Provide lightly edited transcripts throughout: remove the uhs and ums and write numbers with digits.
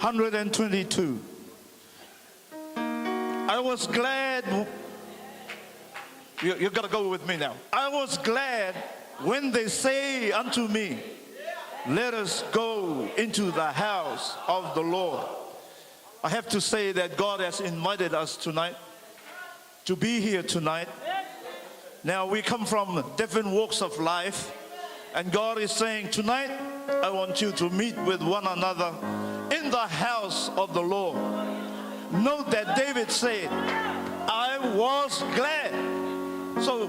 122. I was glad, you got to go with me now. I was glad when they say unto me, let us go into the house of the Lord. I have to say that God has invited us tonight to be here tonight. Now we come from different walks of life, and God is saying tonight, I want you to meet with one another in the house of the Lord. Note that David said, I was glad. So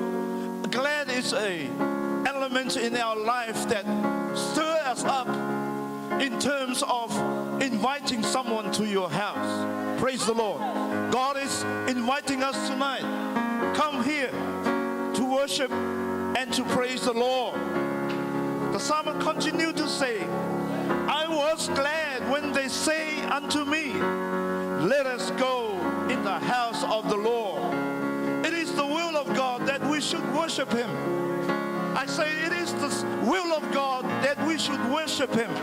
glad is an element in our life that stirs us up in terms of inviting someone to your house. Praise the Lord. God is inviting us tonight. Come here to worship and to praise the Lord. The psalmist continued to say, I was glad when they say unto me, let us go in the house of the Lord. It is the will of God that we should worship Him. I say it is the will of God that we should worship Him.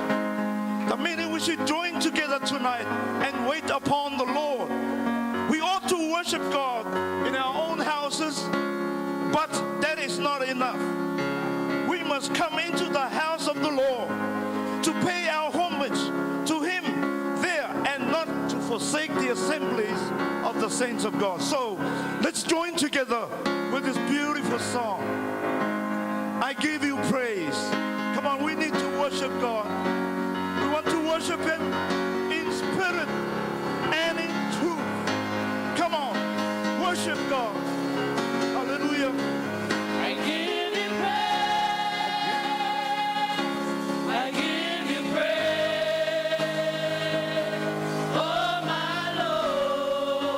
The meaning we should join together tonight and wait upon the Lord. We ought to worship God in our own houses, but that is not enough. We must come into the house of the Lord to pay our homage to Him there and not to forsake the assemblies of the saints of God. So let's join together with this beautiful song. I give you praise. Come on, we need to worship God. We want to worship Him in spirit and in truth. Come on, worship God. Hallelujah. I give you praise. I give you praise. Oh my Lord.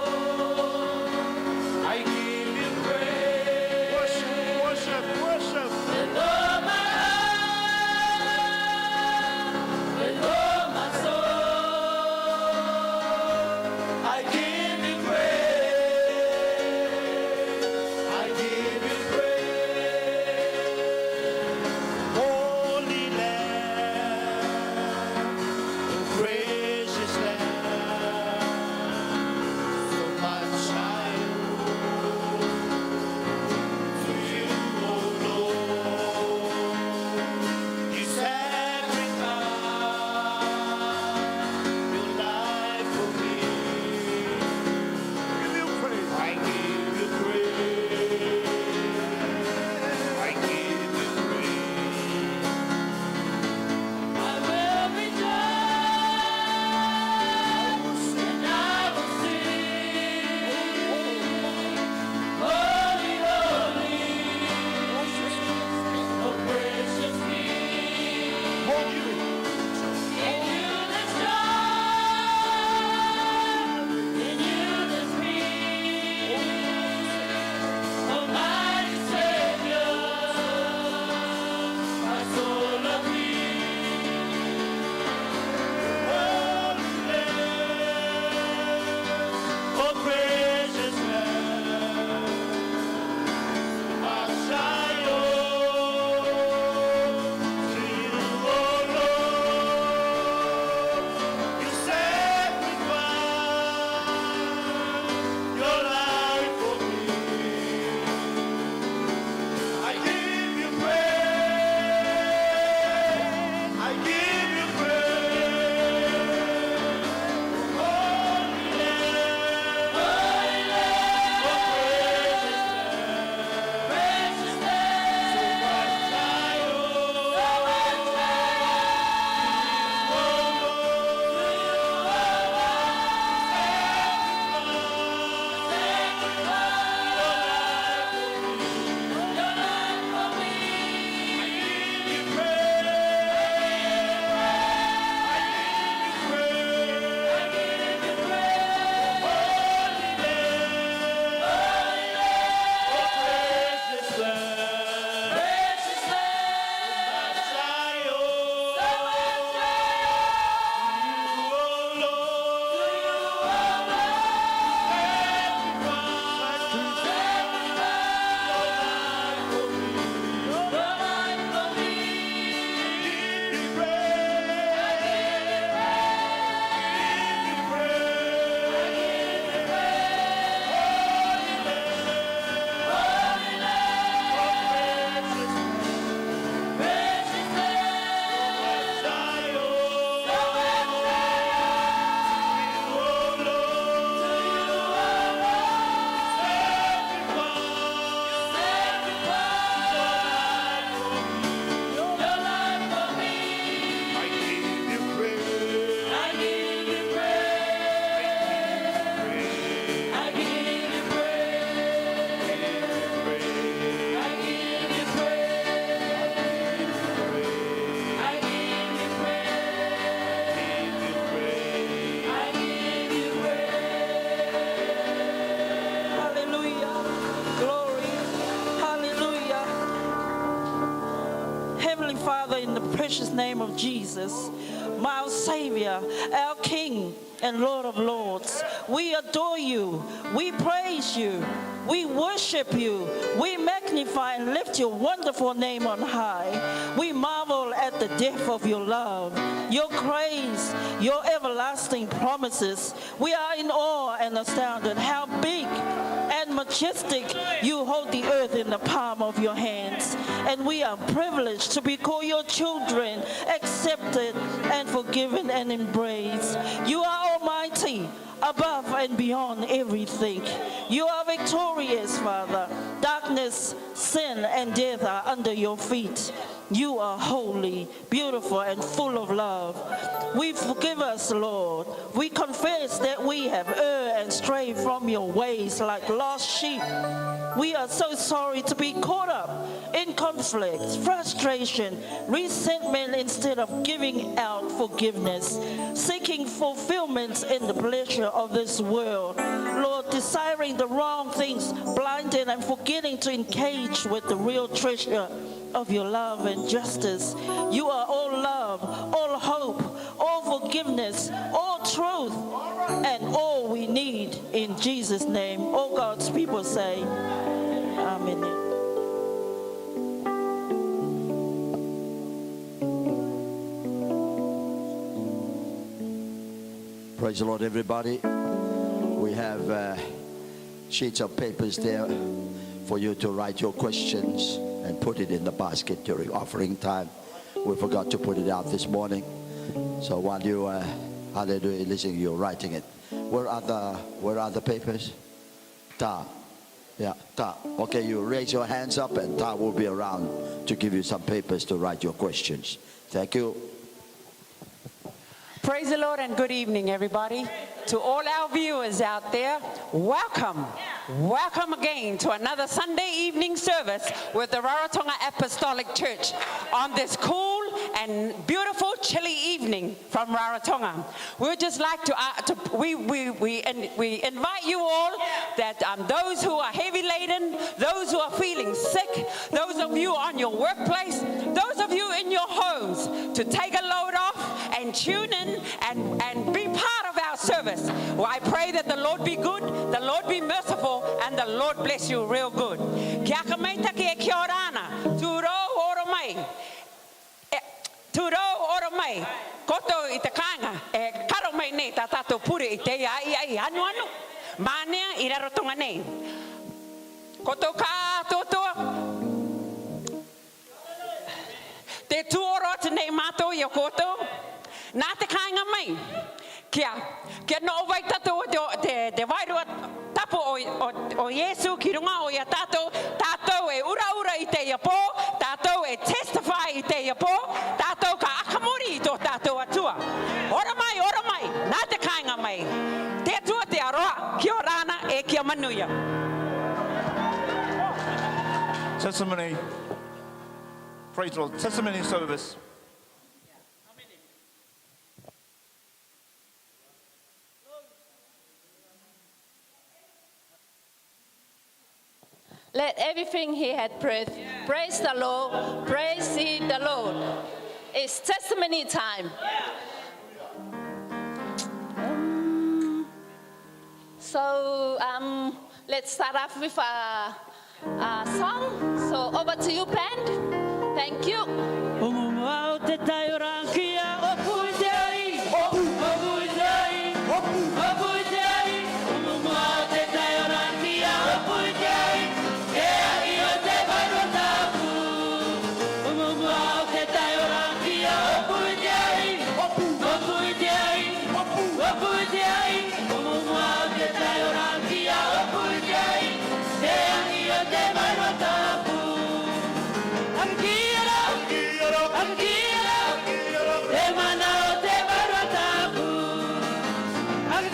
I give you praise. Worship, worship, worship. With all my heart, with all my soul. name of Jesus, my Savior, our King and Lord of Lords. We adore you. We praise you. We worship you. We magnify and lift your wonderful name on high. We marvel at the depth of your love, your grace, your everlasting promises. We are in awe and astounded how big and majestic you hold the earth in the palm of your hands. And we are privileged to be called your children, accepted and forgiven and embraced. You are almighty, above and beyond everything. You are victorious, Father. Darkness, sin, and death are under your feet. You are holy, beautiful, and full of love. We forgive us, Lord. We confess that we have erred and strayed from your ways like lost sheep. We are so sorry to be caught up in conflict, frustration, resentment instead of giving out forgiveness, seeking fulfillment in the pleasure of this world. Lord, desiring the wrong things, blinded and forgetting to engage with the real treasure of your love and justice. You are all love, all hope, all forgiveness, all truth, and all we need in Jesus' name. All God's people say, Amen. Praise the Lord, everybody. We have sheets of papers there for you to write your questions and put it in the basket during offering time. We forgot to put it out this morning. So while you hallelujah, listening, you're writing it. Where are the papers? Ta. Yeah, Ta. Okay, you raise your hands up and Ta will be around to give you some papers to write your questions. Thank you. Praise the Lord and good evening, everybody. To all our viewers out there, welcome. Welcome again to another Sunday evening service with the Rarotonga Apostolic Church on this cool and beautiful chilly evening from Rarotonga. We would just like we invite you all that those who are heavy laden, those who are feeling sick, those of you on your workplace, those of you in your homes, to take a load off and tune in and be part of our service. Well, I pray that the Lord be good, the Lord be merciful, and the Lord bless you real good. Kia ka mai take e kia Orana, tūro oro mai. Tūro oro mai. Koto I te kāinga, e karo mai nei tā tātou pure I te ai anu. Mānea I Rarotonga nei. Koto kā tōtoa. Te tūoro atu nei mātou I o koto. Nā te kāinga mai. Kia no vai tato te wairua tapo o Yesu ki runga o ia tato e ura I te iapo, tato e testify I te iapo, tato ka akamuri I tō tato atua. Ora mai, nā te kāinga mai. Te atua te aroa, ki Orana e kia manuia. Testimony. Praise the Lord. Testimony service. Let everything he had breath. Praise the Lord. Praise ye the Lord. It's testimony time. So let's start off with a song. So over to you, band. Thank you. I'm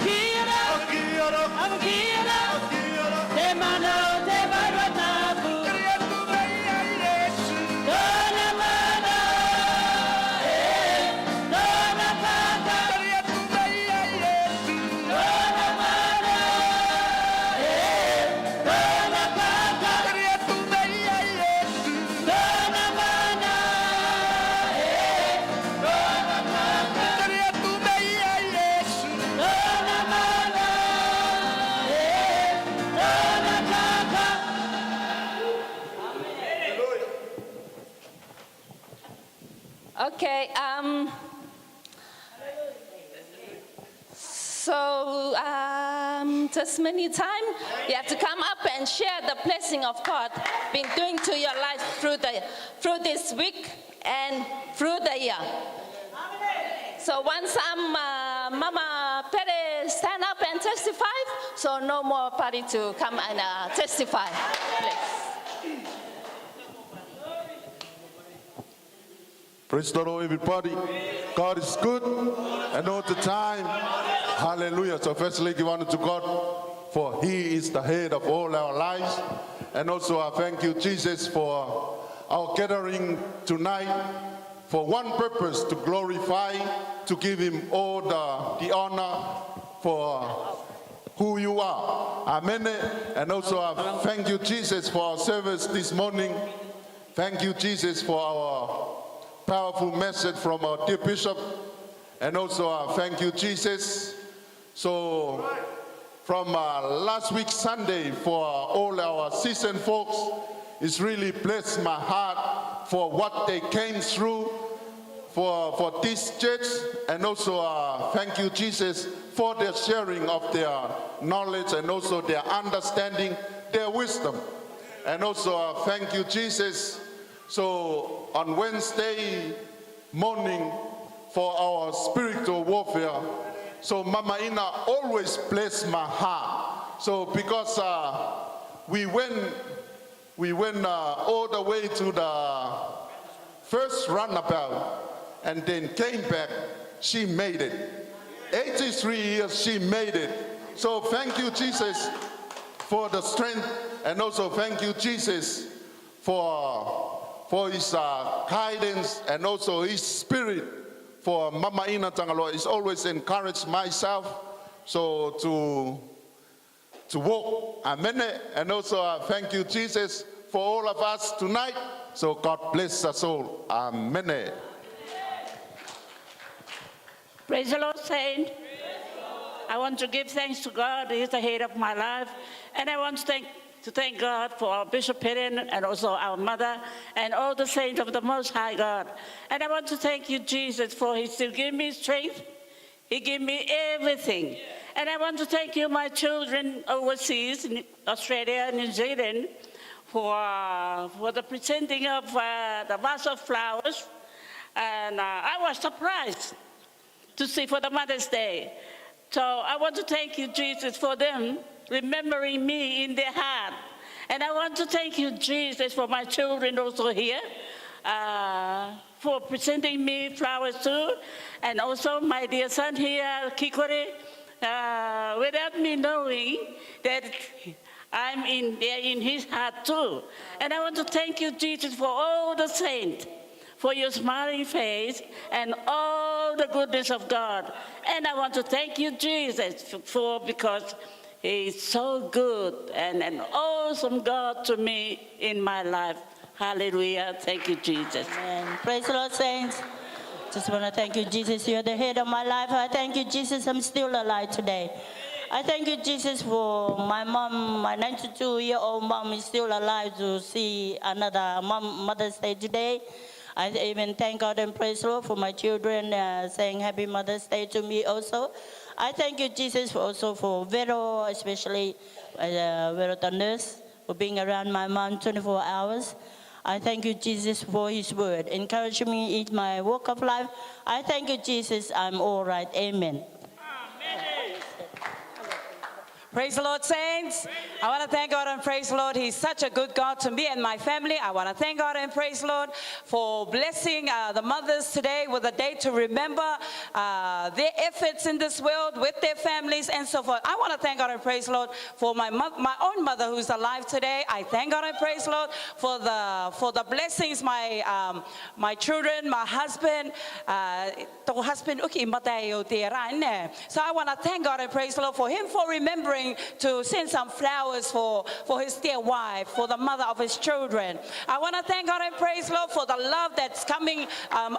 Okay, just many times you have to come up and share the blessing of God been doing to your life through this week and through the year. So once Mama Pere stand up and testify, so no more party to come and testify, please. Praise the Lord, everybody. God is good and all the time. Hallelujah. So firstly, give honor to God, for He is the head of all our lives. And also I thank you, Jesus, for our gathering tonight for one purpose, to glorify, to give Him all the honor for who you are. Amen. And also I thank you, Jesus, for our service this morning. Thank you, Jesus, for our powerful message from our dear bishop. And also thank you, Jesus. So from last week Sunday, for all our seasoned folks, it's really blessed my heart for what they came through for this church. And also thank you, Jesus, for their sharing of their knowledge and also their understanding, their wisdom. And also thank you, Jesus. So on Wednesday morning for our spiritual warfare, so Mama Ina always bless my heart. So because we went all the way to the first runabout and then came back, she made it. 83 years she made it. So thank you, Jesus, for the strength, and also thank you, Jesus, for His guidance and also His spirit. For Mama Ina Tangaloa is always encouraged myself so to walk. Amen. And also thank you, Jesus, for all of us tonight. So God bless us all. Amen. Praise the Lord, saint. I want to give thanks to God. He is the head of my life. And I want to thank God for our Bishop Perrin and also our mother and all the saints of the Most High God. And I want to thank you, Jesus, for He still give me strength. He gave me everything. And I want to thank you, my children overseas in Australia and New Zealand, for the presenting of the vase of flowers. And I was surprised to see for the Mother's Day. So I want to thank you, Jesus, for them remembering me in their heart. And I want to thank you, Jesus, for my children also here, for presenting me flowers too. And also my dear son here, Kikore, without me knowing that I'm there in his heart too. And I want to thank you, Jesus, for all the saints, for your smiling face and all the goodness of God. And I want to thank you, Jesus, because He's so good and an awesome God to me in my life. Hallelujah. Thank you, Jesus. Amen. Praise the Lord, saints. Just want to thank you, Jesus. You're the head of my life. I thank you, Jesus. I'm still alive today. I thank you, Jesus, for my mom. My 92-year-old mom is still alive to see another Mother's Day today. I even thank God and praise the Lord for my children saying Happy Mother's Day to me also. I thank you, Jesus, also for Vero, especially Rarotonga, for being around my mom 24 hours. I thank you, Jesus, for His word, encouraging me in my walk of life. I thank you, Jesus, I'm all right. Amen. Praise the Lord, saints. I want to thank God and praise the Lord. He's such a good God to me and my family. I want to thank God and praise the Lord for blessing the mothers today with a day to remember their efforts in this world with their families and so forth. I want to thank God and praise the Lord for my own mother who's alive today. I thank God and praise the Lord for the blessings, my children, my husband. So I want to thank God and praise the Lord for him for remembering going to send some flowers for his dear wife, for the mother of his children. I want to thank God and praise the Lord for the love that's coming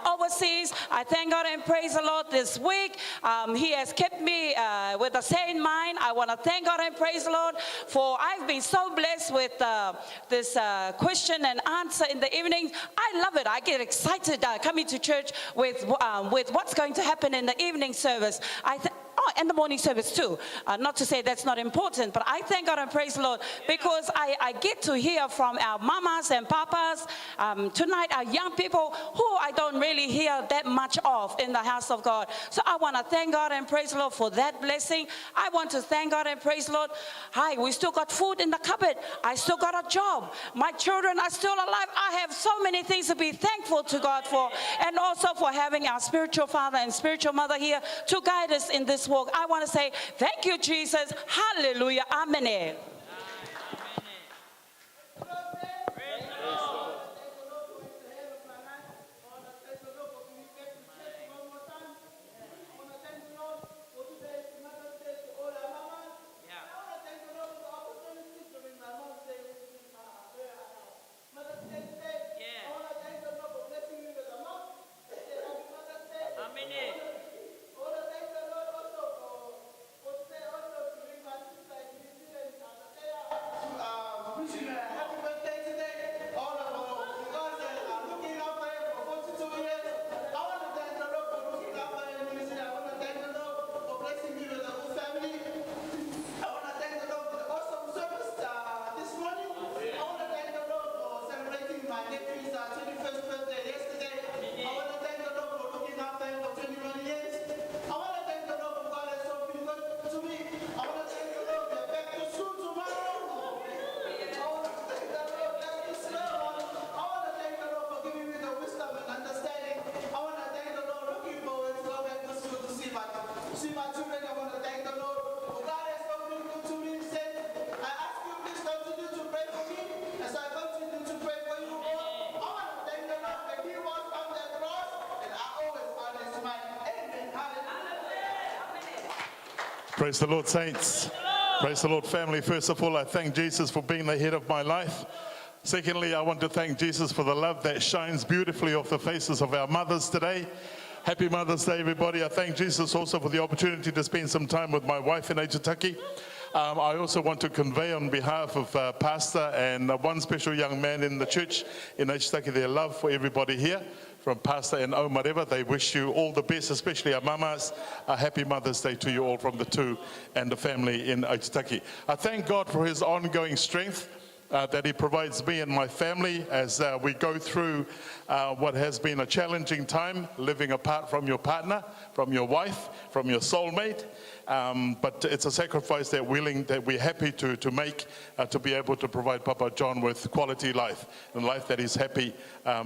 overseas. I thank God and praise the Lord this week. He has kept me with a sane mind. I want to thank God and praise the Lord for I've been so blessed with this question and answer in the evening. I love it. I get excited coming to church with what's going to happen in the evening service. And the morning service too. Not to say that's not important, but I thank God and praise the Lord because I get to hear from our mamas and papas tonight, our young people who I don't really hear that much of in the house of God. So I want to thank God and praise the Lord for that blessing. I want to thank God and praise the Lord. Hi, we still got food in the cupboard. I still got a job. My children are still alive. I have so many things to be thankful to God for, and also for having our spiritual father and spiritual mother here to guide us in this walk. I want to say thank you, Jesus. Hallelujah. Amen. Praise the Lord, saints. Praise the Lord, family. First of all, I thank Jesus for being the head of my life. Secondly, I want to thank Jesus for the love that shines beautifully off the faces of our mothers today. Happy Mother's Day, everybody. I thank Jesus also for the opportunity to spend some time with my wife in Aitutaki. I also want to convey on behalf of Pastor and one special young man in the church in Aitutaki their love for everybody here. From Pastor and Omareva, they wish you all the best, especially our mamas. A happy Mother's Day to you all from the two and the family in Aitutaki. I thank God for his ongoing strength that he provides me and my family as we go through what has been a challenging time, living apart from your partner, from your wife, from your soulmate. But it's a sacrifice that we're happy to make to be able to provide Papa John with quality life and life that is happy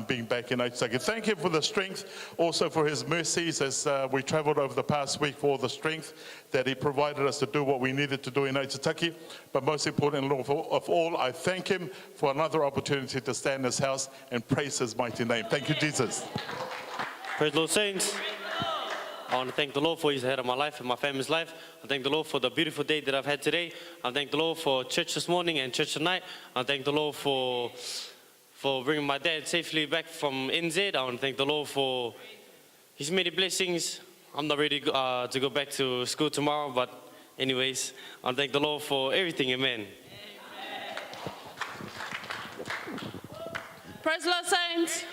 being back in Aitutaki. Thank him for the strength, also for his mercies as we traveled over the past week, for the strength that he provided us to do what we needed to do in Aitutaki. But most importantly of all, I thank him for another opportunity to stand in his house and praise his mighty name. Thank you, Jesus. Praise the Lord, saints. I want to thank the Lord for He's the head of my life and my family's life. I thank the Lord for the beautiful day that I've had today. I thank the Lord for church this morning and church tonight. I thank the Lord for bringing my dad safely back from NZ. I want to thank the Lord for His many blessings. I'm not ready to go back to school tomorrow, but anyways, I want to thank the Lord for everything. Amen. Praise the Lord, saints.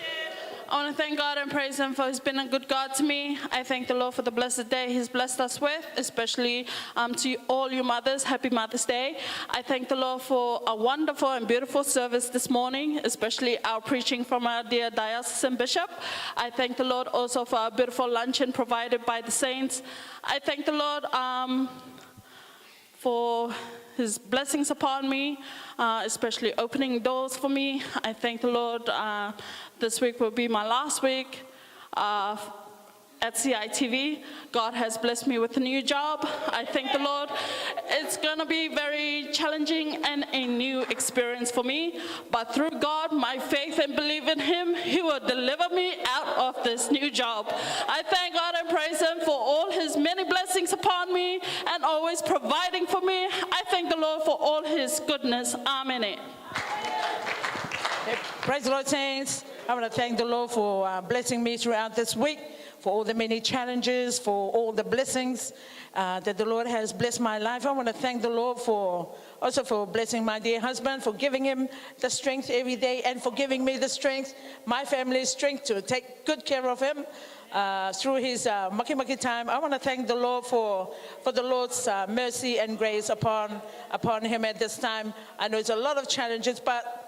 I want to thank God and praise Him for He's been a good God to me. I thank the Lord for the blessed day He's blessed us with, especially to all you mothers. Happy Mother's Day. I thank the Lord for a wonderful and beautiful service this morning, especially our preaching from our dear diocesan bishop. I thank the Lord also for our beautiful luncheon provided by the saints. I thank the Lord for His blessings upon me, especially opening doors for me. I thank the Lord. This week will be my last week at CITV. God has blessed me with a new job. I thank the Lord. It's going to be very challenging and a new experience for me. But through God, my faith and belief in Him, He will deliver me out of this new job. I thank God and praise Him for all His many blessings upon me and always providing for me. I thank the Lord for all His goodness. Amen. Praise the Lord, saints. I want to thank the Lord for blessing me throughout this week, for all the many challenges, for all the blessings that the Lord has blessed my life. I want to thank the Lord also for blessing my dear husband, for giving him the strength every day, and for giving me the strength, my family's strength, to take good care of him through his maki time. I want to thank the Lord for the Lord's mercy and grace upon him at this time. I know it's a lot of challenges, but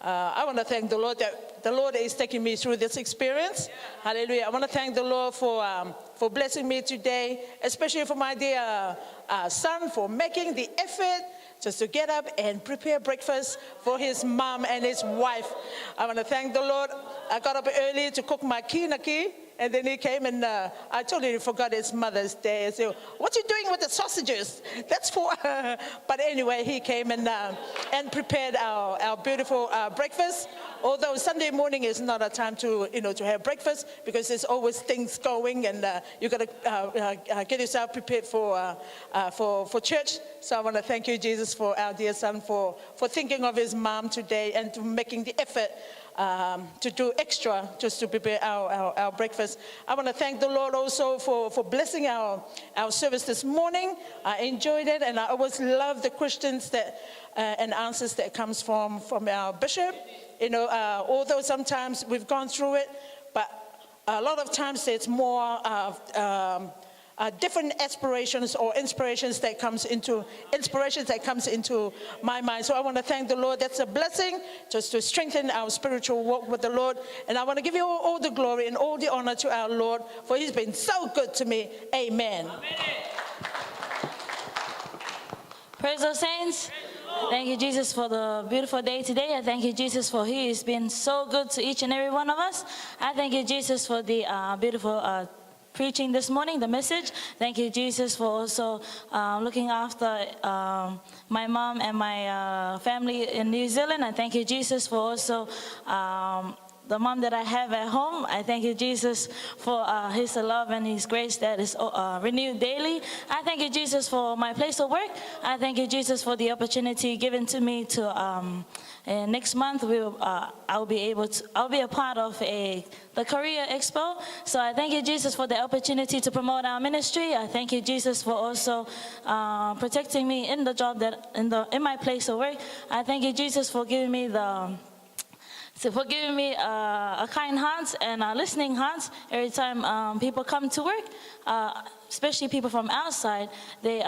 I want to thank the Lord that the Lord is taking me through this experience. Hallelujah. I want to thank the Lord for blessing me today, especially for my dear son, for making the effort just to get up and prepare breakfast for his mom and his wife. I want to thank the Lord. I got up early to cook my kinaki, and then he came and I totally forgot it's Mother's Day. I said, "What you doing with the sausages? That's for her." But anyway, he came and prepared our beautiful breakfast. Although Sunday morning is not a time to have breakfast, because there's always things going, and you got to get yourself prepared for church. So I want to thank you, Jesus, for our dear son, for thinking of his mom today and to making the effort to do extra just to prepare our breakfast. I want to thank the Lord also for blessing our service this morning. I enjoyed it, and I always love the questions and answers that comes from our bishop. Although sometimes we've gone through it, but a lot of times it's more different aspirations or inspirations that comes into my mind. So I want to thank the Lord. That's a blessing, just to strengthen our spiritual walk with the Lord. And I want to give you all the glory and all the honor to our Lord, for He's been so good to me. Amen. Praise the saints. Thank you, Jesus, for the beautiful day today. I thank you, Jesus, for He has been so good to each and every one of us. I thank you, Jesus, for the beautiful preaching this morning, the message. Thank you, Jesus, for also looking after my mom and my family in New Zealand. I thank you, Jesus, for also the mom that I have at home. I thank you, Jesus, for His love and His grace that is renewed daily. I thank you, Jesus, for my place of work. I thank you, Jesus, for the opportunity given to me to next month I'll be a part of the Career Expo. So I thank you, Jesus, for the opportunity to promote our ministry. I thank you, Jesus, for also protecting me in the job in my place of work. I thank you, Jesus, for giving me a kind heart and a listening heart every time people come to work, especially people from outside. They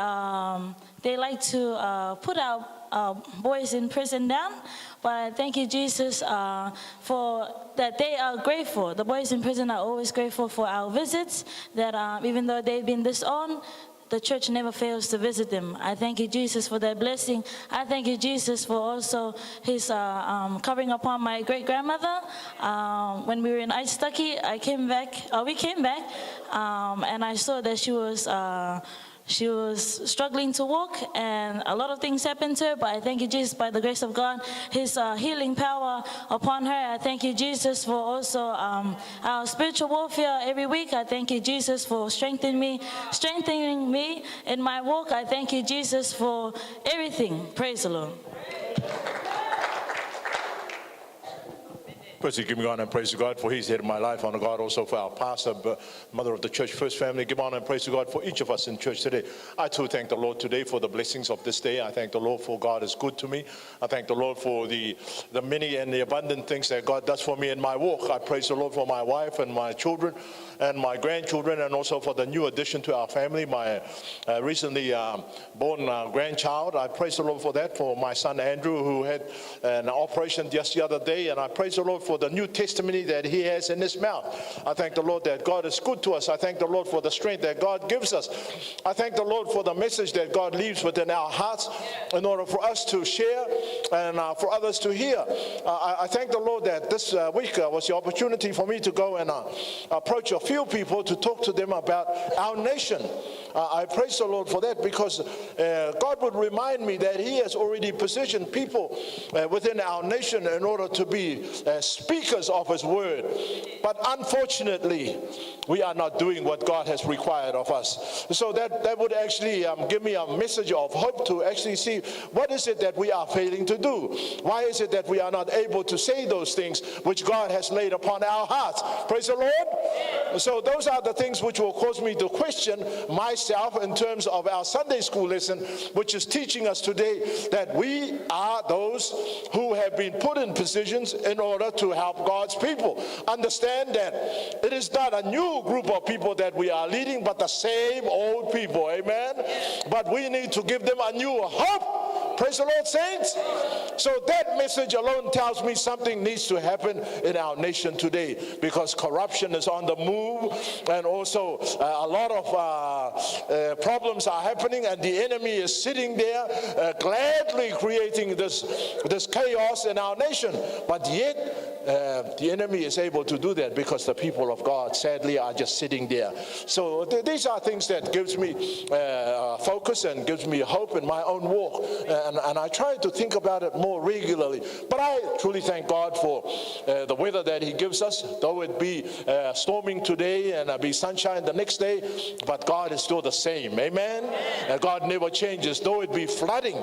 like to put our boys in prison down, but thank you, Jesus, for that they are grateful. The boys in prison are always grateful for our visits, that even though they've been disowned, the church never fails to visit them. I thank you, Jesus, for that blessing. I thank you, Jesus, for also His covering upon my great-grandmother. When we were in Aitutaki, we came back, and I saw that she was struggling to walk, and a lot of things happened to her, but I thank you, Jesus, by the grace of God, His healing power upon her. I thank you, Jesus, for also our spiritual warfare every week. I thank you, Jesus, for strengthening me in my walk. I thank you, Jesus, for everything. Praise the Lord. First, give me honor and praise to God for He's head of my life. Honor God also for our pastor, mother of the church, first family. Give honor and praise to God for each of us in church today. I too thank the Lord today for the blessings of this day. I thank the Lord for God is good to me. I thank the Lord for the many and the abundant things that God does for me in my walk. I praise the Lord for my wife and my children. and my grandchildren, and also for the new addition to our family, my recently born grandchild. I praise the Lord for that, for my son Andrew, who had an operation just the other day, and I praise the Lord for the new testimony that he has in his mouth. I thank the Lord that God is good to us. I thank the Lord for the strength that God gives us. I thank the Lord for the message that God leaves within our hearts in order for us to share and for others to hear. I thank the Lord that this week was the opportunity for me to go and approach a few people to talk to them about our nation. I praise the Lord for that, because God would remind me that He has already positioned people within our nation in order to be speakers of His word. But unfortunately, we are not doing what God has required of us. So that would actually give me a message of hope to actually see what is it that we are failing to do. Why is it that we are not able to say those things which God has laid upon our hearts? Praise the Lord. So those are the things which will cause me to question myself in terms of our Sunday school lesson, which is teaching us today that we are those who have been put in positions in order to help God's people. Understand that it is not a new group of people that we are leading, but the same old people. Amen. But we need to give them a new hope. Praise the Lord, saints. So that message alone tells me something needs to happen in our nation today, because corruption is on the move, and also a lot of problems are happening, and the enemy is sitting there gladly creating this chaos in our nation. But yet the enemy is able to do that because the people of God sadly are just sitting there. So these are things that gives me focus and gives me hope in my own walk, and I try to think about it more regularly. But I truly thank God for the weather that He gives us, though it be storming today and be sunshine the next day, but God is still the same. Amen. God never changes, though it be flooding.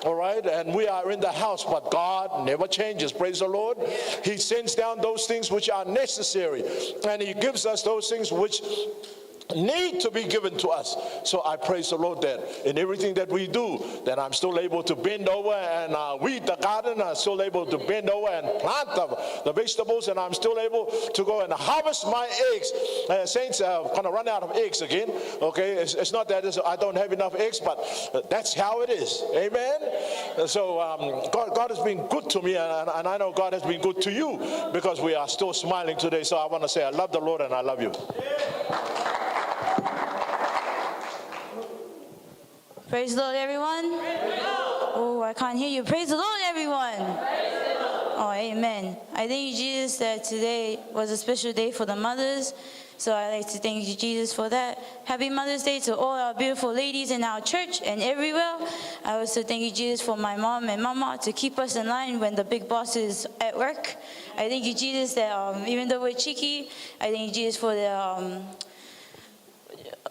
All right, and we are in the house, but God never changes. Praise the Lord. He sends down those things which are necessary, and He gives us those things which need to be given to us. So I praise the Lord that in everything that we do, that I'm still able to bend over and weed the garden. I'm still able to bend over and plant the vegetables, and I'm still able to go and harvest my eggs. Saints, I'm going to run out of eggs again. Okay, it's not that I don't have enough eggs, but that's how it is. Amen. So God has been good to me, and I know God has been good to you, because we are still smiling today. So I want to say I love the Lord and I love you. Praise the Lord, everyone. Oh, I can't hear you. Praise the Lord, everyone. Oh, amen. I thank you, Jesus, that today was a special day for the mothers. So I'd like to thank you, Jesus, for that. Happy Mother's Day to all our beautiful ladies in our church and everywhere. I also thank you, Jesus, for my mom and mama to keep us in line when the big boss is at work. I thank you, Jesus, that even though we're cheeky, I thank you, Jesus, for the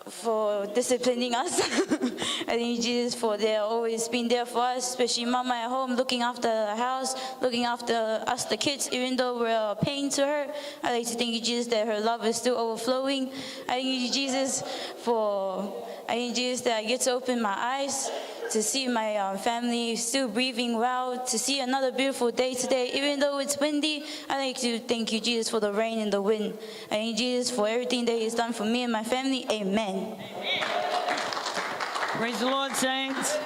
for disciplining us. I thank you, Jesus, for their always being there for us, especially mama at home, looking after the house, looking after us, the kids, even though we're a pain to her. I like to thank you, Jesus, that her love is still overflowing. I thank you, Jesus, that I get to open my eyes to see my family still breathing well, to see another beautiful day today. Even though it's windy, I like to thank you, Jesus, for the rain and the wind. I thank you, Jesus, for everything that He's done for me and my family. Amen. Praise the Lord, saints.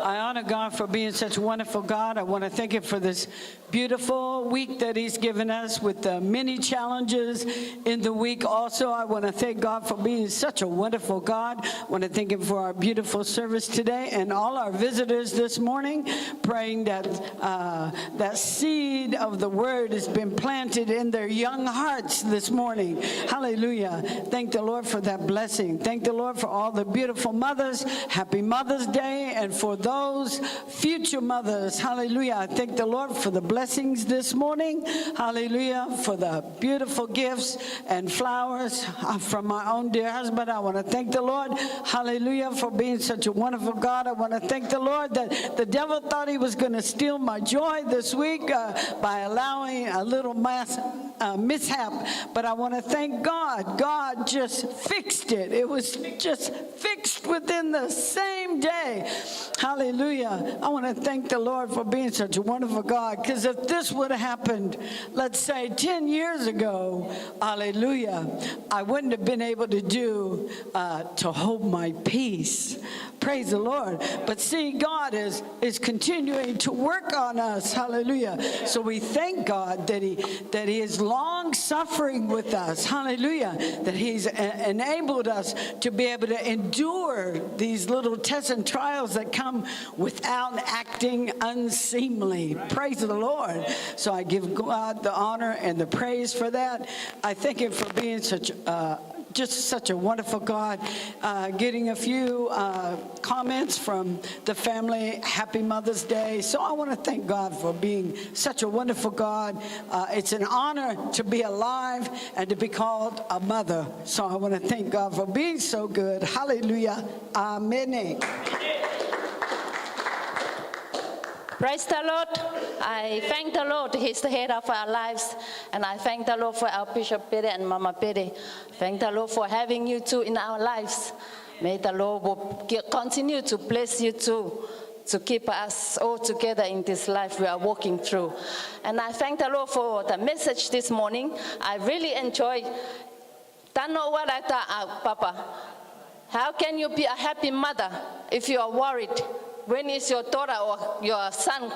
I honor God for being such a wonderful God. I want to thank Him for this beautiful week that He's given us with the many challenges in the week. Also, I want to thank God for being such a wonderful God. I want to thank Him for our beautiful service today and all our visitors this morning, praying that that seed of the word has been planted in their young hearts this morning. Hallelujah. Thank the Lord for that blessing. Thank the Lord for all the beautiful mothers. Happy Mother's Day. And for those future mothers, hallelujah, I thank the Lord for the blessings this morning. Hallelujah, for the beautiful gifts and flowers from my own dear husband. I want to thank the Lord, hallelujah, for being such a wonderful God. I want to thank the Lord that the devil thought he was going to steal my joy this week by allowing a little mishap, but I want to thank God. God just fixed it. It was just fixed within the same day. Hallelujah. Hallelujah. I want to thank the Lord for being such a wonderful God, because if this would have happened, let's say 10 years ago, hallelujah, I wouldn't have been able to to hold my peace. Praise the Lord. But see, God is continuing to work on us. Hallelujah. So we thank God that He is long suffering with us. Hallelujah. That He's enabled us to be able to endure these little tests and trials that come without acting unseemly. Praise the Lord. So I give God the honor and the praise for that. I thank Him for being just such a wonderful God. Getting a few comments from the family. Happy Mother's Day. So I want to thank God for being such a wonderful God. It's an honor to be alive and to be called a mother. So I want to thank God for being so good. Hallelujah. Amen. Praise the Lord. I thank the Lord. He's the head of our lives. And I thank the Lord for our Bishop Pere and Mama Pere. Thank the Lord for having you two in our lives. May the Lord will continue to bless you two, to keep us all together in this life we are walking through. And I thank the Lord for the message this morning. I really enjoyed. Tano warata, Papa. How can you be a happy mother if you are worried? When is your daughter or your son,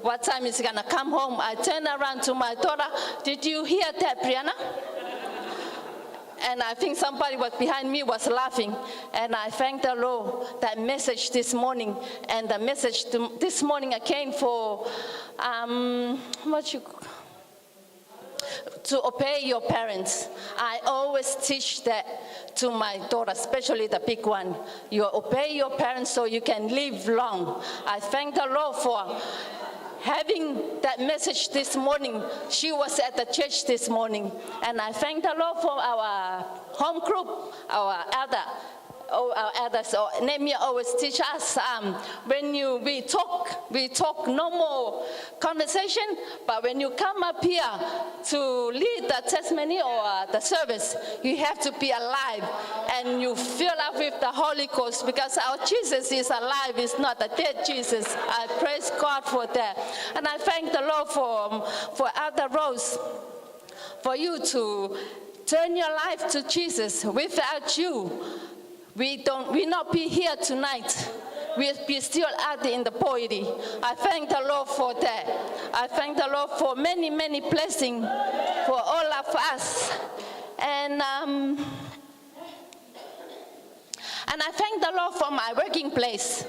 what time is he going to come home? I turn around to my daughter, did you hear that, Brianna? And I think somebody was behind me was laughing. And I thank the Lord that message this morning. And the message this morning again for, to obey your parents. I always teach that to my daughter, especially the big one. You obey your parents so you can live long. I thank the Lord for having that message this morning. She was at the church this morning. And I thank the Lord for our home group, our elders, Nehemiah always teach us, when we talk no more conversation, but when you come up here to lead the testimony or the service, you have to be alive and you fill up with the Holy Ghost, because our Jesus is alive, is not a dead Jesus. I praise God for that. And I thank the Lord for Elder Rose, for you to turn your life to Jesus. Without you, we not be here tonight. We'll be still out in the poverty. I thank the Lord for that. I thank the Lord for many, many blessings for all of us. And I thank the Lord for my working place.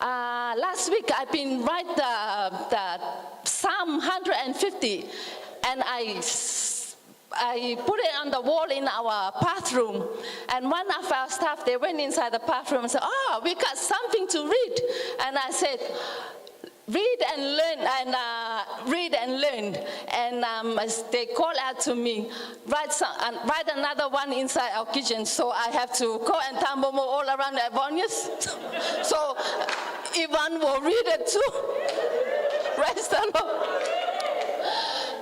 Last week I've been writing the Psalm 150, and I put it on the wall in our bathroom, and one of our staff, they went inside the bathroom and said, "Oh, we got something to read." And I said, "Read and learn," and read and learn. And they called out to me, write another one inside our kitchen. So I have to go and tambomo all around the Avonius. So Ivan will read it too. Praise the Lord.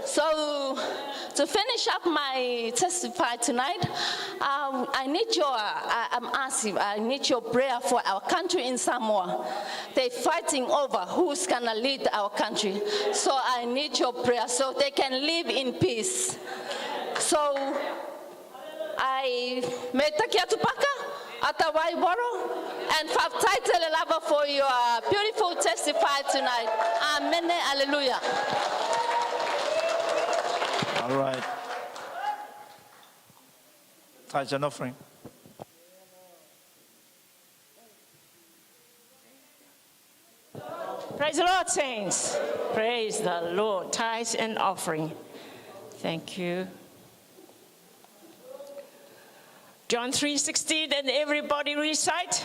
So to finish up my testify tonight, I need your prayer for our country in Samoa. They're fighting over who's gonna lead our country. So I need your prayer so they can live in peace. So I metakia tupaka atawai boro and title lava for your beautiful testify tonight. Amen. Hallelujah. All right. Tithe and offering. Praise the Lord, saints. Praise the Lord. Tithes and offering. Thank you. John 3:16, and everybody recite.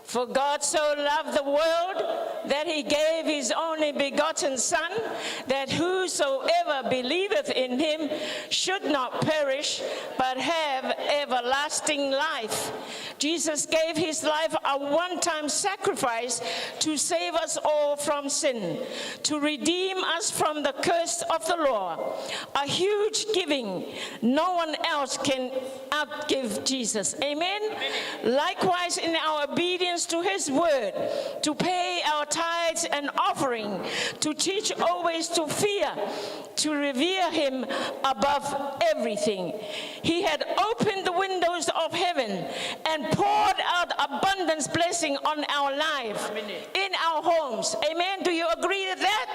For God so loved the world that he gave his only begotten Son, that whosoever believeth in him should not perish, but have everlasting life. Jesus gave his life a one-time sacrifice to save us all from sin, to redeem us from the curse of the law. A huge giving. No one else can outgive Jesus. Amen? Likewise, in our obedience to his word, to pay our tithes and offering, to teach always to fear, to revere him above everything. He had opened the windows of heaven and poured out abundance blessing on our life, in our homes. Amen. Do you agree with that?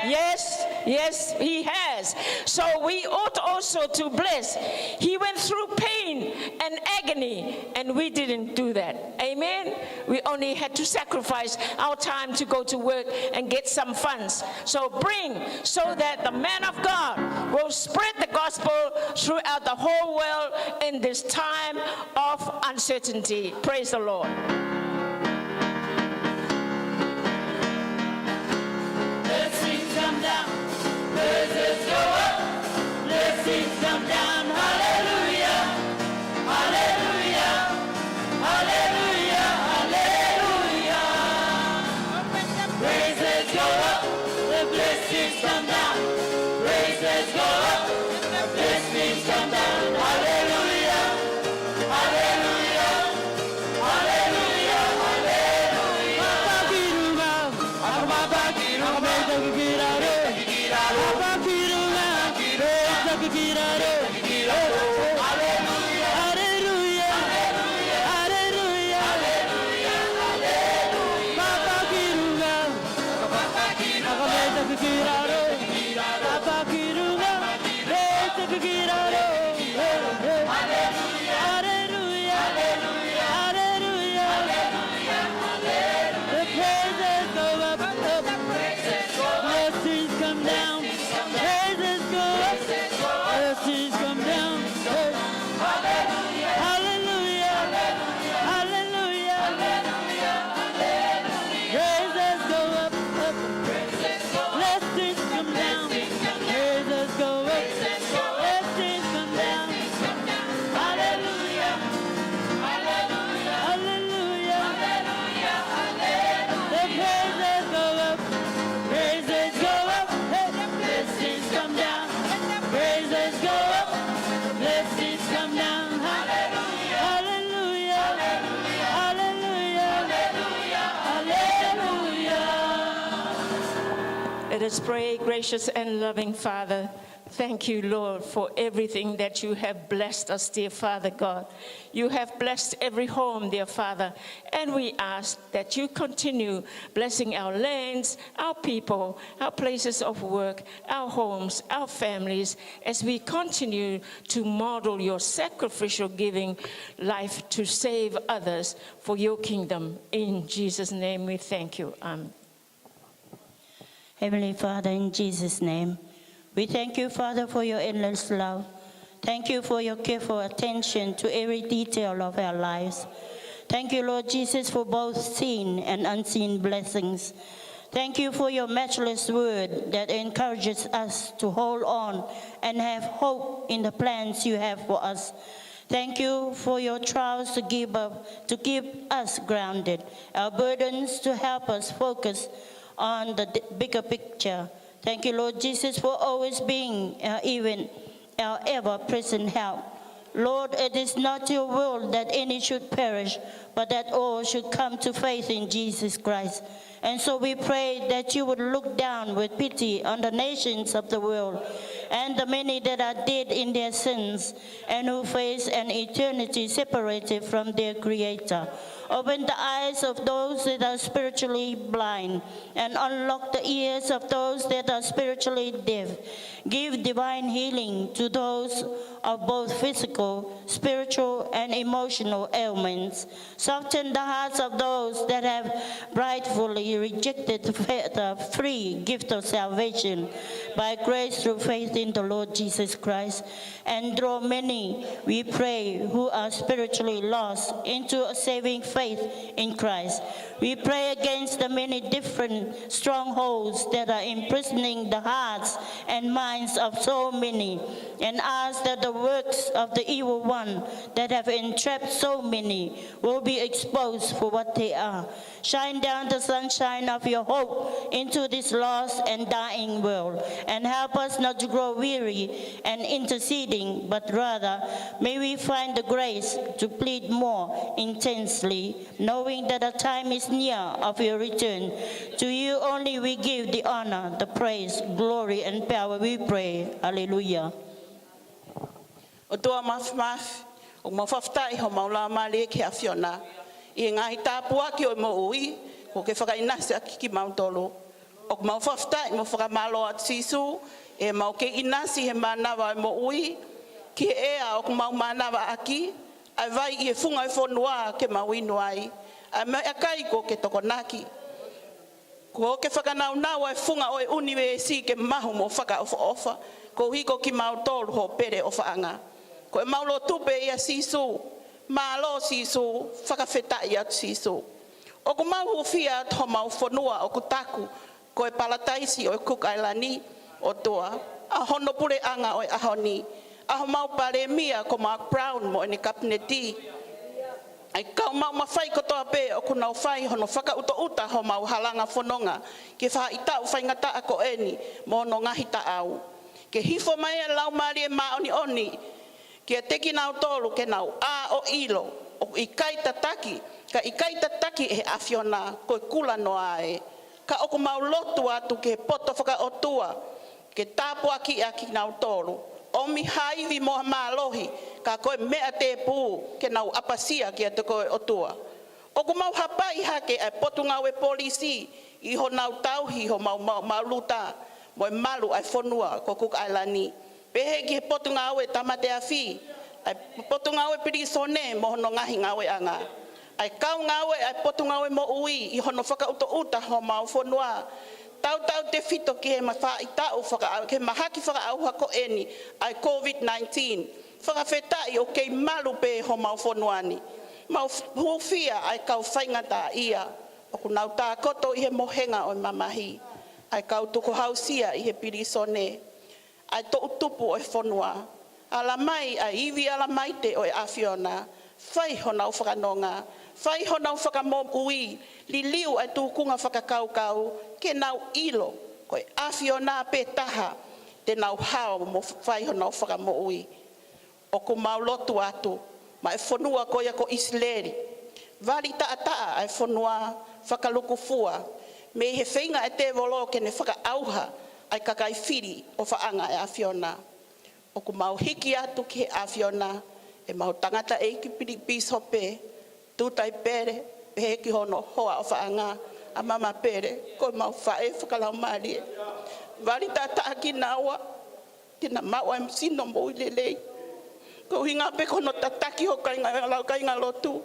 Yes. Yes, he has. So we ought also to bless. He went through pain and agony, and we didn't do that. Amen. We only had to sacrifice our time to go to work and get some funds. So bring, so that the man of God will spread the gospel throughout the whole world in this time of uncertainty. Praise the Lord. Blessings come down, praises go up. Blessings come down, hallelujah, hallelujah, hallelujah, hallelujah. Praises go up, the blessings come down. Praises go up, the blessings come down, hallelujah, hallelujah, hallelujah, hallelujah. Let us pray. Gracious and loving Father, thank you, Lord, for everything that you have blessed us, dear Father God. You have blessed every home, dear Father, and we ask that you continue blessing our lands, our people, our places of work, our homes, our families, as we continue to model your sacrificial giving life to save others for your kingdom. In Jesus' name we thank you. Amen. Heavenly Father, in Jesus' name, we thank you, Father, for your endless love. Thank you for your careful attention to every detail of our lives. Thank you, Lord Jesus, for both seen and unseen blessings. Thank you for your matchless word that encourages us to hold on and have hope in the plans you have for us. Thank you for your trials to keep us grounded, our burdens to help us focus on the bigger picture. Thank you, Lord Jesus, for always being even our ever-present help. Lord, it is not your will that any should perish, but that all should come to faith in Jesus Christ. And so we pray that you would look down with pity on the nations of the world and the many that are dead in their sins and who face an eternity separated from their Creator. Open the eyes of those that are spiritually blind and unlock the ears of those that are spiritually deaf. Give divine healing to those of both physical, spiritual, and emotional ailments. Soften the hearts of those that have rightfully rejected the free gift of salvation by grace through faith faith in the Lord Jesus Christ and draw many, we pray, who are spiritually lost into a saving faith in Christ. We pray against the many different strongholds that are imprisoning the hearts and minds of so many, and ask that the works of the evil one that have entrapped so many will be exposed for what they are. Shine down the sunshine of your hope into this lost and dying world, and help us not to grow weary and interceding, but rather may we find the grace to plead more intensely, knowing that the time is near of your return. To you only we give the honor, the praise, glory, and power, we pray. Hallelujah. O toa mafmaf, o mafaftai ho maula mali ki afiona. I ngai tapua ki o mo ui, ko ke whakainasa ki mautolo. O mafaftai mo whakamalo at sisu, e mau ke inasi he manawa mo ui, ki ea o mau manawa aki, ai vai I funga I fonua ke mawinuai, ai mai akai ko ke tokonaki. Ko ke whakanaunawa e funga o e uniwe si ke mahu mo whaka ofa, ko hiko ki mautolo ho pere o whaanga. Ko e maulo tupe ia sisu, malo sisu, whakawhetai atu sisu. O ko mau fia ho mau whanua o kutaku, ko e palataisi o e kukailani o toa. A hono pure anga o e ahoni. A ho mau pare mia ko Mark Brown mo e ni kapneti. Ai kau mau mawhai ko toa pe o kunau whai hono whakauta uta ho mau halanga whanonga. Ke wha ita u whaingata ako eni mo no ngahita au. Ke hifo mai e lau maari e maoni oni. Ke teki nau tolu ke nau a o ilo. O I kaita taki. Ka I kaita taki e afiona ko kula no ae. Ka oku mau lotu atu ke poto whaka o tua. Ke tāpua ki aki nau tolu. O mi haivi mo malohi. Ka koe mea te pū ke nau apasia ki atu koe o tua. Oku mau hapai hake ai potu ngau e polisi. Iho nau tauhi ho mau luta. Mo malu ai whanua ko kuk ailani. Pehe ki potu ngau e tamate afi. Ai potu ngau e pirisone mo hono ngahi ngau e anga. Ai kau ngau e ai potu ngau e mo ui. I hono whakauta uta ho mau whanua. Tau te fito ki he mawhaitau ke mahaki whakaau hako eni. Ai COVID-19. Whakawhetai o kei malu pe ho mau whanuani. Mau hufia ai kau whaingata ia. Oku nau tā koto I he mohenga o mamahi. Ai kau tuku hausia I he pirisone. Ai to utupu o e whanua. Ala mai ai iwi ala mai te o e afiona. Whai ho nau whakanonga. Whai ho nau whakamom ui. Li liu ai tūkunga whakakaukau. Ke nau ilo. Ko e afiona pe taha. Te nau hao mo whai ho nau whakamo ui. O ko mau lotu atu. Ma e whanua ko ia ko Isleri. Vali taa ai whanua whakaluku fua. Me he whainga e te volo ke ne whakaauha. Ai kakai whiri o whaanga e afiona. O ku mau hiki atu ki he afiona. E mau tangata e ki piri pisope. Tūtai pere. Pehe ki hono hoa o whaanga. A mama pere. Ko mau whae whakalau maari. Vali tata ki nawa. Tina mau am sino mo ilelei. Ko hinga pe kono tataki ho kainga lotu.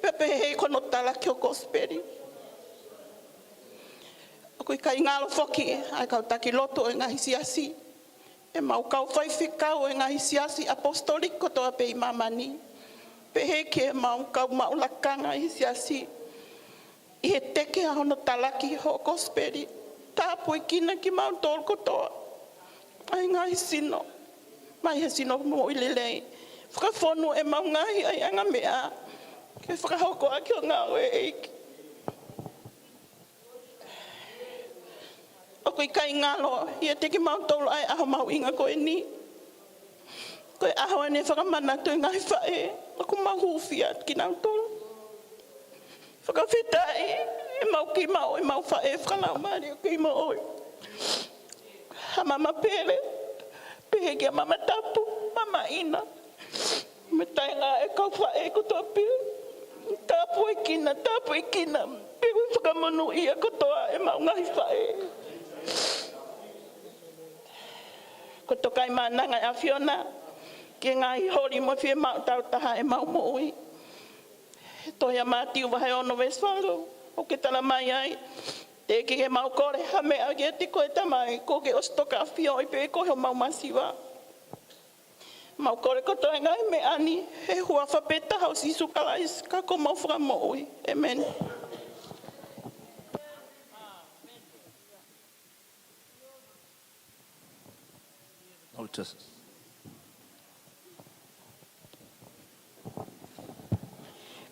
Pepe he kono tala ki o gospeli. Ko I ngalo foki ai kau taki loto e ngahi siasi. E mau kau whai whikau e ngahi siasi APOSTOLIC ko toa pe I mamani. Pehe ke mau kau maulakanga I siasi. I he teke a hono talaki ho gospeli. Tāpu I kina ki mau tol ko toa. Ai ngahi sino. Mai he sino mo ilelei. Whakawhonu e mau ngahi ai anga mea. Ke whakahoko aki o ngau e eiki. O koe kai ngalo, ia teki mau tolo ai aho mau inga koe ni. Koe aho ane whakamana tui ngai whae, o ko mau hufia ki nau tolo. Whakawhetai, e mau ki mau e mau whae whakanau maari o ki mau oi. Ha mama pere, pehe ki a mama tapu, mama ina. Me tai ngā e kau whae ko toa pere. Tapu e kina, pehu whakamonu ia ko toa e mau ngai whae. Ko tokai mananga a Fiona, ke ngai hori mo fie mau tau taha e mau mo ui. Toia mātiu wahai ono Westfalo, o ke tala mai ai, Te ke mau kore ha mea ke te koe tamai ko ke ostoka fio I pe ko he mau masiwa. Mau kore ko toi ngai me ani he hua whapeta hau sisu kalais ka ko mau whakamoui. Amen. Notice.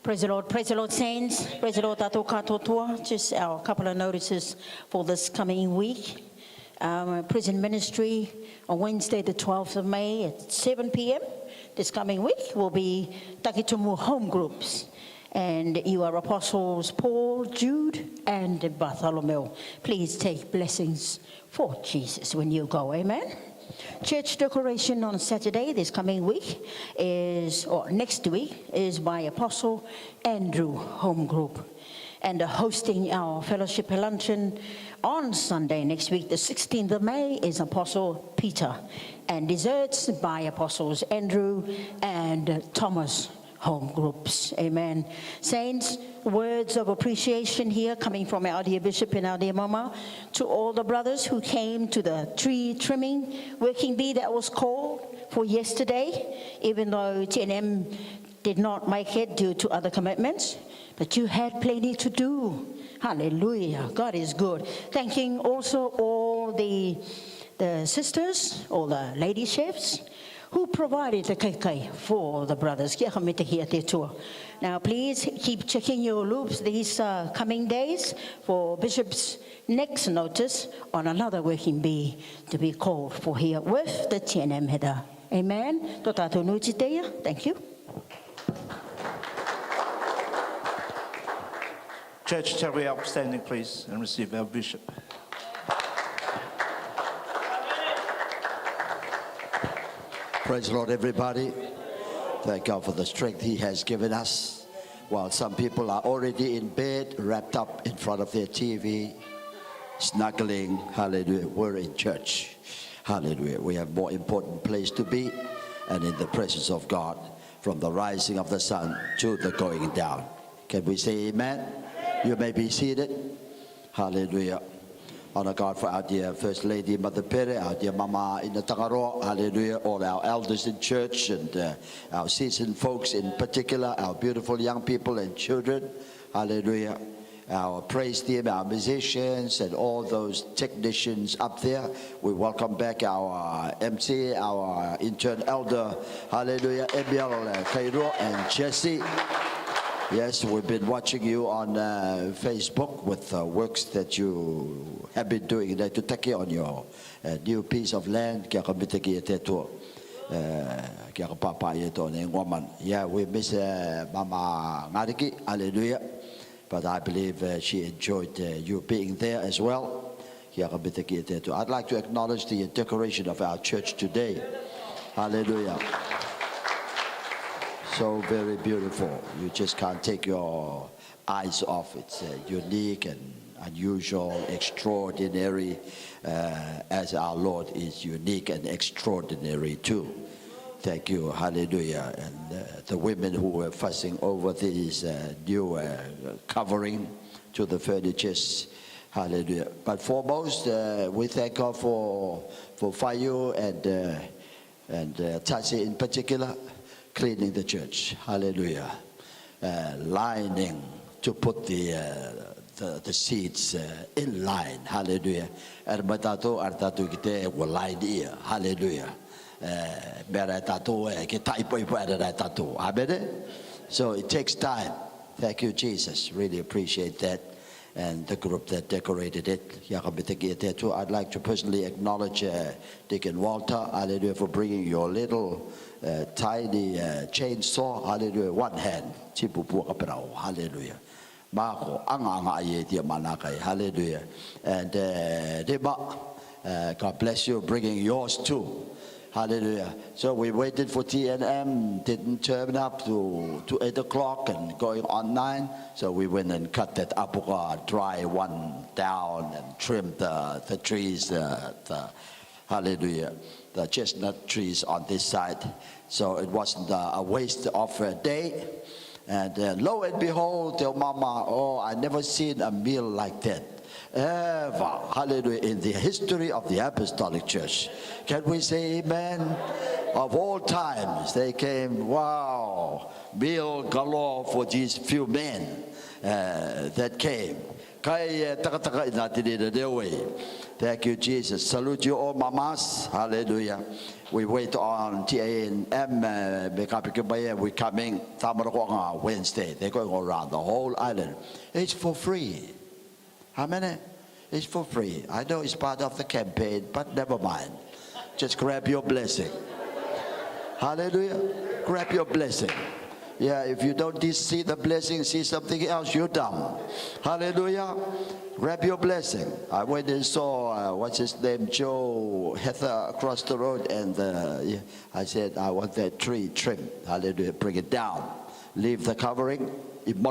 Praise the Lord, saints. Praise the Lord, tato katoa. Just a couple of notices for this coming week. Prison ministry on Wednesday, the 12th of May at 7 p.m. This coming week will be Takitumu home groups. And you are Apostles Paul, Jude, and Bartholomew. Please take blessings for Jesus when you go. Amen. Church decoration on Saturday this coming week or next week is by Apostle Andrew home group. And hosting our fellowship luncheon on Sunday next week, the 16th of May, is Apostle Peter. And desserts by Apostles Andrew and Thomas home groups. Amen. Saints, words of appreciation here coming from our dear Bishop and our dear Mama to all the brothers who came to the tree trimming working bee that was called for yesterday, even though TNM did not make it due to other commitments. But you had plenty to do. Hallelujah. God is good. Thanking also all the sisters, all the lady chefs who provided the keikai for the brothers. Now please keep checking your loops these coming days for Bishop's next notice on another working bee to be called for here with the TNM header. Amen. Thank you. Church, shall we outstanding, please, and receive our bishop. Praise the Lord, everybody. Thank God for the strength He has given us. While some people are already in bed, wrapped up in front of their TV, snuggling, hallelujah, we're in church. Hallelujah. We have more important place to be, and in the presence of God, from the rising of the sun to the going down. Can we say amen? You may be seated. Hallelujah. Honor God for our dear First Lady, Mother Pere, our dear Mama in the Tangaro, hallelujah, all our elders in church and our seasoned folks in particular, our beautiful young people and children, hallelujah, our praise team, our musicians and all those technicians up there. We welcome back our MC, our intern elder, hallelujah, Emil, Cairo and Jesse. Yes, we've been watching you on Facebook with works that you have been doing there to take on your new piece of land. Yeah, we miss Mama Ngariki, hallelujah. But I believe she enjoyed you being there as well. I'd like to acknowledge the decoration of our church today. Hallelujah. So very beautiful. You just can't take your eyes off. It's unique and unusual, extraordinary, as our Lord is unique and extraordinary too. Thank you. Hallelujah. And the women who were fussing over this new covering to the furnitures. Hallelujah. But foremost, we thank God for Fayu and Tachi in particular, cleaning the church, hallelujah, lining to put the seats in line, hallelujah. Ermatato artatu kite line here, hallelujah. Beratato kitaipo ipo amen. So it takes time. Thank you, Jesus. Really appreciate that. And the group that decorated it. I'd like to personally acknowledge Deacon Walter, hallelujah, for bringing your little tiny chainsaw, hallelujah, one hand, hallelujah. Hallelujah. And God bless you, bringing yours too. Hallelujah. So we waited for TNM, didn't turn up to 8 o'clock and going on 9. So we went and cut that apuka, dry one down and trimmed the trees, hallelujah, the chestnut trees on this side. So it wasn't a waste of a day. And lo and behold, tell Mama, oh, I never seen a meal like that. ever, hallelujah, in the history of the Apostolic Church. Can we say amen? Of all times, they came, wow, meal galore for these few men that came. Thank you, Jesus. Salute you all, mamas. Hallelujah. We wait on TANM. We're coming Wednesday. They're going around the whole island. It's for free. How many? It's for free. I know it's part of the campaign, but never mind. Just grab your blessing. Hallelujah. Grab your blessing. Yeah, if you don't see the blessing, see something else, you're dumb. Hallelujah. Grab your blessing. I went and saw, what's his name, Joe Heather across the road, and I said, I want that tree trimmed. Hallelujah. Bring it down. Leave the covering. And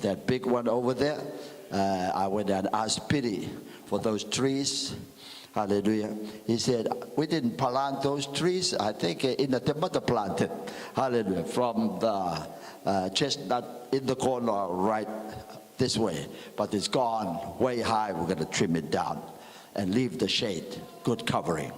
that big one over there, I went and asked pity for those trees. Hallelujah. He said, we didn't plant those trees. I think in the tomato planted. Hallelujah. From the chestnut in the corner right this way. But it's gone way high. We're going to trim it down and leave the shade. Good covering.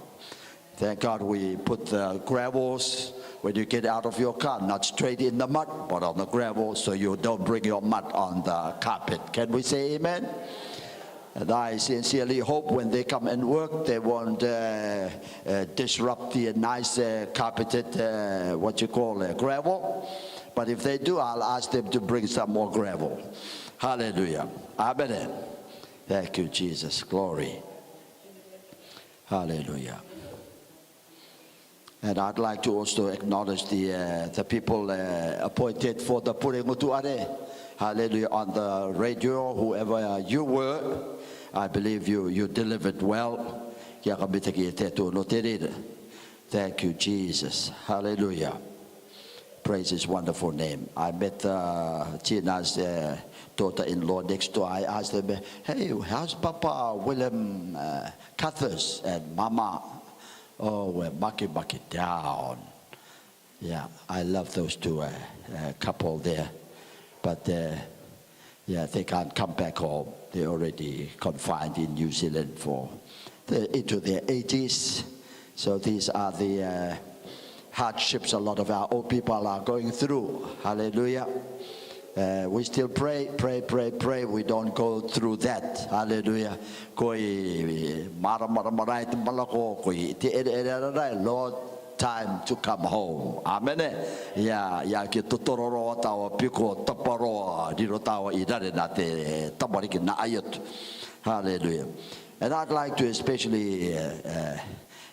Thank God we put the gravels when you get out of your car, not straight in the mud, but on the gravel, so you don't bring your mud on the carpet. Can we say amen? And I sincerely hope when they come and work, they won't disrupt the nice carpeted, gravel. But if they do, I'll ask them to bring some more gravel. Hallelujah. Amen. Thank you, Jesus. Glory. Hallelujah. And I'd like to also acknowledge the people appointed for the Purengutuare. Hallelujah. On the radio, whoever you were, I believe you delivered well. Thank you, Jesus. Hallelujah. Praise his wonderful name. I met Tina's daughter-in-law next door. I asked them, hey, how's Papa William Cathers and Mama? Oh, we're mucky down. Yeah, I love those two couple there. But yeah, they can't come back home. They're already confined in New Zealand into their 80s. So these are the hardships a lot of our old people are going through. Hallelujah. We still pray. We don't go through that. Hallelujah. Lord, time to come home. Amen. Ya ki tutororo tawa piko taparo diro tawa idare nate tamariki na ayut. Hallelujah. And I'd like to especially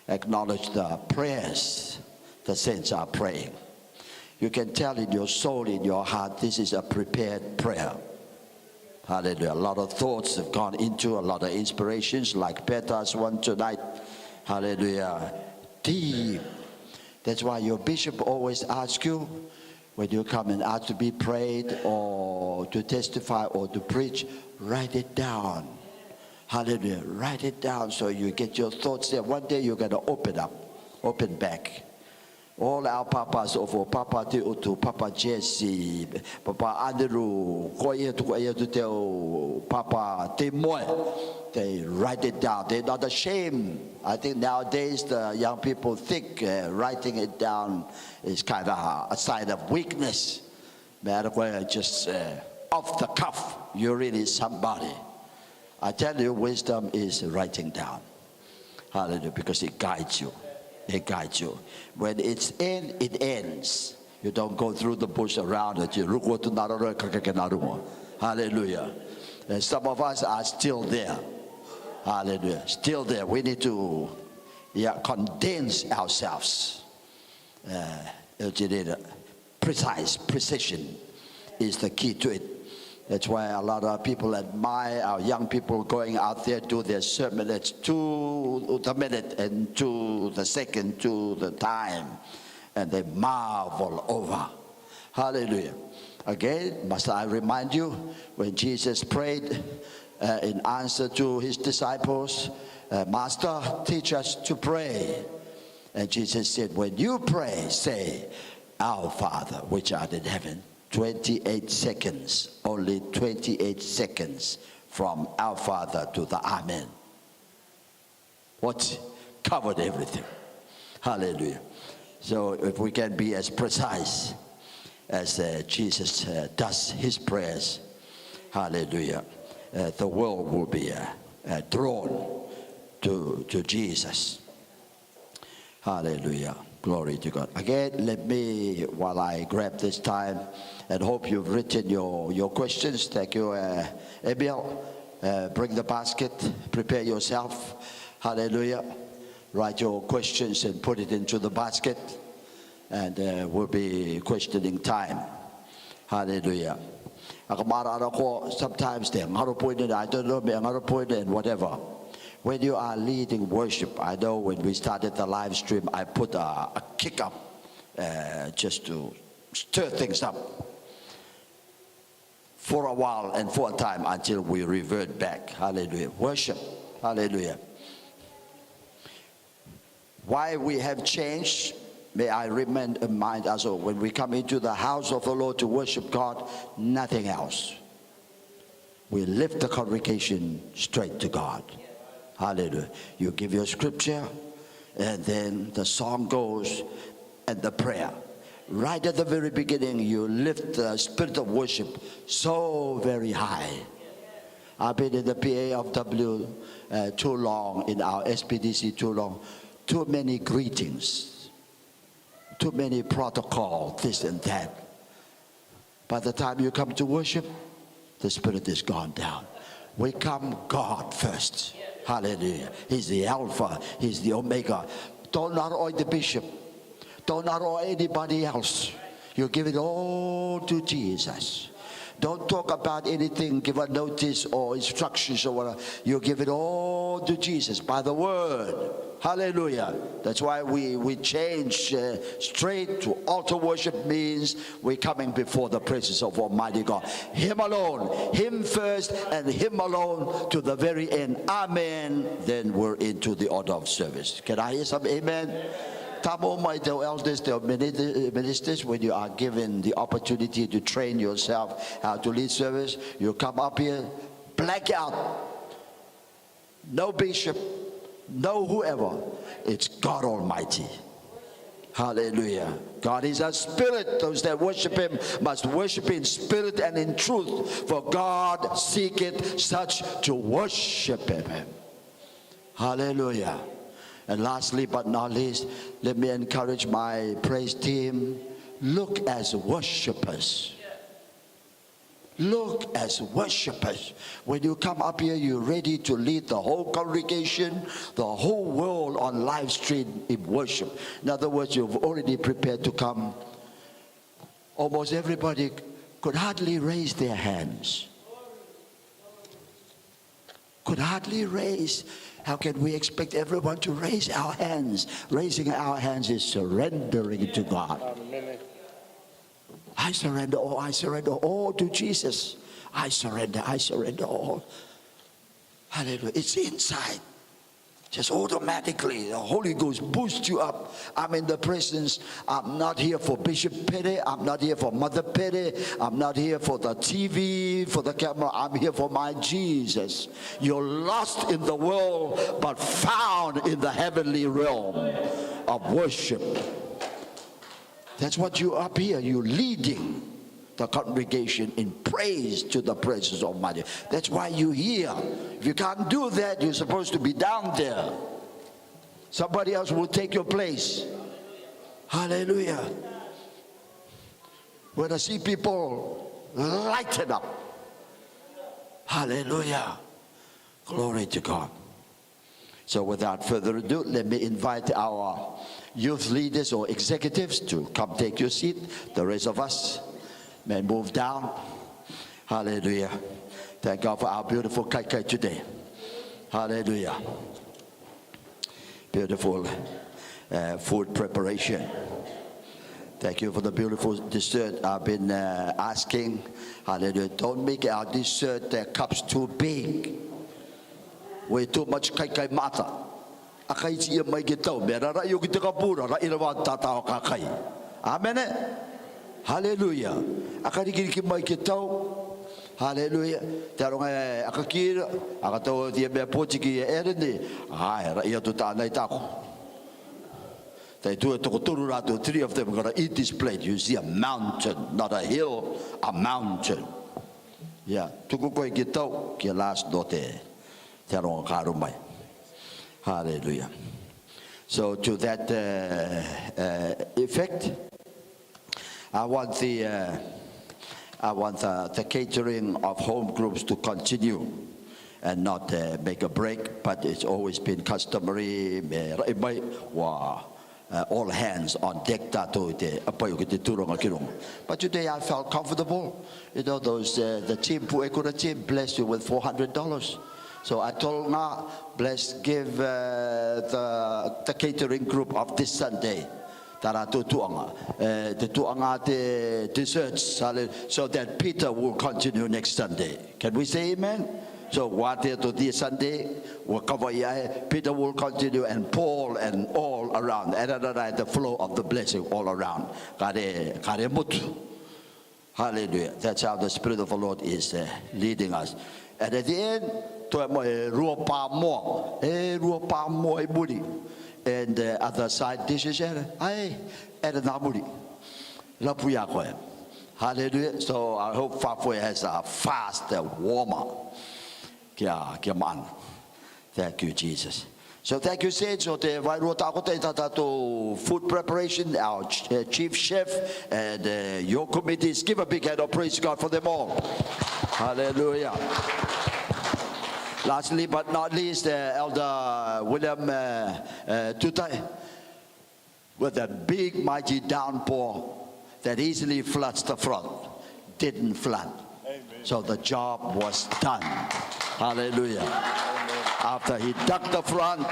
acknowledge the prayers the saints are praying. You can tell in your soul, in your heart, this is a prepared prayer. Hallelujah. A lot of thoughts have gone into, a lot of inspirations, like Peter's one tonight. Hallelujah. Deep. That's why your bishop always asks you, when you come and ask to be prayed or to testify or to preach, write it down. Hallelujah. Write it down so you get your thoughts there. One day you're going to open back. All our papas over Papa Teutu, Papa Jesse, Papa Andrew, Papa Timoy, they write it down. They're not ashamed. I think nowadays the young people think writing it down is kind of a sign of weakness. But just off the cuff, you're really somebody. I tell you, wisdom is writing down. Hallelujah, because it guides you. It guides you. When it's in, it ends. You don't go through the bush around it. Hallelujah. And some of us are still there. Hallelujah. Still there. We need to condense ourselves. Precision is the key to it. That's why a lot of people admire our young people going out there, do their sermon. It's to the minute and to the second, to the time. And they marvel over. Hallelujah. Again, must I remind you, when Jesus prayed in answer to his disciples, Master, teach us to pray. And Jesus said, when you pray, say, Our Father, which art in heaven, 28 seconds, only 28 seconds from our Father to the Amen. What? Covered everything. Hallelujah. So if we can be as precise as Jesus does his prayers, hallelujah, the world will be drawn to Jesus. Hallelujah. Glory to God. Again, let me, while I grab this time, and hope you've written your questions. Thank you, Emil. Bring the basket. Prepare yourself. Hallelujah. Write your questions and put it into the basket. And we'll be questioning time. Hallelujah. Sometimes I don't know, and whatever. When you are leading worship, I know when we started the live stream, I put a kick up just to stir things up for a while and for a time until we revert back. Hallelujah. Worship. Hallelujah. Why we have changed, may I remind us all, when we come into the house of the Lord to worship God, nothing else. We lift the congregation straight to God. Hallelujah. You give your scripture, and then the song goes, and the prayer. Right at the very beginning, you lift the spirit of worship so very high. I've been in the PAFW too long, in our SPDC too long. Too many greetings, too many protocol, this and that. By the time you come to worship, the spirit is gone down. We come God first. Hallelujah. He's the Alpha. He's the Omega. Don't oil the bishop. Don't oil anybody else. You give it all to Jesus. Don't talk about anything, give a notice or instructions or whatever. You give it all to Jesus by the word. Hallelujah. That's why we change straight to altar worship. Means we're coming before the presence of Almighty God. Him alone, Him first, and Him alone to the very end. Amen. Then we're into the order of service. Can I hear some amen? Tell elders, tell ministers, when you are given the opportunity to train yourself how to lead service, you come up here, black out. No bishop, no whoever. It's God Almighty. Hallelujah. God is a spirit. Those that worship Him must worship in spirit and in truth. For God seeketh such to worship Him. Hallelujah. And lastly but not least, let me encourage my praise team. Look as worshipers. Look as worshipers. When you come up here, you're ready to lead the whole congregation, the whole world on live stream in worship. In other words, you've already prepared to come. Almost everybody could hardly raise their hands. Could hardly raise. How can we expect everyone to raise our hands? Raising our hands is surrendering to God. I surrender all to Jesus. I surrender all. Hallelujah. It's inside. Just automatically, the Holy Ghost boosts you up. I'm in the presence. I'm not here for Bishop Petty. I'm not here for Mother Petty. I'm not here for the TV, for the camera. I'm here for my Jesus. You're lost in the world, but found in the heavenly realm of worship. That's what you're up here. You're leading the congregation in praise to the presence of Almighty. That's why you're here. If you can't do that, you're supposed to be down there. Somebody else will take your place. Hallelujah. When I see people lighten up. Hallelujah. Glory to God. So without further ado, let me invite our youth leaders or executives to come take your seat. The rest of us may move down. Hallelujah. Thank God for our beautiful kai kai today. Hallelujah. Beautiful food preparation. Thank you for the beautiful dessert. I've been asking. Hallelujah. Don't make our dessert cups too big. Way too much kai kai mata. Akai siya may gitaw. Merara yung kita kapura. Rairawan tatao kakai. Amen. Hallelujah. Akarikiriki mai ki tau. Hallelujah. Te aronga akakira. Akatau dia mea pōtiki e erene. Ai, ra ia tu tānei tāko. They do it to Tururatu. 3 of them are going to eat this plate. You see a mountain, not a hill, a mountain. Yeah. Tuku koe ki tau, ki last no te aronga kāru mai. Hallelujah. So to that effect, I want the catering of home groups to continue and not make a break, but it's always been customary. All hands on deck. But today I felt comfortable. You know, the team, Puekura team, blessed you with $400. So I told Nga, give the catering group of this Sunday. The tuanga the desserts, so that Peter will continue next Sunday. Can we say amen? So what to this Sunday, Peter will continue, and Paul, and all around, and the flow of the blessing all around. Hallelujah. That's how the Spirit of the Lord is leading us. And at the end, and the other side dishes, hallelujah. So I hope Fafwe has a fast warmer. Thank you, Jesus. So thank you, Saints. So the food preparation, our chief chef, and your committees. Give a big hand of praise to God for them all. Hallelujah. Lastly but not least, Elder William Tutai, with a big mighty downpour that easily floods the front, didn't flood. Amen. So the job was done. Hallelujah. After he dug the front,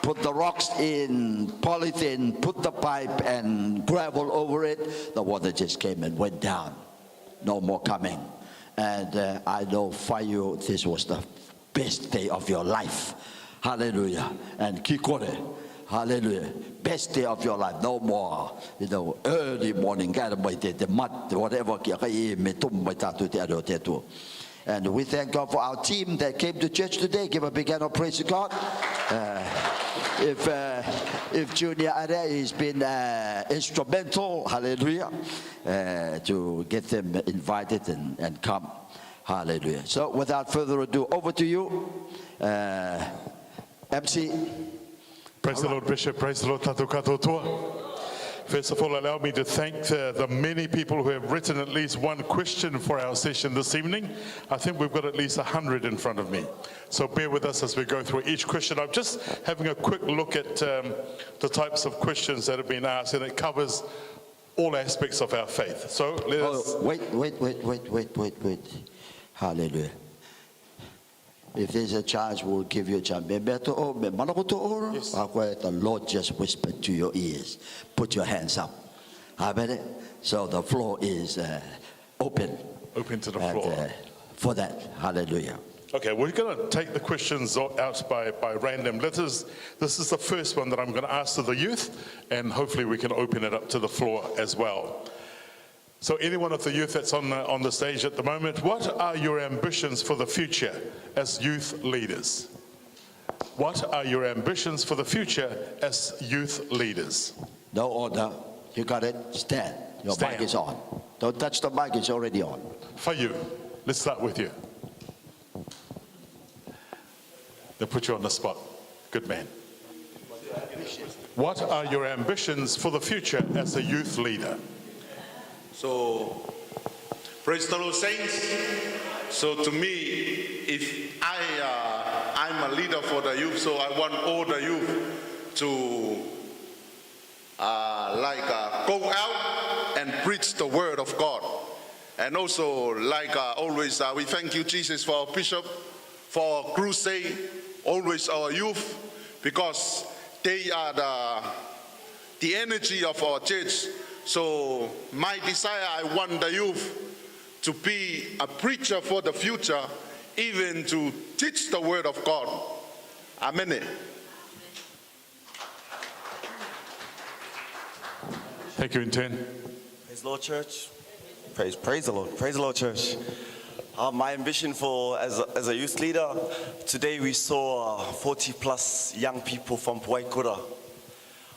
put the rocks in polythene, put the pipe and gravel over it, the water just came and went down. No more coming. And I know for you, this was the best day of your life. Hallelujah. And kikore. Hallelujah. Best day of your life. No more, early morning, the mud, whatever. And we thank God for our team that came to church today. Give a big hand of praise to God. If Junior Are has been instrumental, hallelujah, to get them invited and come. Hallelujah. So without further ado, over to you, MC. Praise the Lord, Bishop. Praise the Lord, Tato Katotoa. First of all, allow me to thank the many people who have written at least one question for our session this evening. I think we've got at least 100 in front of me. So bear with us as we go through each question. I'm just having a quick look at the types of questions that have been asked, and it covers all aspects of our faith. So let us... Wait. Hallelujah. If there's a chance, we'll give you a chance. Yes. The Lord just whispered to your ears. Put your hands up. Amen. So the floor is open. Open to the floor. For that. Hallelujah. Okay, we're going to take the questions out by random letters. This is the first one that I'm going to ask to the youth, and hopefully we can open it up to the floor as well. So anyone of the youth that's on the stage at the moment, what are your ambitions for the future as youth leaders? What are your ambitions for the future as youth leaders? No order. You got it. Stand. Your mic is on. Don't touch the mic. It's already on. For you. Let's start with you. They'll put you on the spot. Good man. What are your ambitions for the future as a youth leader? So, praise the Lord, saints. So to me, if I'm a leader for the youth, so I want all the youth to go out and preach the word of God. And also, always, we thank you, Jesus, for our bishop, for our crusade, always our youth, because they are the energy of our church. So my desire, I want the youth to be a preacher for the future, even to teach the word of God. Amen. Thank you, in turn. Praise the Lord, church. Praise the Lord. Praise the Lord, church. My ambition as a youth leader, today we saw 40 plus young people from Puaikura.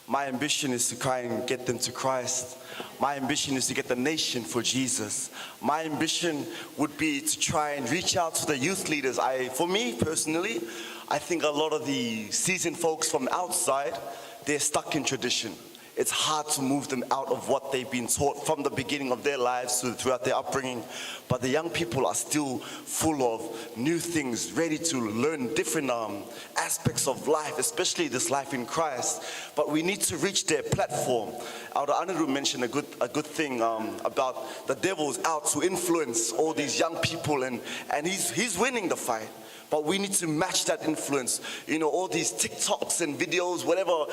My ambition is to try and get them to Christ. My ambition is to get the nation for Jesus. My ambition would be to try and reach out to the youth leaders. For me personally, I think a lot of the seasoned folks from outside, they're stuck in tradition. It's hard to move them out of what they've been taught from the beginning of their lives throughout their upbringing. But the young people are still full of new things, ready to learn different aspects of life, especially this life in Christ. But we need to reach their platform. Elder Aniru mentioned a good thing about the devil's out to influence all these young people, and he's winning the fight. But we need to match that influence. You know, all these TikToks and videos, whatever,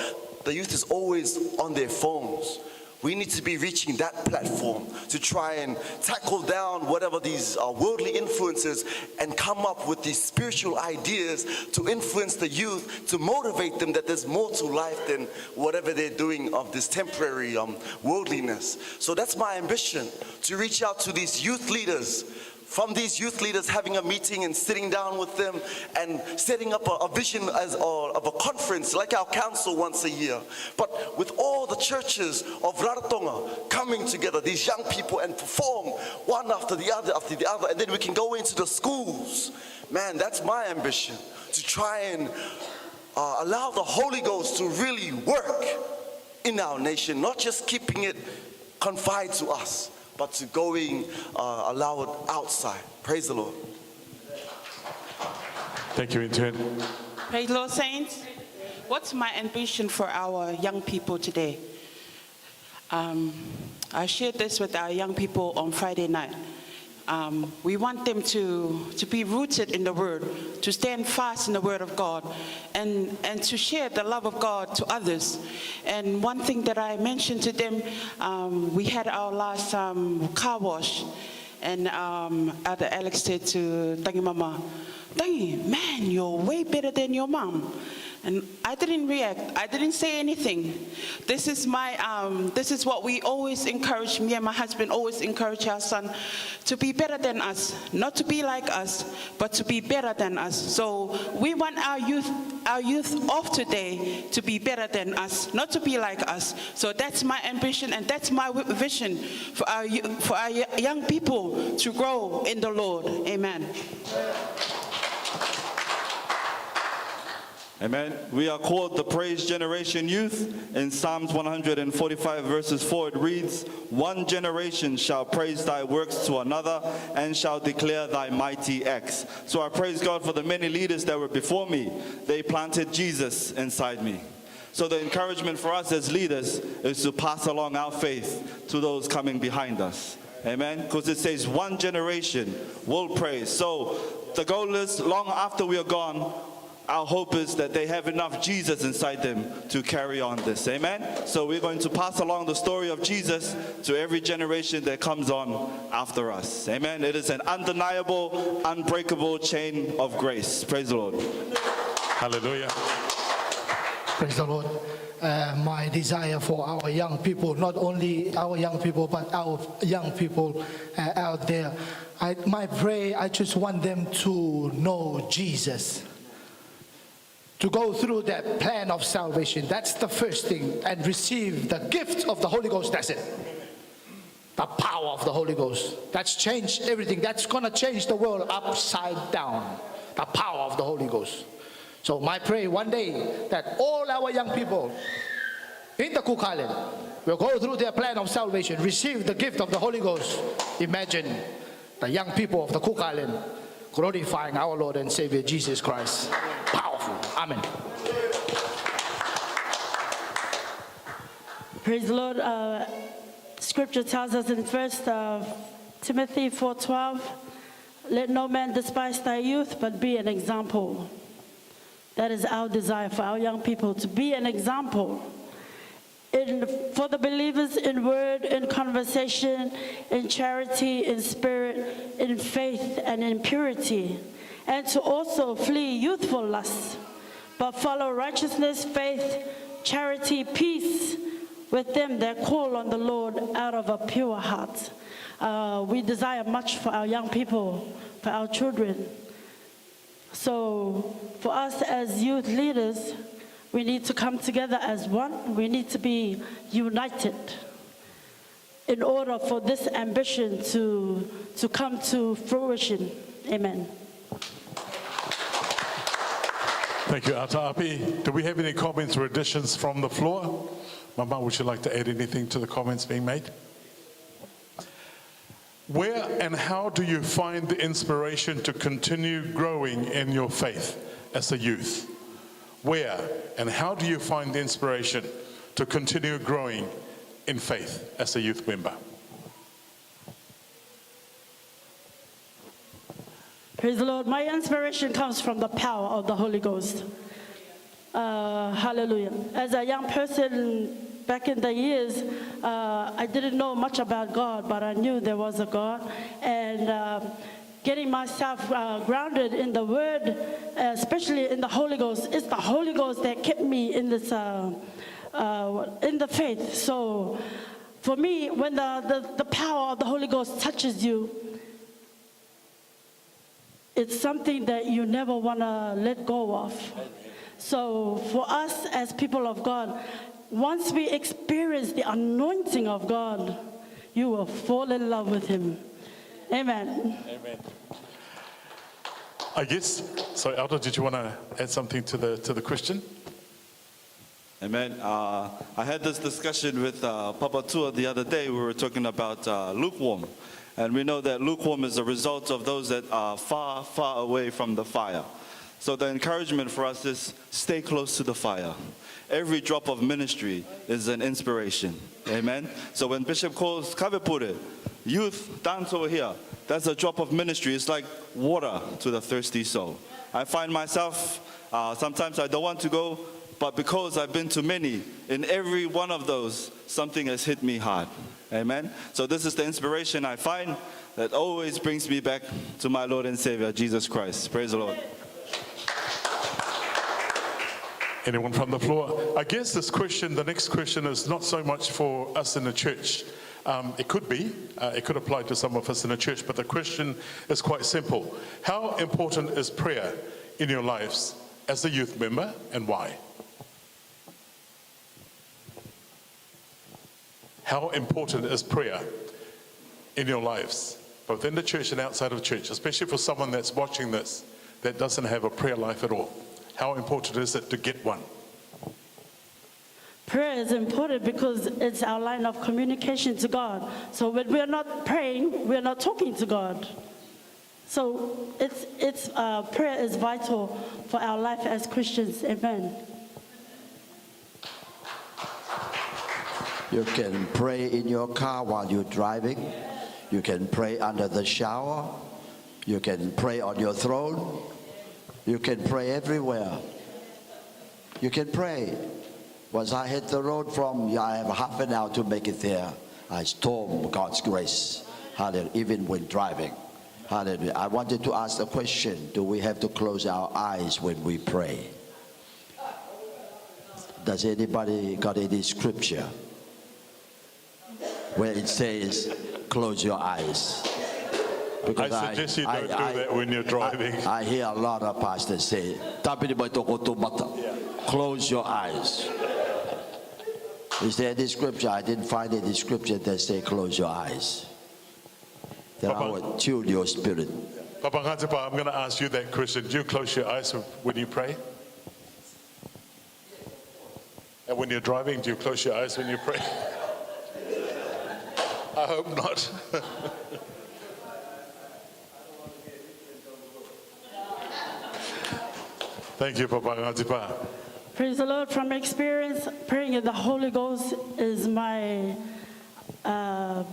the youth is always on their phones. We need to be reaching that platform to try and tackle down whatever these worldly influences and come up with these spiritual ideas to influence the youth, to motivate them that there's more to life than whatever they're doing of this temporary worldliness. So that's my ambition, to reach out to these youth leaders. From these youth leaders, having a meeting and sitting down with them and setting up a vision of a conference like our council once a year. But with all the churches of Rarotonga coming together, these young people, and perform one after the other, and then we can go into the schools. Man, that's my ambition, to try and allow the Holy Ghost to really work in our nation, not just keeping it confined to us, but to allow it outside. Praise the Lord. Thank you, intern. Praise the Lord, saints. What's my ambition for our young people today? I shared this with our young people on Friday night. We want them to be rooted in the Word, to stand fast in the Word of God, and to share the love of God to others. And one thing that I mentioned to them, we had our last car wash, and Elder Alex said to Tangi Mama, "Tangi, man, you're way better than your mom." And I didn't react. I didn't say anything. This is what we always encourage. Me and my husband always encourage our son to be better than us, not to be like us, but to be better than us. So we want our youth of today to be better than us, not to be like us. So that's my ambition, and that's my vision for our young people to grow in the Lord. Amen. Amen. We are called the Praise Generation Youth. In Psalms 145 verses 4 it reads, "One generation shall praise thy works to another and shall declare thy mighty acts." So I praise God for the many leaders that were before me. They planted Jesus inside me. So the encouragement for us as leaders is to pass along our faith to those coming behind us. Amen. Because it says one generation will praise. So the goal is, long after we are gone, our hope is that they have enough Jesus inside them to carry on this. Amen? So we're going to pass along the story of Jesus to every generation that comes on after us. Amen? It is an undeniable, unbreakable chain of grace. Praise the Lord. Hallelujah. Praise the Lord. My desire for our young people, not only our young people, but our young people out there, my prayer, I just want them to know Jesus. To go through that plan of salvation. That's the first thing. And receive the gift of the Holy Ghost. That's it. The power of the Holy Ghost. That's changed everything. That's going to change the world upside down. The power of the Holy Ghost. So my prayer one day that all our young people in the Cook Island will go through their plan of salvation. Receive the gift of the Holy Ghost. Imagine the young people of the Cook Island glorifying our Lord and Savior Jesus Christ. Powerful. Amen. Praise the Lord. Scripture tells us in 1 Timothy 4:12, "Let no man despise thy youth, but be an example." That is our desire for our young people, to be an example. For the believers, in word, in conversation, in charity, in spirit, in faith, and in purity, and to also flee youthful lusts, but follow righteousness, faith, charity, peace with them that call on the Lord out of a pure heart. We desire much for our young people, for our children. So for us as youth leaders, we need to come together as one. We need to be united in order for this ambition to come to fruition. Amen. Thank you, Ata Api. Do we have any comments or additions from the floor? Mama, would you like to add anything to the comments being made? Where and how do you find the inspiration to continue growing in your faith as a youth? Where and how do you find the inspiration to continue growing in faith as a youth member? Praise the Lord. My inspiration comes from the power of the Holy Ghost. Hallelujah. As a young person back in the years, I didn't know much about God, but I knew there was a God. And getting myself grounded in the Word, especially in the Holy Ghost, it's the Holy Ghost that kept me in this, in the faith. So for me, when the power of the Holy Ghost touches you, it's something that you never want to let go of. So for us as people of God, once we experience the anointing of God, you will fall in love with Him. Amen. Amen. I guess, so Aldo, did you want to add something to the question? Amen. I had this discussion with Papa Tua the other day. We were talking about lukewarm. And we know that lukewarm is a result of those that are far, far away from the fire. So the encouragement for us is stay close to the fire. Every drop of ministry is an inspiration. Amen. So when Bishop calls Kavepure, youth, dance over here, that's a drop of ministry. It's like water to the thirsty soul. I find myself, sometimes I don't want to go, but because I've been to many, in every one of those, something has hit me hard. Amen. So this is the inspiration I find that always brings me back to my Lord and Savior, Jesus Christ. Praise the Lord. Anyone from the floor? I guess this question, the next question is not so much for us in the church. It could be, it could apply to some of us in the church, but the question is quite simple. How important is prayer in your lives as a youth member, and why? How important is prayer in your lives, both in the church and outside of church, especially for someone that's watching this that doesn't have a prayer life at all? How important is it to get one? Prayer is important because it's our line of communication to God. So when we're not praying, we're not talking to God. So prayer is vital for our life as Christians. Amen. You can pray in your car while you're driving. You can pray under the shower. You can pray on your throne. You can pray everywhere. You can pray. Once I hit the road I have half an hour to make it there. I storm God's grace. Hallelujah. Even when driving. Hallelujah. I wanted to ask the question, do we have to close our eyes when we pray? Does anybody got any scripture where it says, close your eyes? Because I suggest you don't do that when you're driving. I hear a lot of pastors say, close your eyes. Is there any scripture? I didn't find any scripture that say close your eyes. That I would tune your spirit. Papa Ngatipa, I'm going to ask you that question. Do you close your eyes when you pray? And when you're driving, do you close your eyes when you pray? I hope not. Thank you, Papa Ngatipa. Praise the Lord. From experience, praying in the Holy Ghost is my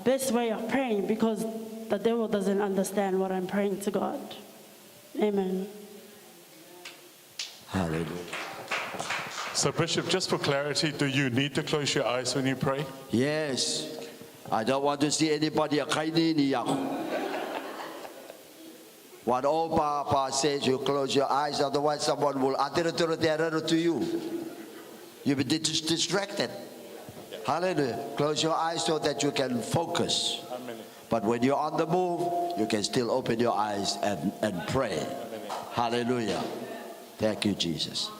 best way of praying because the devil doesn't understand what I'm praying to God. Amen. Hallelujah. So, Bishop, just for clarity, do you need to close your eyes when you pray? Yes. I don't want to see anybody. What old Papa says, you close your eyes, otherwise someone will to you. You'll be distracted. Hallelujah. Close your eyes so that you can focus. Amen. But when you're on the move, you can still open your eyes and pray. Hallelujah. Thank you, Jesus.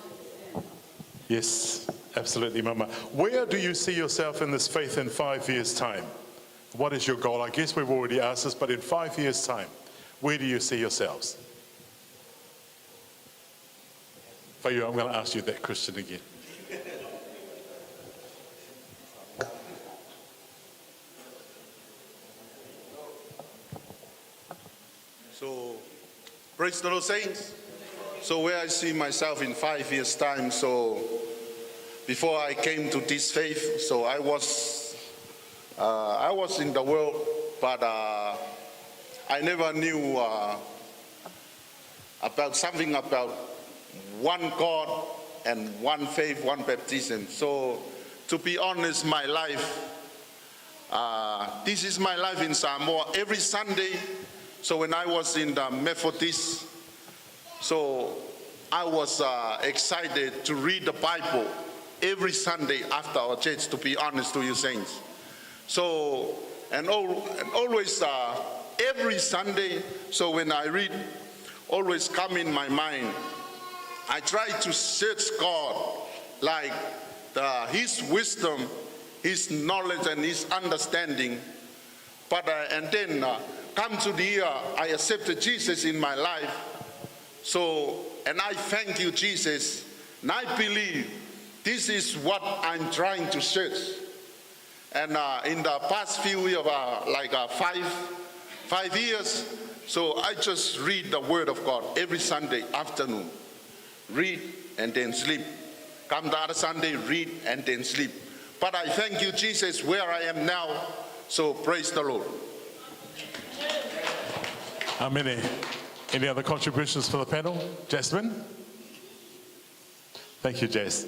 Yes, absolutely, Mama. Where do you see yourself in this faith in 5 years' time? What is your goal? I guess we've already asked this, but in 5 years' time, where do you see yourselves? For you, I'm going to ask you that question again. So, praise the Lord, saints. So where I see myself in 5 years' time, so before I came to this faith, so I was in the world, but I never knew about something about one God and one faith, one baptism. So to be honest, my life, this is my life in Samoa. Every Sunday, so when I was in the Methodist, so I was excited to read the Bible every Sunday after our church, to be honest to you saints. So, and always every Sunday, so when I read, always come in my mind, I try to search God, like His wisdom, His knowledge and His understanding. But and then come to the year, I accepted Jesus in my life. So, and I thank you, Jesus, and I believe this is what I'm trying to search. And in the past few years, like 5 years, so I just read the Word of God every Sunday afternoon. Read and then sleep. Come the other Sunday, read and then sleep. But I thank you, Jesus, where I am now. So praise the Lord. Amen. Any other contributions for the panel? Jasmine? Thank you, Jess.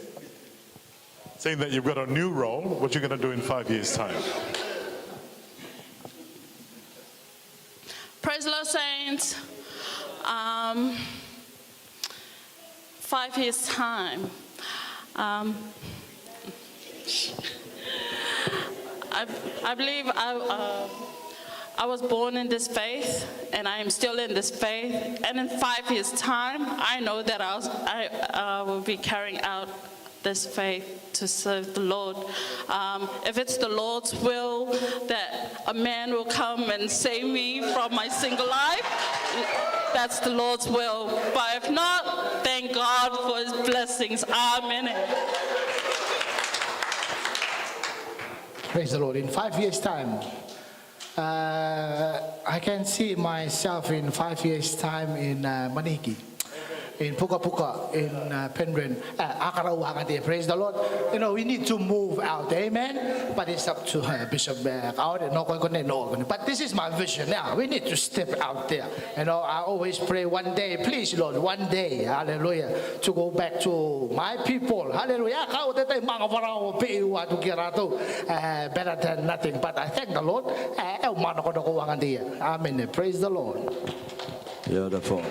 Saying that you've got a new role, what you're going to do in 5 years' time? Praise the Lord, saints. 5 years' time. I believe I was born in this faith, and I am still in this faith. And in 5 years' time, I know that I will be carrying out this faith to serve the Lord. If it's the Lord's will that a man will come and save me from my single life, that's the Lord's will. But if not, thank God for His blessings. Amen. Praise the Lord. In 5 years' time, I can see myself in 5 years' time in Maniki, in Puka Puka, in Penryn, Akarauhangate. Praise the Lord. You know, we need to move out, amen? But it's up to Bishop out. But this is my vision now. We need to step out there. You know, I always pray one day, please, Lord, one day, hallelujah, to go back to my people. Hallelujah. Better than nothing. But I thank the Lord. Amen. Praise the Lord. Beautiful.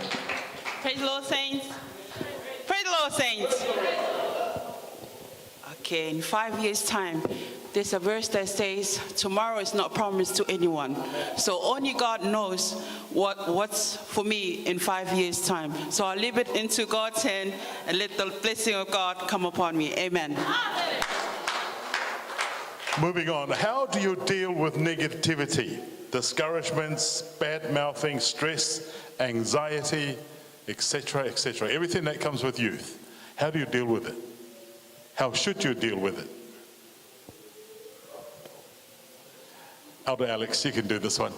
Praise the Lord, saints. Praise the Lord, saints. Okay, in 5 years' time, there's a verse that says, tomorrow is not promised to anyone. So only God knows what's for me in 5 years' time. So I'll leave it into God's hand and let the blessing of God come upon me. Amen. Moving on, how do you deal with negativity, discouragements, bad-mouthing, stress, anxiety, etc., etc., everything that comes with youth? How do you deal with it? How should you deal with it? Elder Alex, you can do this one.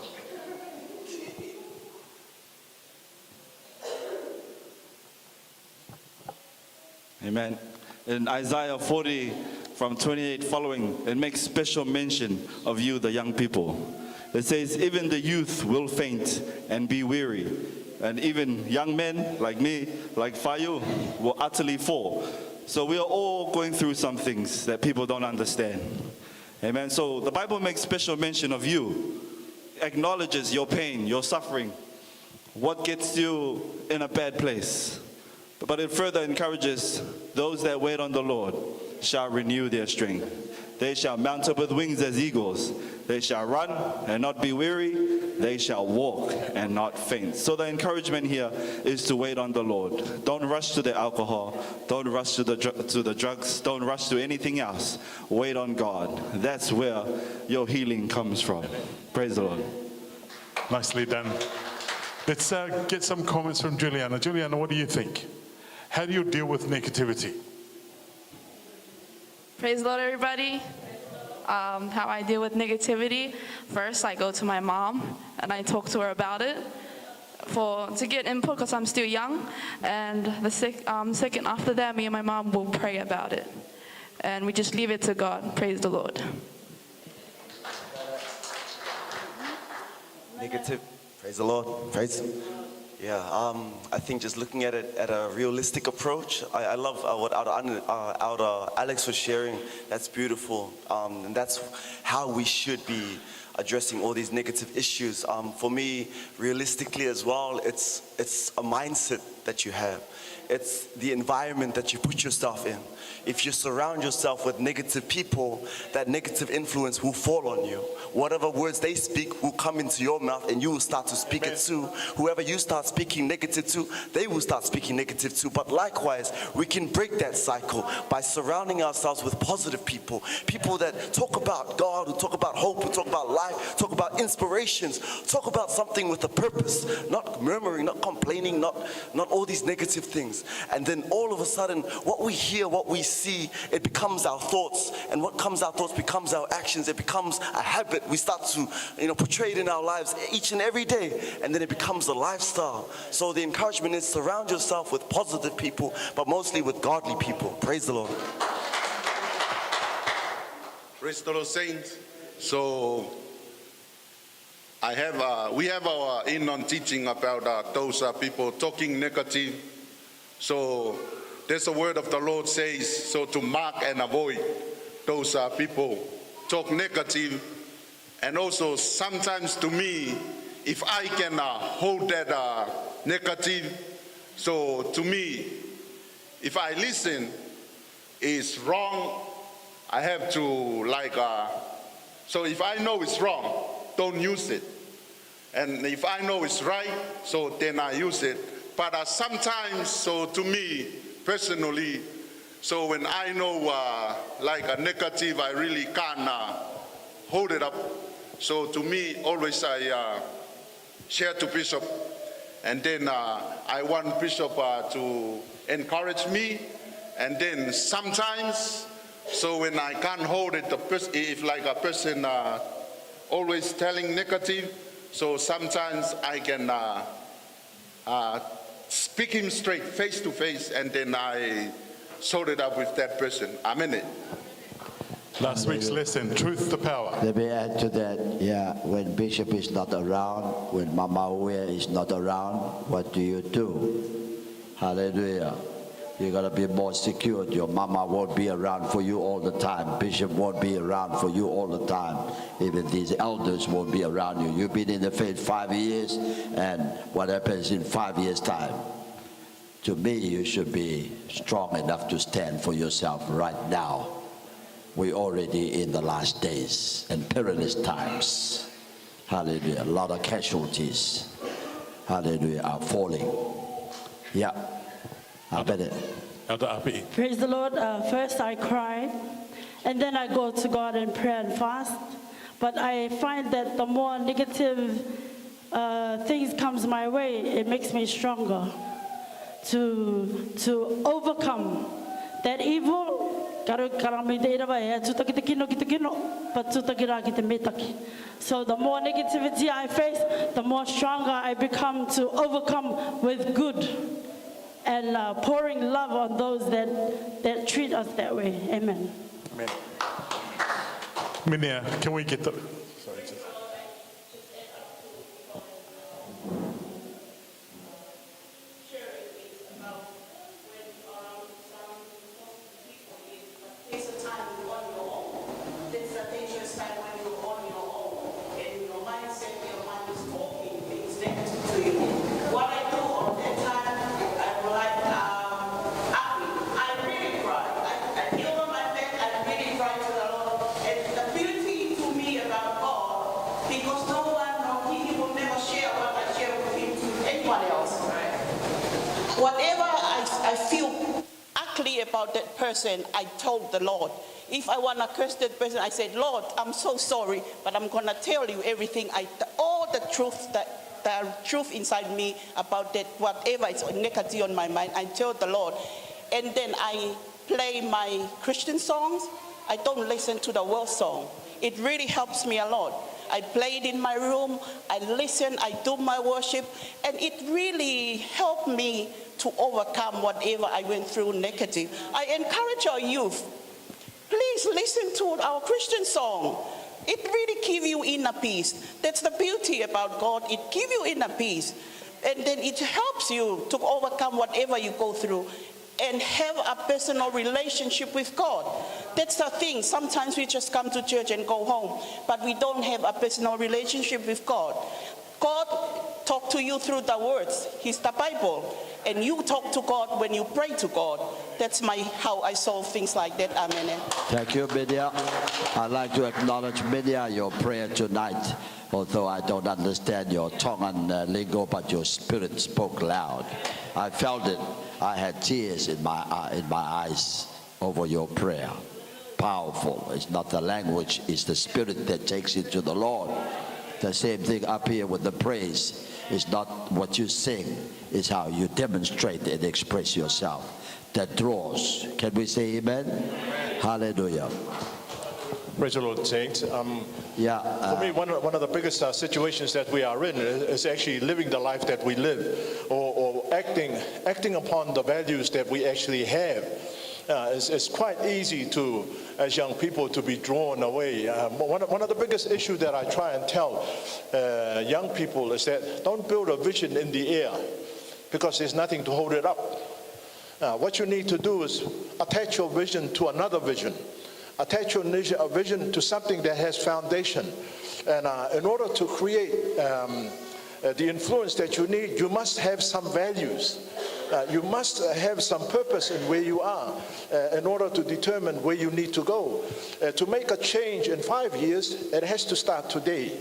Amen. In Isaiah 40, from 28 following, it makes special mention of you, the young people. It says, even the youth will faint and be weary, and even young men like me, like Fayu, will utterly fall. So we are all going through some things that people don't understand. Amen. So the Bible makes special mention of you, acknowledges your pain, your suffering, what gets you in a bad place. But it further encourages those that wait on the Lord shall renew their strength. They shall mount up with wings as eagles. They shall run and not be weary. They shall walk and not faint. So the encouragement here is to wait on the Lord. Don't rush to the alcohol. Don't rush to the drugs. Don't rush to anything else. Wait on God. That's where your healing comes from. Praise the Lord. Nicely done. Let's get some comments from Juliana. Juliana, what do you think? How do you deal with negativity? Praise the Lord, everybody. How I deal with negativity. First, I go to my mom and I talk to her about it to get input because I'm still young. And the second after that, me and my mom will pray about it. And we just leave it to God. Praise the Lord. Negative. Praise the Lord. Praise. Yeah, I think just looking at it at a realistic approach, I love what Alex was sharing. That's beautiful, and that's how we should be addressing all these negative issues. For me, realistically as well, it's a mindset that you have. It's the environment that you put yourself in. If you surround yourself with negative people, that negative influence will fall on you. Whatever words they speak will come into your mouth and you will start to speak it too. Whoever you start speaking negative to, they will start speaking negative too. But likewise, we can break that cycle by surrounding ourselves with positive people. People that talk about God, who talk about hope, who talk about life, talk about inspirations, talk about something with a purpose, not murmuring, not complaining, not all these negative things. And then all of a sudden, what we hear, what we see, it becomes our thoughts, and what comes our thoughts becomes our actions. It becomes a habit. We start to portray it in our lives each and every day, and then it becomes a lifestyle. So the encouragement is surround yourself with positive people, but mostly with godly people. Praise the Lord. Praise the Lord, saints. So we have our in-on teaching about those people talking negative. So there's a word of the Lord says, so to mark and avoid those people talk negative. And also sometimes to me, if I can hold that negative, so to me, if I listen, it's wrong, I have to so if I know it's wrong, don't use it. And if I know it's right, so then I use it. But sometimes, so to me, personally, so when I know a negative, I really can't hold it up. So to me, always I share to Bishop, and then I want Bishop to encourage me, and then sometimes, so when I can't hold it, if a person always telling negative, so sometimes I can speak him straight, face to face, and then I sort it up with that person. Amen. Last week's lesson, truth to power. Let me add to that. Yeah, when Bishop is not around, when Mama Uwe is not around, what do? Hallelujah. You gotta be more secure. Your mama won't be around for you all the time. Bishop won't be around for you all the time. Even these elders won't be around you. You've been in the faith 5 years, and what happens in 5 years' time? To me, you should be strong enough to stand for yourself right now. We're already in the last days and perilous times. Hallelujah. A lot of casualties. Hallelujah. Are falling. Yeah. I bet it. Praise the Lord. First I cry, and then I go to God and pray and fast. But I find that the more negative things comes my way, it makes me stronger to overcome that evil. So the more negativity I face, the more stronger I become to overcome with good and pouring love on those that treat us that way. Amen. Amen. Minia, can we get the... Sorry. about that person, I told the Lord. If I want to curse that person, I said, Lord, I'm so sorry, but I'm going to tell you everything, all the truth inside me about that, whatever is negative on my mind, I tell the Lord. And then I play my Christian songs. I don't listen to the world song. It really helps me a lot. I play it in my room, I listen, I do my worship, and it really helped me to overcome whatever I went through negative. I encourage our youth, please listen to our Christian song. It really gives you inner peace. That's the beauty about God. It gives you inner peace. And then it helps you to overcome whatever you go through and have a personal relationship with God. That's the thing. Sometimes we just come to church and go home, but we don't have a personal relationship with God. God talks to you through the words. He's the Bible. And you talk to God when you pray to God. That's how I solve things like that. Amen. Thank you, Media. I'd like to acknowledge, Media, your prayer tonight. Although I don't understand your tongue and lingo, but your spirit spoke loud. I felt it. I had tears in my eyes over your prayer. Powerful. It's not the language, it's the spirit that takes you to the Lord. The same thing up here with the praise. It's not what you sing, it's how you demonstrate and express yourself that draws. Can we say amen? Hallelujah. Praise the Lord, saints. For me, one of the biggest situations that we are in is actually living the life that we live, or acting upon the values that we actually have. It's quite easy to, as young people, to be drawn away. One of the biggest issues that I try and tell young people is that don't build a vision in the air, because there's nothing to hold it up. What you need to do is attach your vision to another vision. Attach your vision to something that has foundation. And in order to create the influence that you need, you must have some values. You must have some purpose in where you are in order to determine where you need to go. To make a change in 5 years, it has to start today.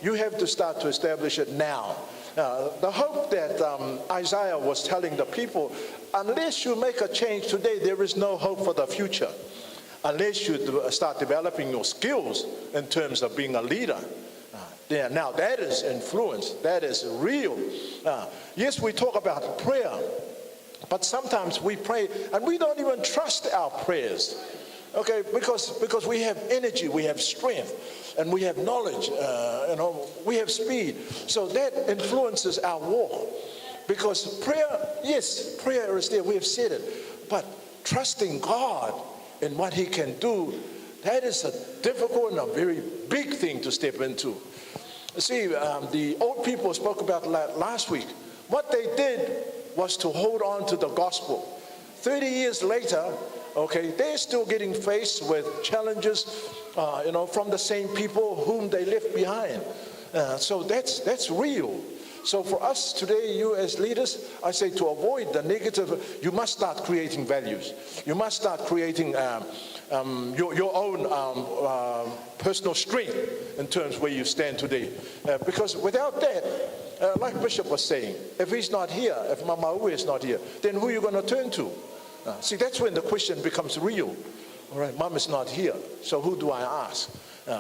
You have to start to establish it now. The hope that Isaiah was telling the people, unless you make a change today, there is no hope for the future. Unless you start developing your skills in terms of being a leader. Now that is influence, that is real. Yes, we talk about prayer, but sometimes we pray and we don't even trust our prayers. Okay, because we have energy, we have strength, and we have knowledge, we have speed. So that influences our walk. Because prayer, yes, prayer is there, we have said it, but trusting God in what He can do, that is a difficult and a very big thing to step into. See, the old people spoke about last week. What they did was to hold on to the gospel. 30 years later, okay, they're still getting faced with challenges, from the same people whom they left behind. So that's real. So for us today, you as leaders, I say to avoid the negative, you must start creating values. You must start creating your own personal strength in terms where you stand today. Because without that, like Bishop was saying, if he's not here, if Mama Uwe is not here, then who are you going to turn to? See, that's when the question becomes real. All right, Mom is not here, so who do I ask?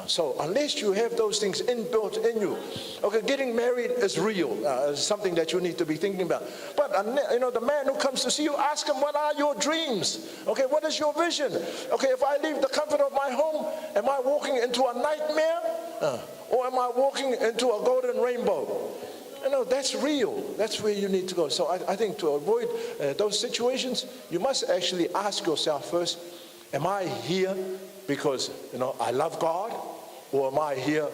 So unless you have those things inbuilt in you, okay, getting married is real, is something that you need to be thinking about. But the man who comes to see you, ask him, what are your dreams? Okay, what is your vision? Okay, if I leave the comfort of my home, am I walking into a nightmare? Or am I walking into a golden rainbow? That's real. That's where you need to go. So I think to avoid those situations, you must actually ask yourself first, am I here because, I love God? Or am I here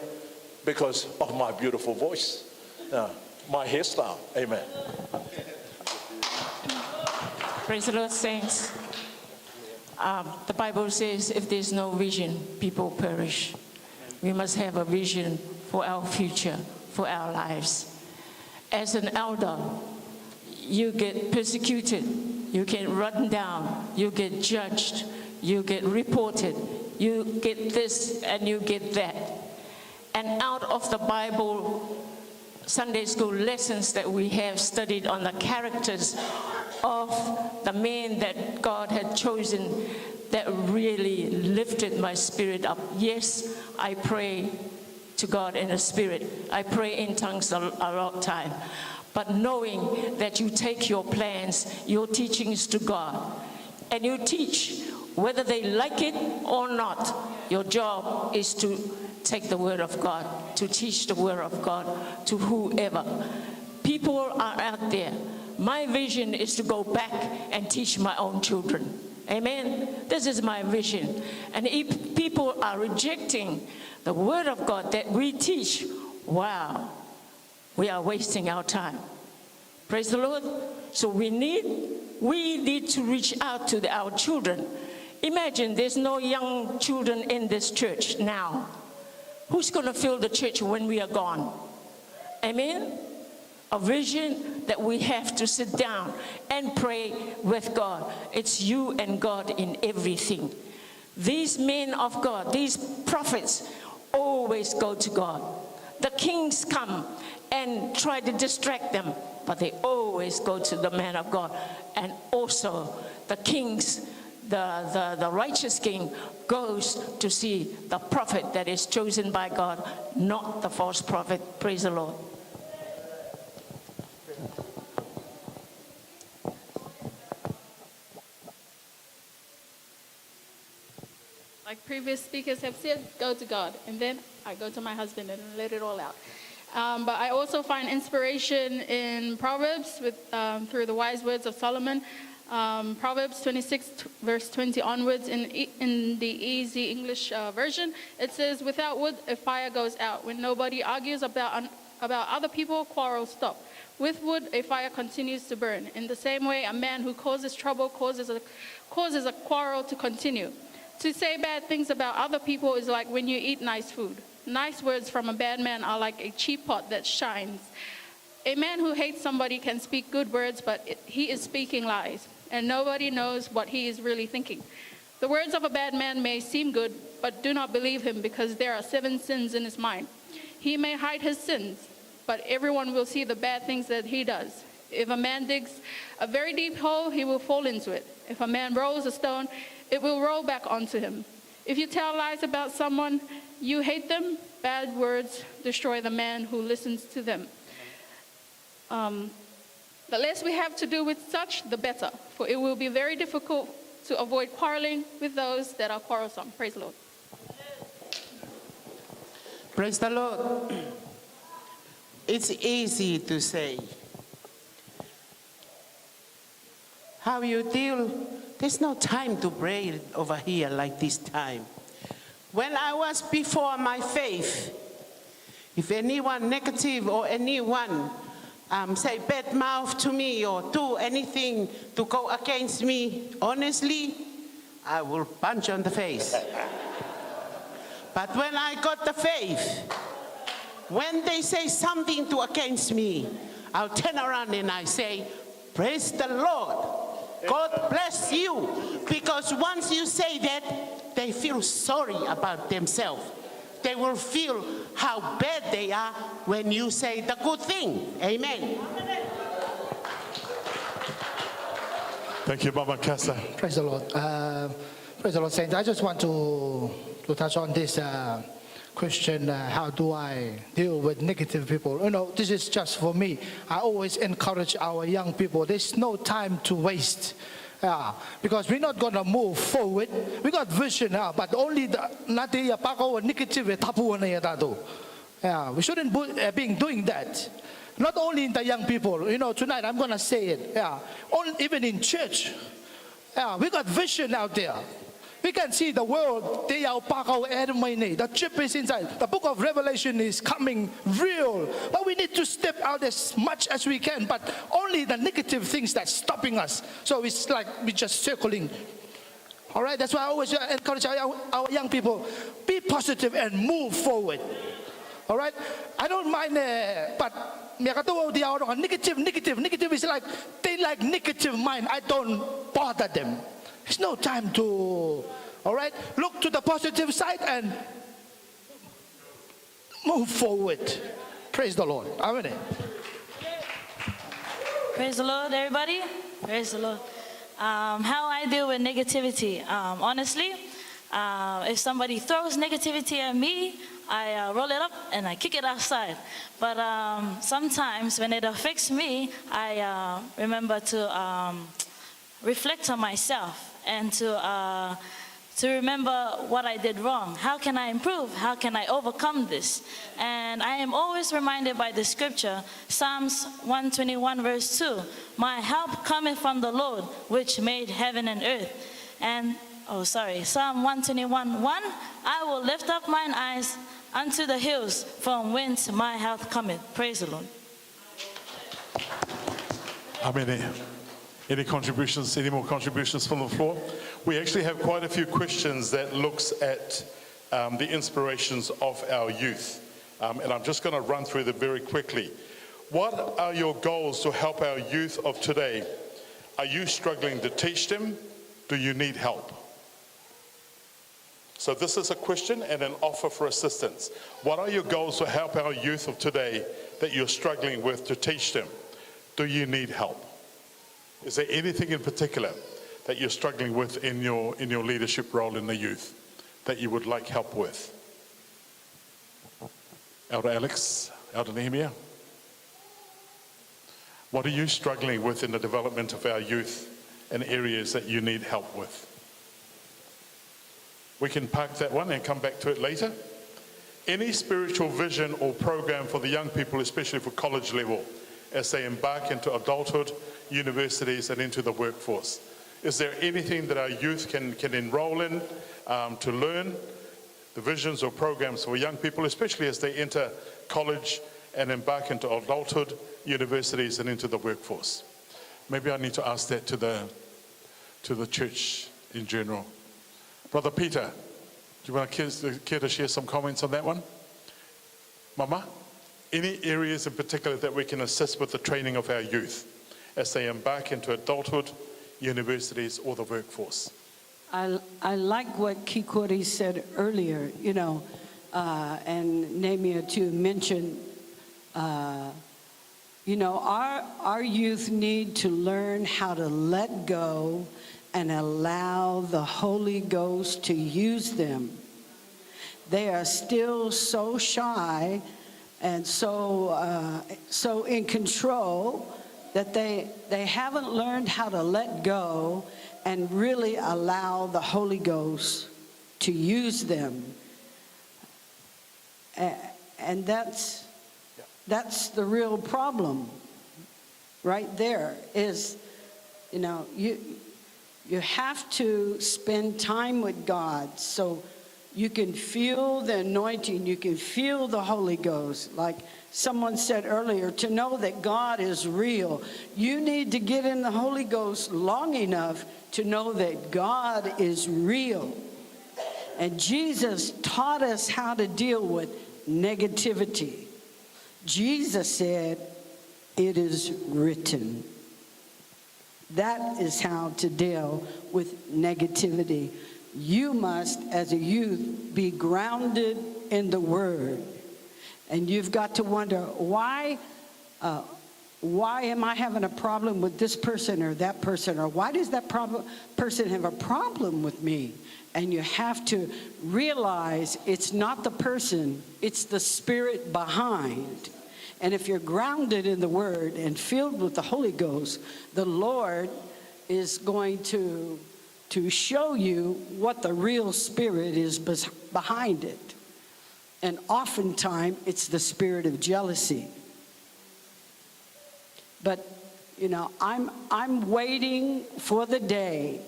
because of my beautiful voice? My hairstyle. Amen. Praise the Lord, saints. The Bible says if there's no vision, people perish. We must have a vision for our future, for our lives. As an elder, you get persecuted, you get run down, you get judged, you get reported, you get this and you get that. And out of the Bible Sunday school lessons that we have studied on the characters of the men that God had chosen that really lifted my spirit up. Yes, I pray to God in the spirit. I pray in tongues a lot of time. But knowing that you take your plans, your teachings to God, and you teach whether they like it or not, your job is to take the word of God, to teach the word of God to whoever. People are out there. My vision is to go back and teach my own children. Amen. This is my vision. And if people are rejecting the word of God that we teach, wow, we are wasting our time. Praise the Lord. So we need to reach out to our children. Imagine there's no young children in this church now. Who's going to fill the church when we are gone? Amen. A vision that we have to sit down and pray with God. It's you and God in everything. These men of God, these prophets, always go to God. The kings come and try to distract them, but they always go to the man of God. And also the kings, the righteous king goes to see the prophet that is chosen by God, not the false prophet. Praise the Lord. Like previous speakers have said, go to God. And then I go to my husband and let it all out. But I also find inspiration in Proverbs through the wise words of Solomon. Proverbs 26, verse 20 onwards in the easy English version. It says, without wood, a fire goes out. When nobody argues about other people, quarrels stop. With wood, a fire continues to burn. In the same way, a man who causes trouble causes a quarrel to continue. To say bad things about other people is like when you eat nice food. Nice words from a bad man are like a cheap pot that shines. A man who hates somebody can speak good words, but he is speaking lies, and nobody knows what he is really thinking. The words of a bad man may seem good, but do not believe him, because there are 7 sins in his mind. He may hide his sins, but everyone will see the bad things that he does. If a man digs a very deep hole, he will fall into it. If a man rolls a stone, it will roll back onto him. If you tell lies about someone, you hate them. Bad words destroy the man who listens to them. The less we have to do with such, the better, for it will be very difficult to avoid quarreling with those that are quarrelsome. Praise the Lord. Praise the Lord. It's easy to say. How you deal, there's no time to pray over here like this time. When I was before my faith, if anyone negative or anyone say bad mouth to me or do anything to go against me, honestly, I will punch on the face. But when I got the faith, when they say something to against me, I'll turn around and I say, praise the Lord. God bless you. Because once you say that, they feel sorry about themselves. They will feel how bad they are when you say the good thing. Amen. Thank you, Mama Casa. Praise the Lord. Praise the Lord, saints. I just want to touch on this question, how do I deal with negative people? You know, this is just for me. I always encourage our young people, there's no time to waste. Because we're not going to move forward. We got vision now, but only negative. We shouldn't be doing that. Not only in the young people. You know, tonight I'm going to say it. Even in church. We got vision out there. We can see the world. The chip is inside. The book of Revelation is coming real. But we need to step out as much as we can. But only the negative things that's stopping us. So it's like we're just circling. All right? That's why I always encourage our young people. Be positive and move forward. All right? I don't mind, but negative is like, they like negative mind. I don't bother them. There's no time to, all right? Look to the positive side and move forward. Praise the Lord. Amen. Praise the Lord, everybody. Praise the Lord. How I deal with negativity. Honestly, if somebody throws negativity at me, I roll it up and I kick it outside. But sometimes when it affects me, I remember to reflect on myself and to remember what I did wrong. How can I improve? How can I overcome this? And I am always reminded by the scripture, Psalms 121 verse 2, my help cometh from the Lord, which made heaven and earth. And, Psalm 121 1, I will lift up mine eyes unto the hills, from whence my help cometh. Praise the Lord. Amen. Any contributions, any more contributions from the floor? We actually have quite a few questions that looks at the inspirations of our youth. And I'm just going to run through them very quickly. What are your goals to help our youth of today? Are you struggling to teach them? Do you need help? So this is a question and an offer for assistance. What are your goals to help our youth of today that you're struggling with to teach them? Do you need help? Is there anything in particular that you're struggling with in your leadership role in the youth that you would like help with? Elder Alex, Elder Nehemiah, what are you struggling with in the development of our youth and areas that you need help with? We can park that one and come back to it later. Any spiritual vision or program for the young people, especially for college level, as they embark into adulthood, universities, and into the workforce? Is there anything that our youth can enroll in to learn? The visions or programs for young people, especially as they enter college and embark into adulthood, universities, and into the workforce. Maybe I need to ask that to the church in general. Brother Peter, do you want to care to share some comments on that one? Mama, any areas in particular that we can assist with the training of our youth as they embark into adulthood, universities, or the workforce? I like what Kikori said earlier, and Nehemiah too mentioned, our youth need to learn how to let go and allow the Holy Ghost to use them. They are still so shy and so in control that they haven't learned how to let go and really allow the Holy Ghost to use them. And that's the real problem right there is, you have to spend time with God so you can feel the anointing, you can feel the Holy Ghost. Like someone said earlier, to know that God is real, you need to get in the Holy Ghost long enough to know that God is real. And Jesus taught us how to deal with negativity. Jesus said, "It is written." That is how to deal with negativity. You must, as a youth, be grounded in the Word. And you've got to wonder, why am I having a problem with this person or that person? Or why does that person have a problem with me? And you have to realize it's not the person, it's the spirit behind. And if you're grounded in the Word and filled with the Holy Ghost, the Lord is going to show you what the real spirit is behind it. And oftentimes, it's the spirit of jealousy. But, I'm waiting for the day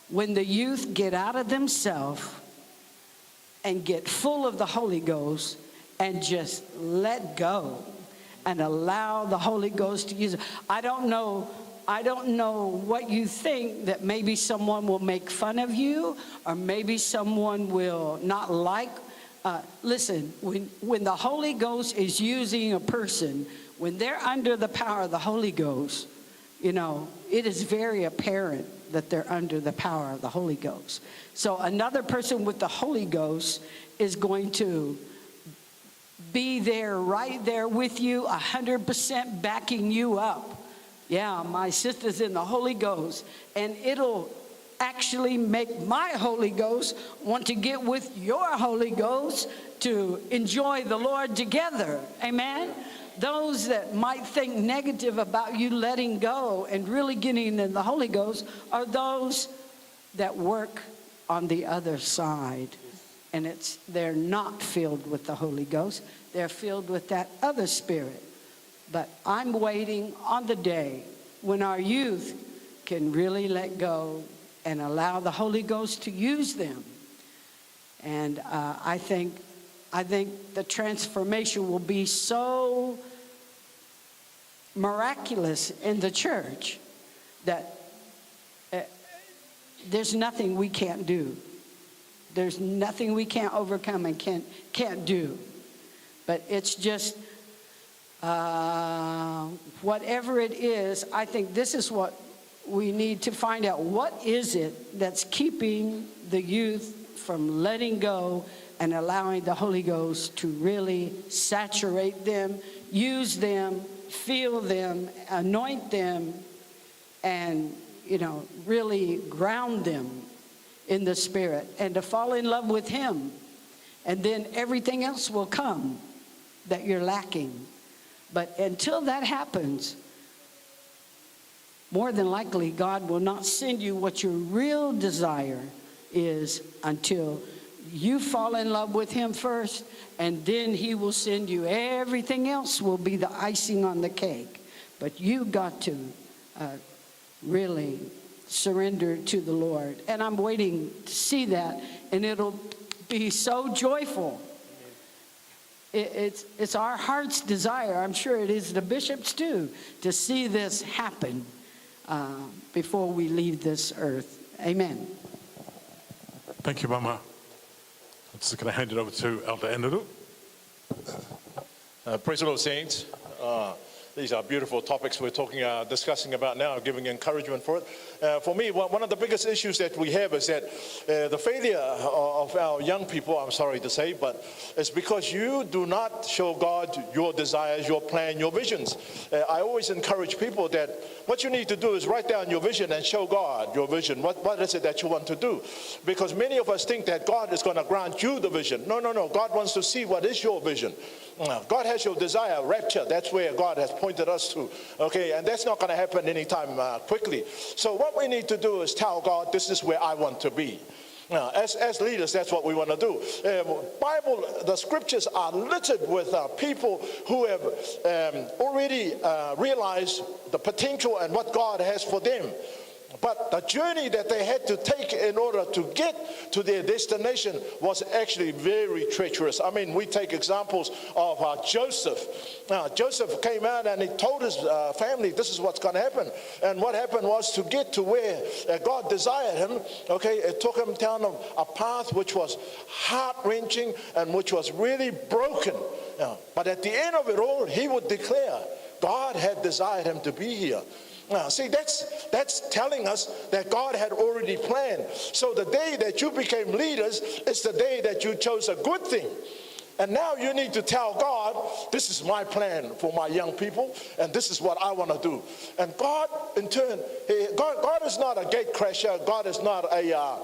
when the youth get out of themselves and get full of the Holy Ghost and just let go and allow the Holy Ghost to use it. I don't know what you think, that maybe someone will make fun of you or maybe someone will not like. Listen, when the Holy Ghost is using a person, when they're under the power of the Holy Ghost, it is very apparent that they're under the power of the Holy Ghost. So another person with the Holy Ghost is going to be there, right there with you, 100% backing you up Yeah, my sister's in the Holy Ghost, and it'll actually make my Holy Ghost want to get with your Holy Ghost to enjoy the Lord together. Amen? Those that might think negative about you letting go and really getting in the Holy Ghost are those that work on the other side. And they're not filled with the Holy Ghost. They're filled with that other spirit. But I'm waiting on the day when our youth can really let go and allow the Holy Ghost to use them. And I think the transformation will be so miraculous in the church that there's nothing we can't do. There's nothing we can't overcome and can't do. But it's just whatever it is, I think this is what we need to find out. What is it that's keeping the youth from letting go and allowing the Holy Ghost to really saturate them, use them, fill them, anoint them, and, really ground them in the Spirit, and to fall in love with Him. And then everything else will come that you're lacking. But until that happens, more than likely, God will not send you what your real desire is until you fall in love with Him first, and then He will send you. Everything else will be the icing on the cake. But you got to really surrender to the Lord. And I'm waiting to see that, and it'll be so joyful. It's our heart's desire, I'm sure it is the bishop's too, to see this happen before we leave this earth. Amen. Thank you, Mama. I'm just going to hand it over to Elder Enuru. Praise the Lord, saints. These are beautiful topics we're discussing about now, giving encouragement for it. For me, one of the biggest issues that we have is that the failure of our young people, I'm sorry to say, but it's because you do not show God your desires, your plan, your visions. I always encourage people that what you need to do is write down your vision and show God your vision. What is it that you want to do? Because many of us think that God is going to grant you the vision. No. God wants to see what is your vision. God has your desire, rapture. That's where God has pointed us to. Okay, and that's not going to happen anytime quickly. So what we need to do is tell God, this is where I want to be. Now, as leaders, that's what we want to do. The scriptures are littered with people who have already realized the potential and what God has for them. But the journey that they had to take in order to get to their destination was actually very treacherous. I mean, we take examples of Joseph. Now, Joseph came out and he told his family, this is what's going to happen. And what happened was, to get to where God desired him, okay, it took him down a path which was heart-wrenching and which was really broken. But at the end of it all, he would declare God had desired him to be here. Now, see, that's telling us that God had already planned. So the day that you became leaders is the day that you chose a good thing. And now you need to tell God, this is my plan for my young people, and this is what I want to do. And God, in turn, God is not a gate crasher. God is not a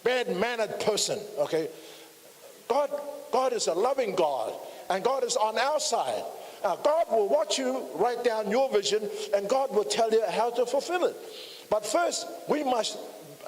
bad-mannered person, okay? God is a loving God, and God is on our side. God will watch you write down your vision, and God will tell you how to fulfill it. But first, we must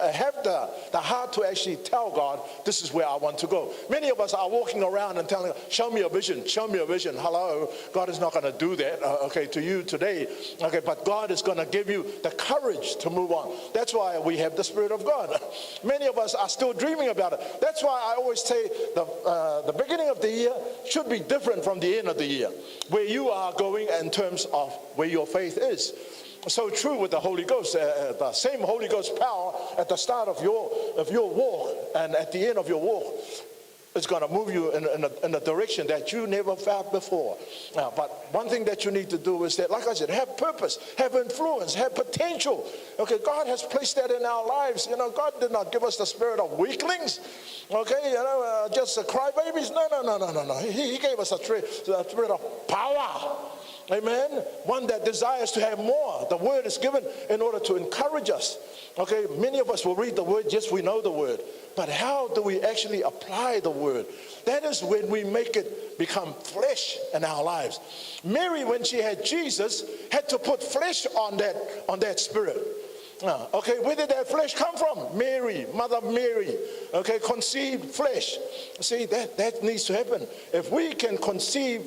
have the heart to actually tell God, this is where I want to go. Many of us are walking around and telling, show me a vision, show me a vision. Hello, God is not going to do that, okay, to you today. Okay, but God is going to give you the courage to move on. That's why we have the Spirit of God. Many of us are still dreaming about it. That's why I always say the beginning of the year should be different from the end of the year, where you are going in terms of where your faith is. So true with the Holy Ghost. The same Holy Ghost power at the start of your walk and at the end of your walk It's going to move you in a direction that you never felt before. But one thing that you need to do is that, like I said, have purpose, have influence, have potential. Okay, God has placed that in our lives. You know, God did not give us the spirit of weaklings. Okay, just crybabies. No. He gave us a spirit of power. Amen. One that desires to have more. The word is given in order to encourage us. Okay, many of us will read the word, yes, we know the word. But how do we actually apply the word? That is when we make it become flesh in our lives. Mary, when she had Jesus, had to put flesh on that spirit. Okay, where did that flesh come from? Mary, Mother Mary, okay, conceived flesh. See, that needs to happen. If we can conceive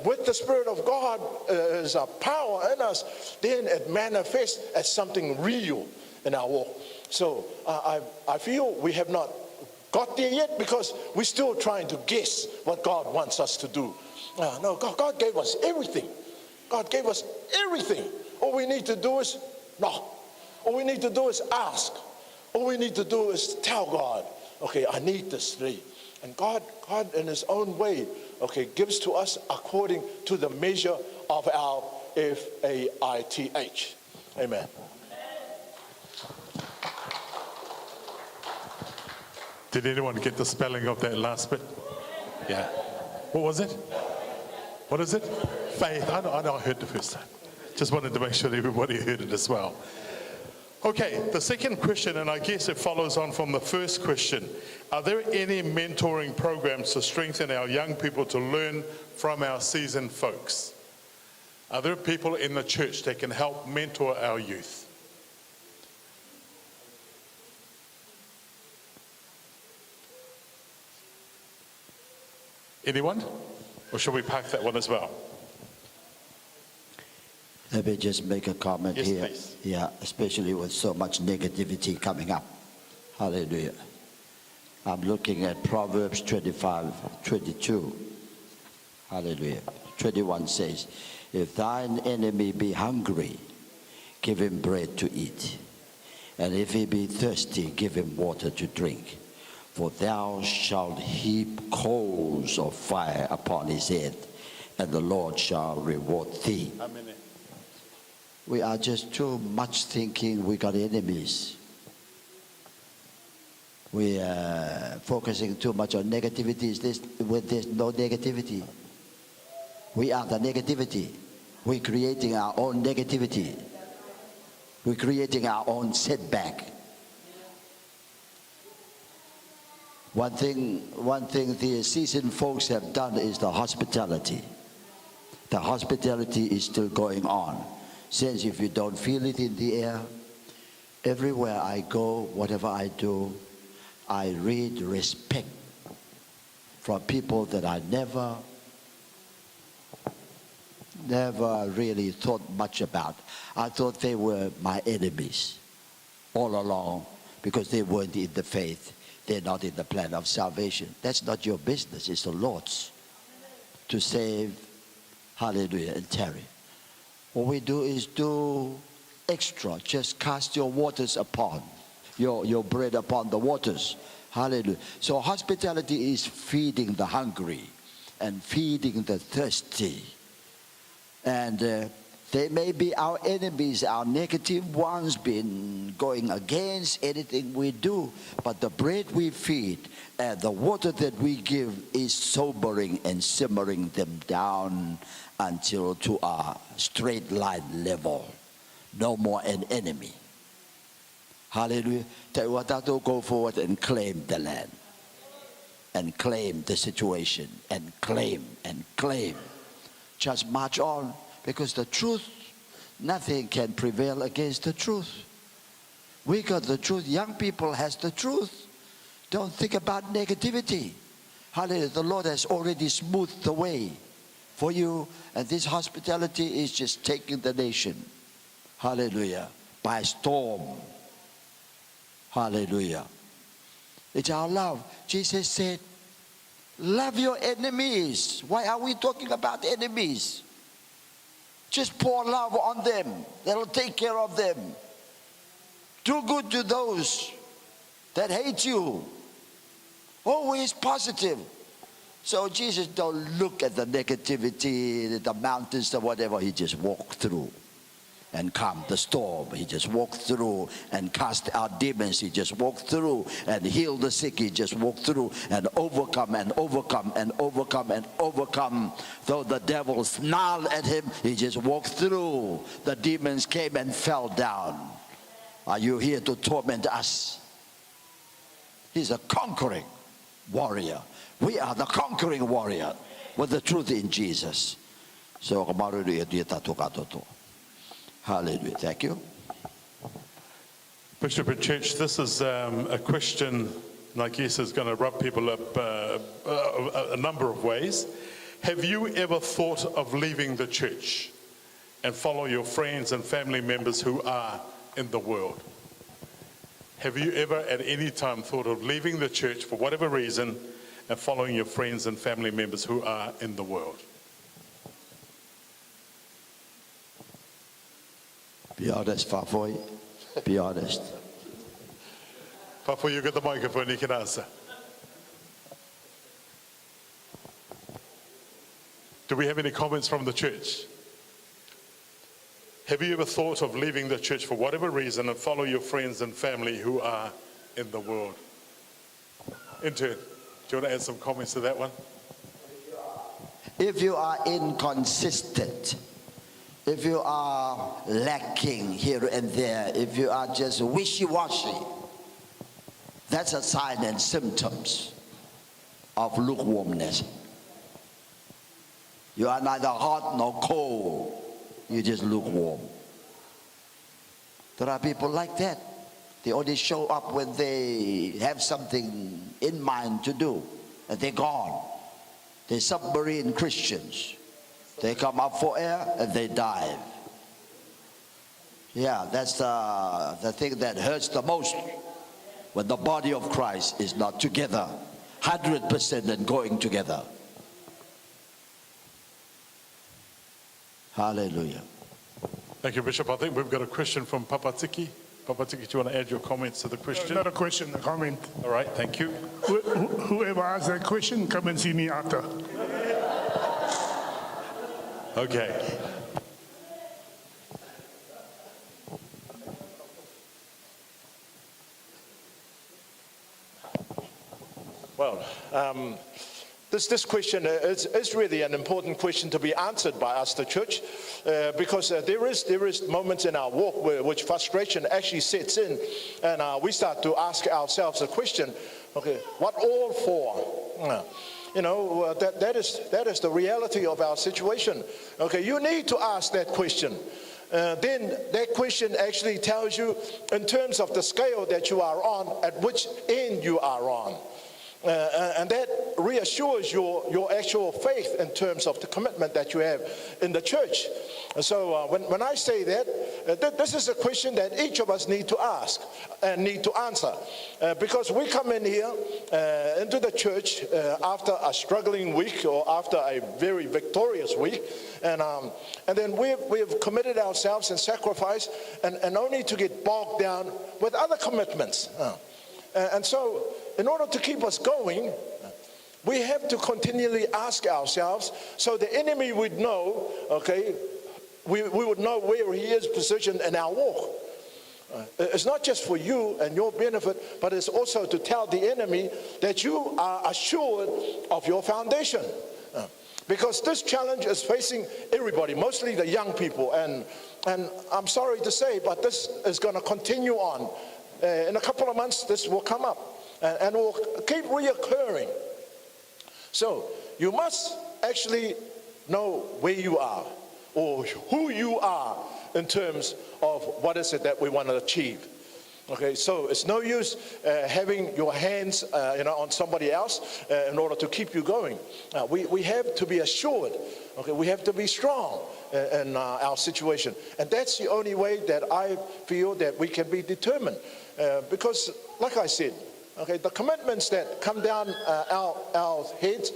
with the Spirit of God as a power in us, then it manifests as something real in our walk. So I feel we have not got there yet because we're still trying to guess what God wants us to do. No, God gave us everything. God gave us everything. All we need to do is knock. All we need to do is ask. All we need to do is tell God, okay, I need this today. And God in his own way, okay, gives to us according to the measure of our faith. Amen. Did anyone get the spelling of that last bit? Yeah. What was it? What is it? Faith. I know I heard the first time. Just wanted to make sure that everybody heard it as well. Okay, the second question, and I guess it follows on from the first question. Are there any mentoring programs to strengthen our young people to learn from our seasoned folks? Are there people in the church that can help mentor our youth? Anyone? Or shall we park that one as well? Let me just make a comment Yes, here. please. Yeah, especially with so much negativity coming up. Hallelujah. I'm looking at Proverbs 25:22. Hallelujah. 21 says, if thine enemy be hungry, give him bread to eat. And if he be thirsty, give him water to drink. For thou shalt heap coals of fire upon his head, and the Lord shall reward thee. Amen. We are just too much thinking we got enemies. We are focusing too much on negativity. There's no negativity. We are the negativity. We're creating our own negativity. We're creating our own setback. One thing the seasoned folks have done is the hospitality. The hospitality is still going on. Since if you don't feel it in the air, everywhere I go, whatever I do, I read respect from people that I never really thought much about. I thought they were my enemies all along because they weren't in the faith. They're not in the plan of salvation. That's not your business. It's the Lord's to save, hallelujah, and tarry. What we do is do extra. Just cast your waters upon, your bread upon the waters. Hallelujah. So hospitality is feeding the hungry and feeding the thirsty. And they may be our enemies, our negative ones, been going against anything we do. But the bread we feed and the water that we give is sobering and simmering them down until to a straight line level. No more an enemy. Hallelujah. Tewatato, go forward and claim the land. And claim the situation. And claim. Just march on. Because the truth, nothing can prevail against the truth. We got the truth. Young people has the truth. Don't think about negativity. Hallelujah. The Lord has already smoothed the way for you. And this hospitality is just taking the nation. Hallelujah. By storm. Hallelujah. It's our love. Jesus said, love your enemies. Why are we talking about enemies? Just pour love on them. That'll take care of them. Do good to those that hate you. Always positive. So Jesus don't look at the negativity, the mountains or whatever. He just walked through and calmed the storm. He just walked through and cast out demons. He just walked through and healed the sick. He just walked through and overcome and overcome and overcome and overcome. Though the devil snarled at him, he just walked through. The demons came and fell down. Are you here to torment us? He's a conquering warrior. We are the conquering warrior with the truth in Jesus. So, hallelujah. Thank you. Bishop and Church, this is a question, I guess, is going to rub people up a number of ways. Have you ever thought of leaving the church and follow your friends and family members who are in the world? Have you ever at any time thought of leaving the church for whatever reason and following your friends and family members who are in the world? Be honest, Fafoy. Be honest. Fafoy, you got the microphone, you can answer. Do we have any comments from the church? Have you ever thought of leaving the church for whatever reason and follow your friends and family who are in the world? Intern, do you want to add some comments to that one? If you are inconsistent, if you are lacking here and there, if you are just wishy-washy, that's a sign and symptoms of lukewarmness. You are neither hot nor cold. You're just lukewarm. There are people like that. They only show up when they have something in mind to do, and they're gone. They're submarine Christians. They come up for air and they dive. Yeah, that's the thing that hurts the most, when the body of Christ is not together 100% and going together. Hallelujah. Thank you, Bishop. I think we've got a question from Papa Tiki. Papa Tiki, do you want to add your comments to the question? Not a question, a comment. All right, thank you. Whoever asks that question, come and see me after. Okay. Well, this question is really an important question to be answered by us, the church, because there is moments in our walk which frustration actually sets in, and we start to ask ourselves a question, okay, what all for? You know, that is the reality of our situation. Okay, you need to ask that question. Then that question actually tells you in terms of the scale that you are on, at which end you are on. And that reassures your actual faith in terms of the commitment that you have in the church. And so when I say that, this is a question that each of us need to ask and need to answer. Because we come in here into the church after a struggling week or after a very victorious week. And then we've committed ourselves and sacrificed and only to get bogged down with other commitments. And so in order to keep us going, we have to continually ask ourselves, so the enemy would know, okay, we would know where he is positioned in our walk. It's not just for you and your benefit, but it's also to tell the enemy that you are assured of your foundation. Because this challenge is facing everybody, mostly the young people. And I'm sorry to say, but this is going to continue on. In a couple of months, this will come up and will keep reoccurring. So you must actually know where you are or who you are in terms of what is it that we want to achieve. Okay, so it's no use having your hands on somebody else in order to keep you going. We have to be assured. Okay, we have to be strong in our situation, and that's the only way that I feel that we can be determined. Because, like I said, okay, the commitments that come down our heads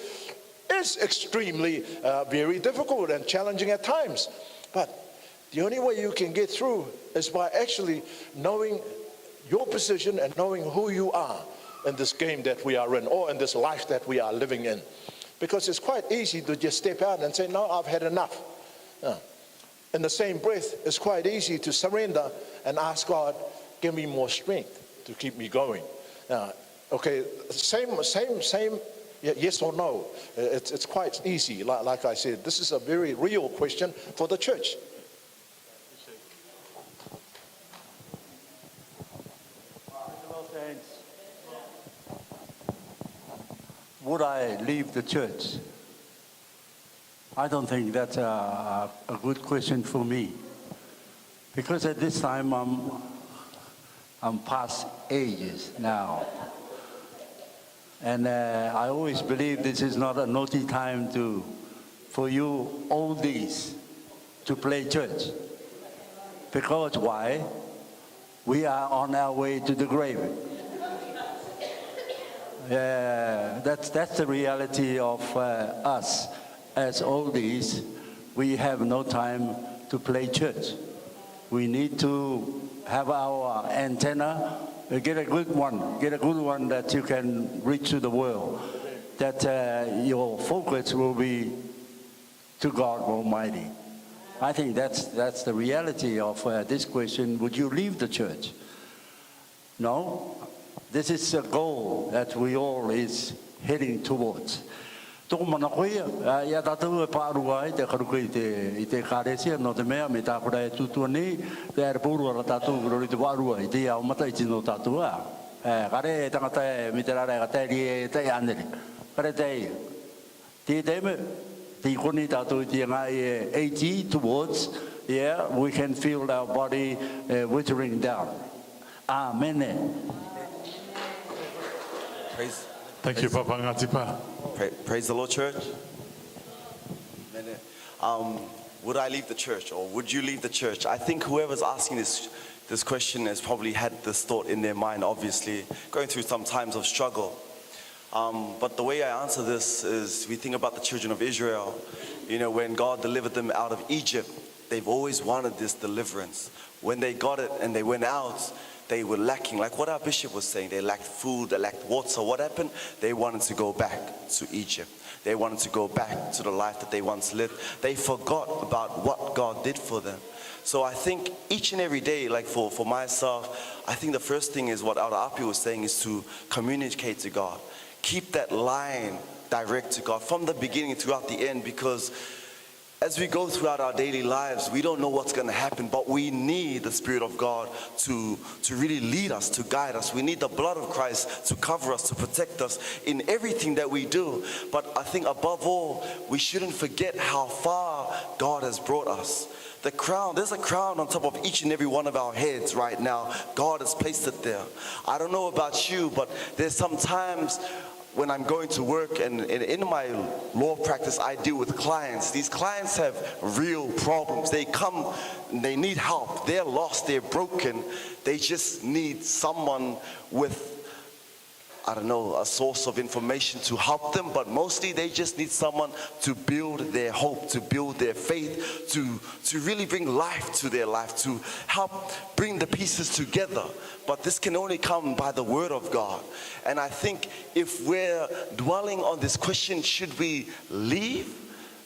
is extremely very difficult and challenging at times. But the only way you can get through is by actually knowing your position and knowing who you are. in this game that we are in, or in this life that we are living in. Because it's quite easy to just step out and say, no, I've had enough. In the same breath, it's quite easy to surrender and ask God, give me more strength to keep me going. Okay, same, yes or no. It's quite easy. Like I said, this is a very real question for the church. Would I leave the church? I don't think that's a good question for me. Because at this time, I'm past ages now. And I always believe this is not a naughty time for you oldies to play church. Because why? We are on our way to the grave. That's the reality of us as oldies. We have no time to play church. We need to have our antenna, get a good one that you can reach to the world, that your focus will be to God Almighty. I think that's the reality of this question. Would you leave the church? No. This is a goal that we all is heading towards. Tō mana koe, ia tātou e pārua te karukui i te kāresia, no te mea me tākura e tutua ni, te ere pūrua ra tātou kuro i te wārua, i te au mata i tino tātou a. Kare e tangata e mi te rare ka te ri e te anere. Kare te ia. Te te me, te koni tātou i te ngai e 80 towards, yeah, we can feel our body withering down. Amen. Thank you, Papa Ngatipa. Praise the Lord, church. Would I leave the church, or would you leave the church? I think whoever's asking this question has probably had this thought in their mind, obviously, going through some times of struggle. But the way I answer this is, we think about the children of Israel. You know, when God delivered them out of Egypt, they've always wanted this deliverance. When they got it and they went out, they were lacking, like what our bishop was saying. They lacked food, they lacked water. What happened? They wanted to go back to Egypt. They wanted to go back to the life that they once lived. They forgot about what God did for them. So I think each and every day, like for myself, I think the first thing is what Elder Api was saying, is to communicate to God. Keep that line direct to God from the beginning throughout the end, because as we go throughout our daily lives, we don't know what's going to happen, but we need the Spirit of God to really lead us, to guide us. We need the blood of Christ to cover us, to protect us in everything that we do. But I think above all, we shouldn't forget how far God has brought us. The crown, there's a crown on top of each and every one of our heads right now. God has placed it there. I don't know about you, but there's some times when I'm going to work and in my law practice, I deal with clients. These clients have real problems. They come, they need help. They're lost, they're broken. They just need someone with, I don't know, a source of information to help them, but mostly they just need someone to build their hope, to build their faith, to really bring life to their life, to help bring the pieces together. But this can only come by the word of God. And I think if we're dwelling on this question, should we leave?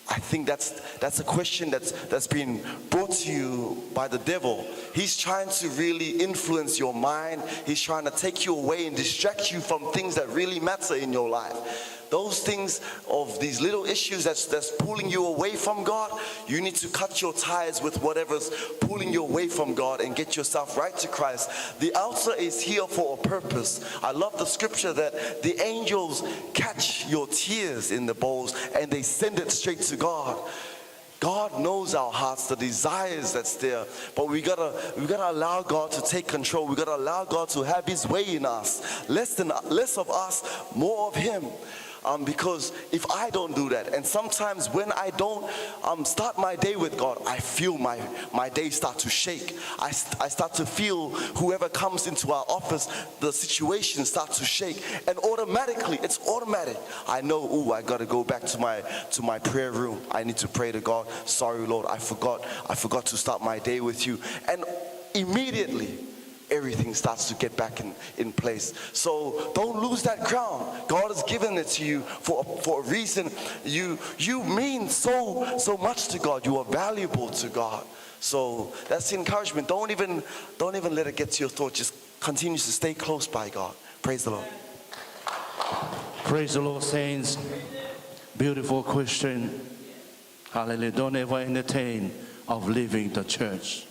I think that's a question that's been brought to you by the devil. He's trying to really influence your mind. He's trying to take you away and distract you from things that really matter in your life. Those things of these little issues that's pulling you away from God, you need to cut your ties with whatever's pulling you away from God and get yourself right to Christ. The altar is here for a purpose. I love the scripture that the angels catch your tears in the bowls and they send it straight to God. God knows our hearts, the desires that's there, but we gotta allow God to take control. We gotta allow God to have His way in us. Less of us, more of Him. Because if I don't do that, and sometimes when I don't start my day with God, I feel my day start to shake. I start to feel whoever comes into our office, the situation starts to shake, and automatically, it's automatic. I know, ooh, I gotta go back to my prayer room. I need to pray to God. Sorry, Lord, I forgot to start my day with you. And immediately, everything starts to get back in place. So don't lose that crown. God has given it to you for a reason. You mean so much to God. You are valuable to God. So that's the encouragement. Don't even let it get to your thought. Just continue to stay close by God. Praise the Lord. Praise the Lord, saints. Beautiful question. Hallelujah. Don't ever entertain of leaving the church.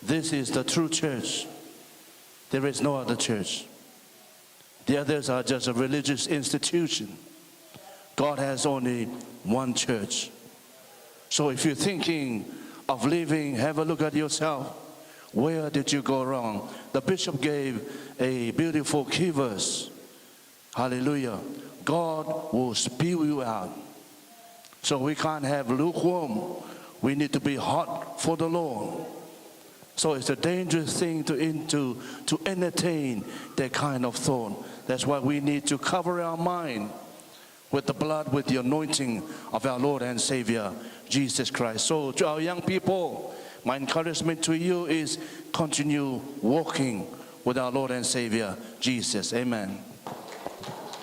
This is the true church. There is no other church. The others are just a religious institution. God has only one church. So if you're thinking of leaving, have a look at yourself. Where did you go wrong? The bishop gave a beautiful key verse. Hallelujah. God will spew you out. So we can't have lukewarm. We need to be hot for the Lord. So it's a dangerous thing to entertain that kind of thought. That's why we need to cover our mind with the blood, with the anointing of our Lord and Savior, Jesus Christ. So to our young people, my encouragement to you is continue walking with our Lord and Savior, Jesus. Amen.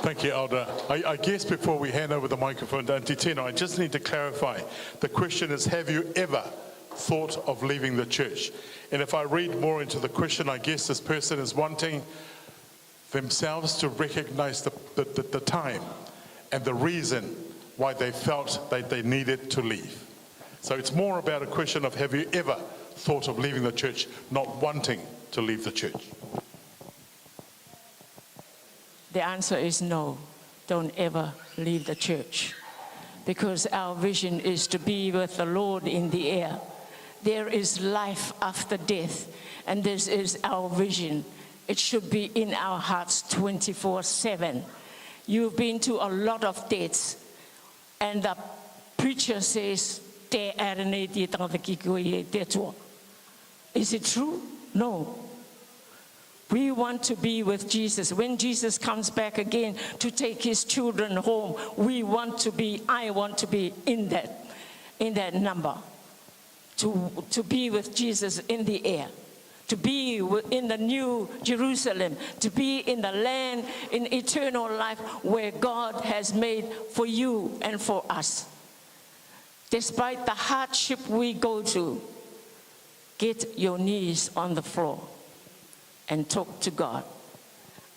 Thank you, Elder. I guess before we hand over the microphone to Auntie Tina, I just need to clarify. The question is, have you ever thought of leaving the church? And if I read more into the question, I guess this person is wanting themselves to recognize the time and the reason why they felt that they needed to leave. So it's more about a question of, have you ever thought of leaving the church, not wanting to leave the church? The answer is no. Don't ever leave the church. Because our vision is to be with the Lord in the air. There is life after death. And this is our vision. It should be in our hearts 24/7. You've been to a lot of deaths. And the preacher says, is it true? No. We want to be with Jesus. When Jesus comes back again to take his children home, I want to be in that number. To be with Jesus in the air. To be in the new Jerusalem. To be in the land in eternal life where God has made for you and for us. Despite the hardship we go through, get your knees on the floor and talk to God.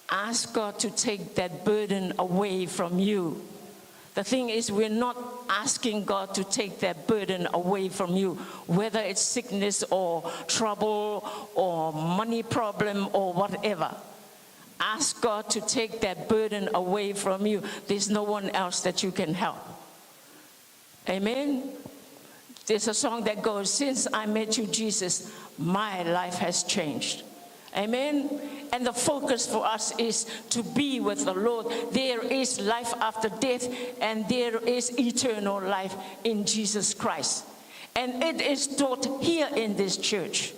Ask God to take that burden away from you. The thing is, we're not asking God to take that burden away from you, whether it's sickness or trouble or money problem or whatever. Ask God to take that burden away from you. There's no one else that you can help. Amen? There's a song that goes, since I met you, Jesus, my life has changed. Amen? And the focus for us is to be with the Lord. There is life after death, and there is eternal life in Jesus Christ. And it is taught here in this church.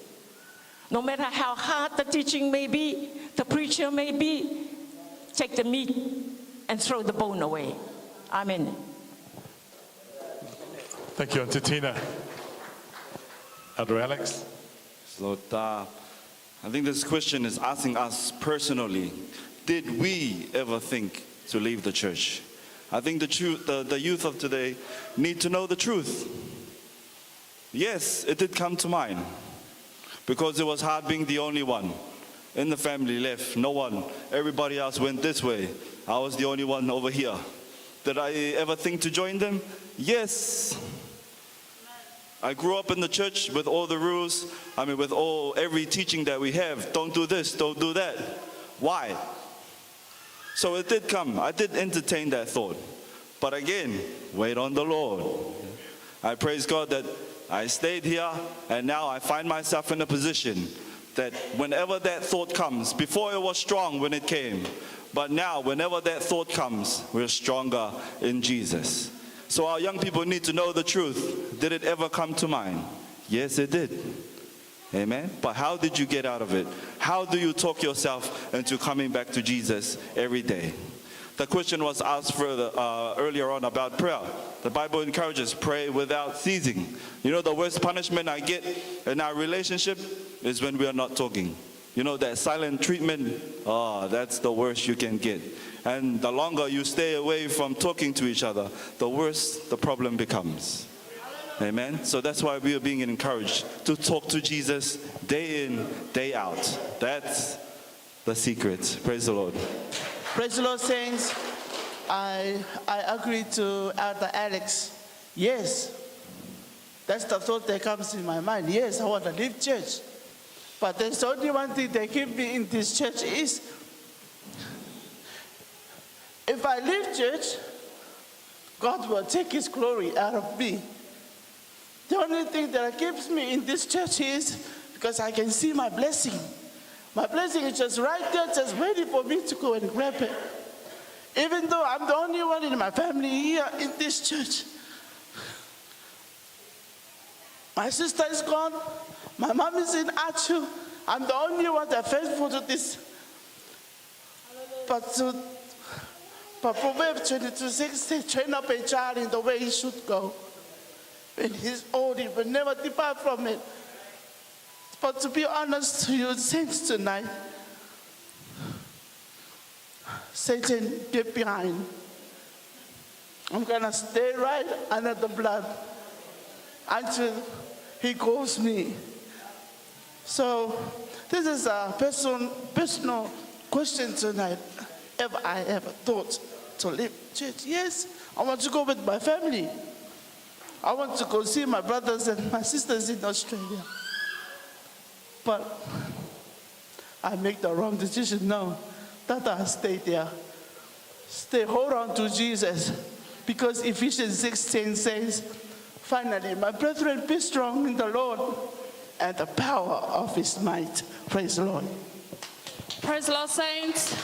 No matter how hard the teaching may be, the preacher may be, take the meat and throw the bone away. Amen. Thank you, Auntie Tina. Elder Alex. Lord, I think this question is asking us personally, did we ever think to leave the church? I think the youth of today need to know the truth. Yes, it did come to mind, because it was hard being the only one in the family left. No one, everybody else went this way. I was the only one over here. Did I ever think to join them? Yes. I grew up in the church with all the rules, with every teaching that we have. Don't do this, don't do that. Why? So it did come. I did entertain that thought. But again, wait on the Lord. I praise God that I stayed here, and now I find myself in a position that whenever that thought comes, before it was strong when it came, but now whenever that thought comes, we're stronger in Jesus. So our young people need to know the truth. Did it ever come to mind? Yes, it did. Amen. But how did you get out of it? How do you talk yourself into coming back to Jesus every day? The question was asked further earlier on about prayer. The Bible encourages pray without ceasing. You know, the worst punishment I get in our relationship is when we are not talking. You know, that silent treatment, that's the worst you can get. And the longer you stay away from talking to each other, the worse the problem becomes. Amen. So that's why we are being encouraged to talk to Jesus day in, day out. That's the secret. Praise the Lord. Praise the Lord, saints. I agree to Elder Alex. Yes, that's the thought that comes in my mind. Yes, I want to leave church. But there's only one thing that keeps me in this church is, if I leave church, God will take His glory out of me. The only thing that keeps me in this church is because I can see my blessing. My blessing is just right there, just waiting for me to go and grab it. Even though I'm the only one in my family here in this church. My sister is gone. My mom is in Achu. I'm the only one that's faithful to this. But Proverbs 22:6 says, train up a child in the way he should go. When he's old, he will never depart from it. But to be honest to you, saints, tonight, Satan, get behind. I'm going to stay right under the blood until he calls me. So this is a personal question tonight. Have I ever thought to leave church? Yes, I want to go with my family. I want to go see my brothers and my sisters in Australia. But I make the wrong decision now. That I stay there. Hold on to Jesus. Because Ephesians 6:10 says, finally, my brethren, be strong in the Lord and the power of His might. Praise the Lord. Praise the Lord, saints.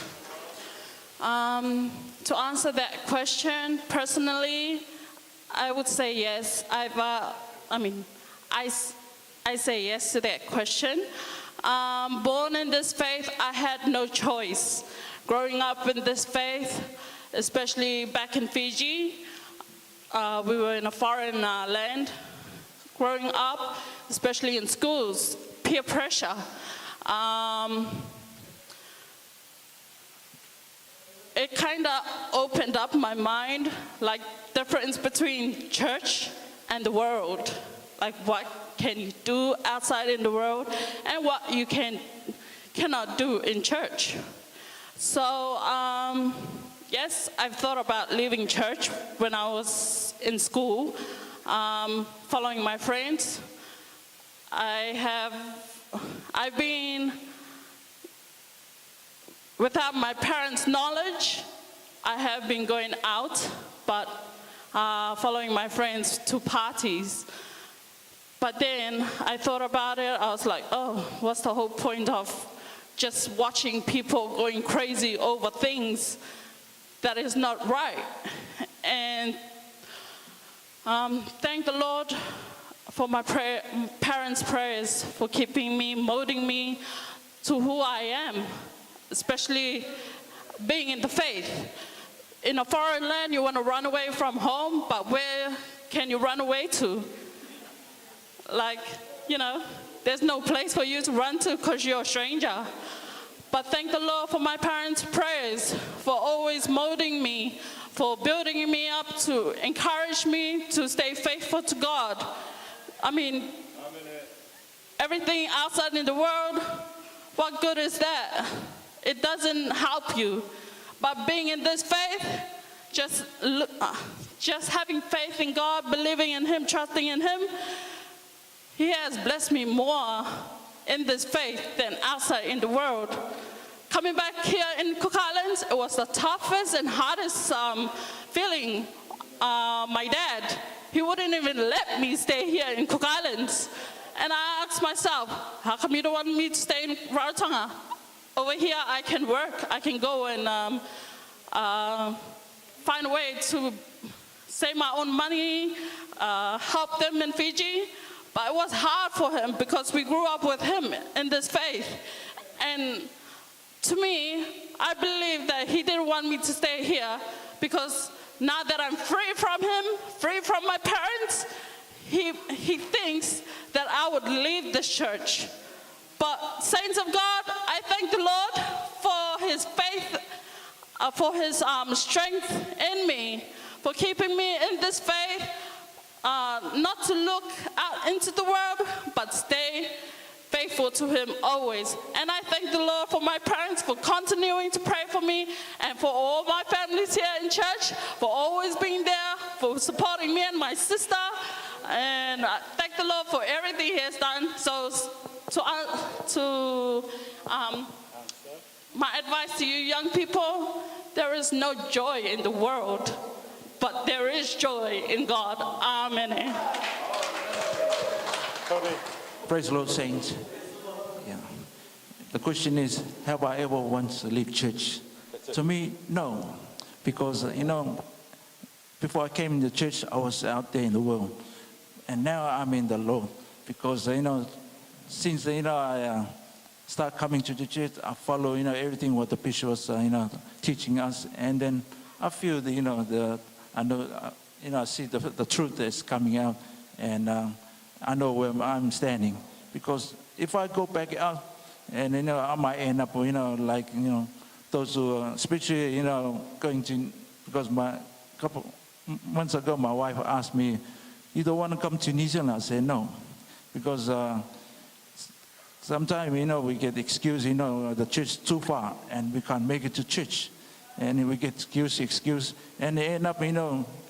To answer that question, personally, I would say yes. I say yes to that question. Born in this faith, I had no choice. Growing up in this faith, especially back in Fiji, we were in a foreign land. Growing up, especially in schools, peer pressure. It kind of opened up my mind, like difference between church and the world. Like what can you do outside in the world and what you cannot do in church. So yes, I've thought about leaving church when I was in school, following my friends. I've been, without my parents' knowledge, I have been going out, but following my friends to parties. But then I thought about it, I was like, oh, what's the whole point of just watching people going crazy over things that is not right? And thank the Lord for my parents' prayers, for keeping me, molding me to who I am, especially being in the faith. In a foreign land, you want to run away from home, but where can you run away to? Like, you know, there's no place for you to run to because you're a stranger. But thank the Lord for my parents' prayers, for always molding me, for building me up, to encourage me to stay faithful to God. I mean, everything outside in the world, what good is that? It doesn't help you. But being in this faith, just having faith in God, believing in Him, trusting in Him, He has blessed me more in this faith than outside in the world. Coming back here in Cook Islands, it was the toughest and hardest feeling. My dad, he wouldn't even let me stay here in Cook Islands. And I asked myself, how come you don't want me to stay in Rarotonga? Over here, I can work. I can go and find a way to save my own money, help them in Fiji. But it was hard for him because we grew up with him in this faith. And to me, I believe that he didn't want me to stay here because now that I'm free from him, free from my parents, he thinks that I would leave this church. But saints of God, I thank the Lord for his faith, for his strength in me, for keeping me in this faith, not to look out into the world, but stay faithful to him always. And I thank the Lord for my parents for continuing to pray for me, and for all my families here in church for always being there, for supporting me and my sister. And I thank the Lord for everything he has done. So my advice to you young people, there is no joy in the world, but there is joy in God. Amen. Praise the Lord, saints. Yeah. The question is, have I ever once to leave church? To me, no. Because, before I came into church, I was out there in the world. And now I'm in the Lord. Because, since, I start coming to the church, I follow, everything what the bishop was, teaching us. And then I feel, I see the truth that's coming out. And I know where I'm standing. Because if I go back out, and I might end up, those who are spiritually, going to, because a couple months ago, my wife asked me, you don't want to come to New Zealand? I said no. Because sometimes, we get excuse, the church is too far, and we can't make it to church. And we get excuse, and they end up,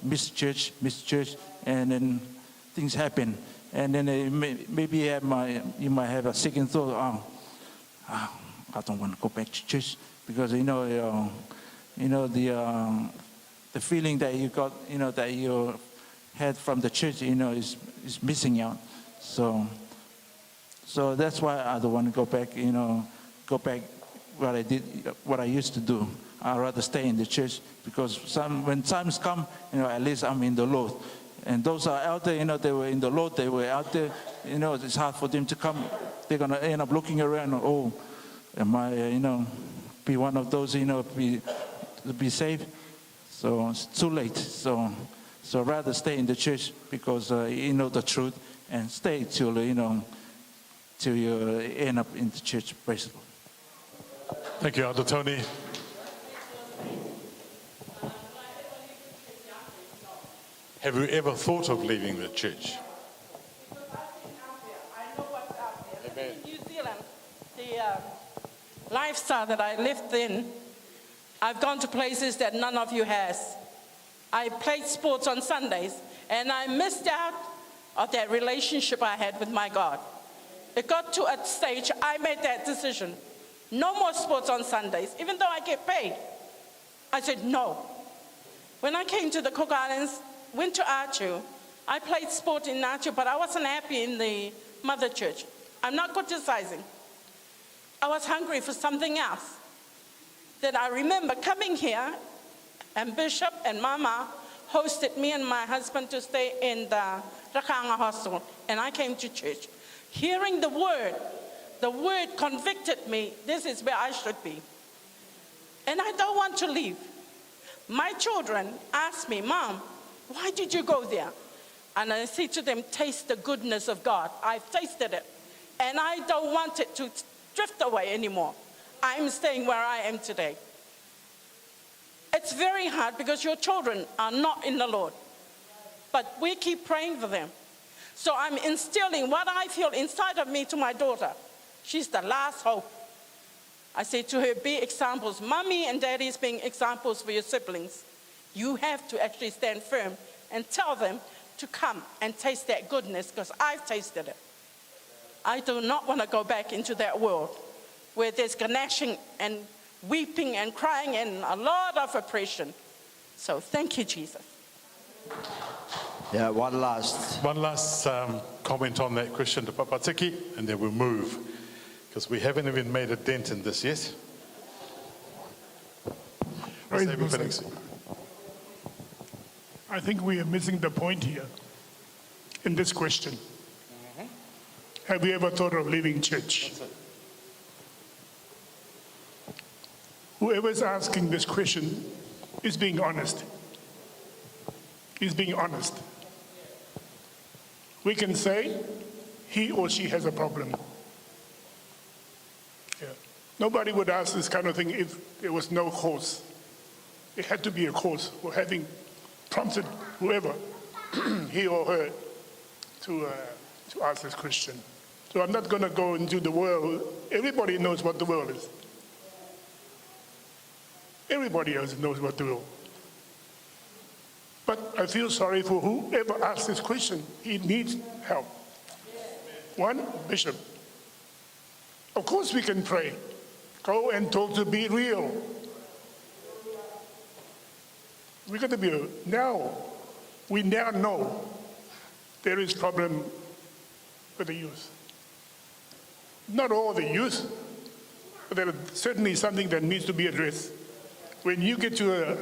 miss church, and then things happen. And then maybe you might have a second thought, I don't want to go back to church, because the feeling that you got, that you had from the church, is missing out. So that's why I don't want to go back what I did, what I used to do. I'd rather stay in the church, because when times come, at least I'm in the Lord. And those are out there, they were in the Lord, they were out there, it's hard for them to come. They're going to end up looking around, am I, be one of those, be saved? So it's too late. So rather stay in the church, because you know the truth, and stay till you end up in the church. Praise the Lord. Thank you, Elder Tony. Have you ever thought of leaving the church? Amen. In New Zealand, the lifestyle that I lived in, I've gone to places that none of you has. I played sports on Sundays, and I missed out of that relationship I had with my God. It got to a stage, I made that decision. No more sports on Sundays, even though I get paid. I said no. When I came to the Cook Islands, went to Archu. I played sport in Archu, but I wasn't happy in the mother church. I'm not criticizing. I was hungry for something else. Then I remember coming here, and Bishop and Mama hosted me and my husband to stay in the Rarotonga hostel, and I came to church. Hearing the word convicted me, this is where I should be. And I don't want to leave. My children asked me, Mom, why did you go there? And I say to them, taste the goodness of God. I've tasted it. And I don't want it to drift away anymore. I'm staying where I am today. It's very hard because your children are not in the Lord. But we keep praying for them. So I'm instilling what I feel inside of me to my daughter. She's the last hope. I say to her, be examples. Mommy and daddy's being examples for your siblings. You have to actually stand firm and tell them to come and taste that goodness, because I've tasted it. I do not want to go back into that world where there's gnashing and weeping and crying and a lot of oppression. So thank you, Jesus. Yeah, one last comment on that question to Papatiki, and then we'll move, because we haven't even made a dent in this yet. I think we are missing the point here in this question. Have you ever thought of leaving church? whoever's asking this question is being honest. Is being honest. We can say he or she has a problem. Yeah. Nobody would ask this kind of thing if there was no cause. It had to be a cause for having prompted whoever, he or her, to ask this question. So I'm not going to go into the world. Everybody knows what the world is. Everybody else knows what the world is. But I feel sorry for whoever asked this question. He needs help. One, Bishop. Of course we can pray. Go and talk to Be Real. We're going to be now. We now know there is problem with the youth. Not all the youth, but there is certainly something that needs to be addressed. When you get to an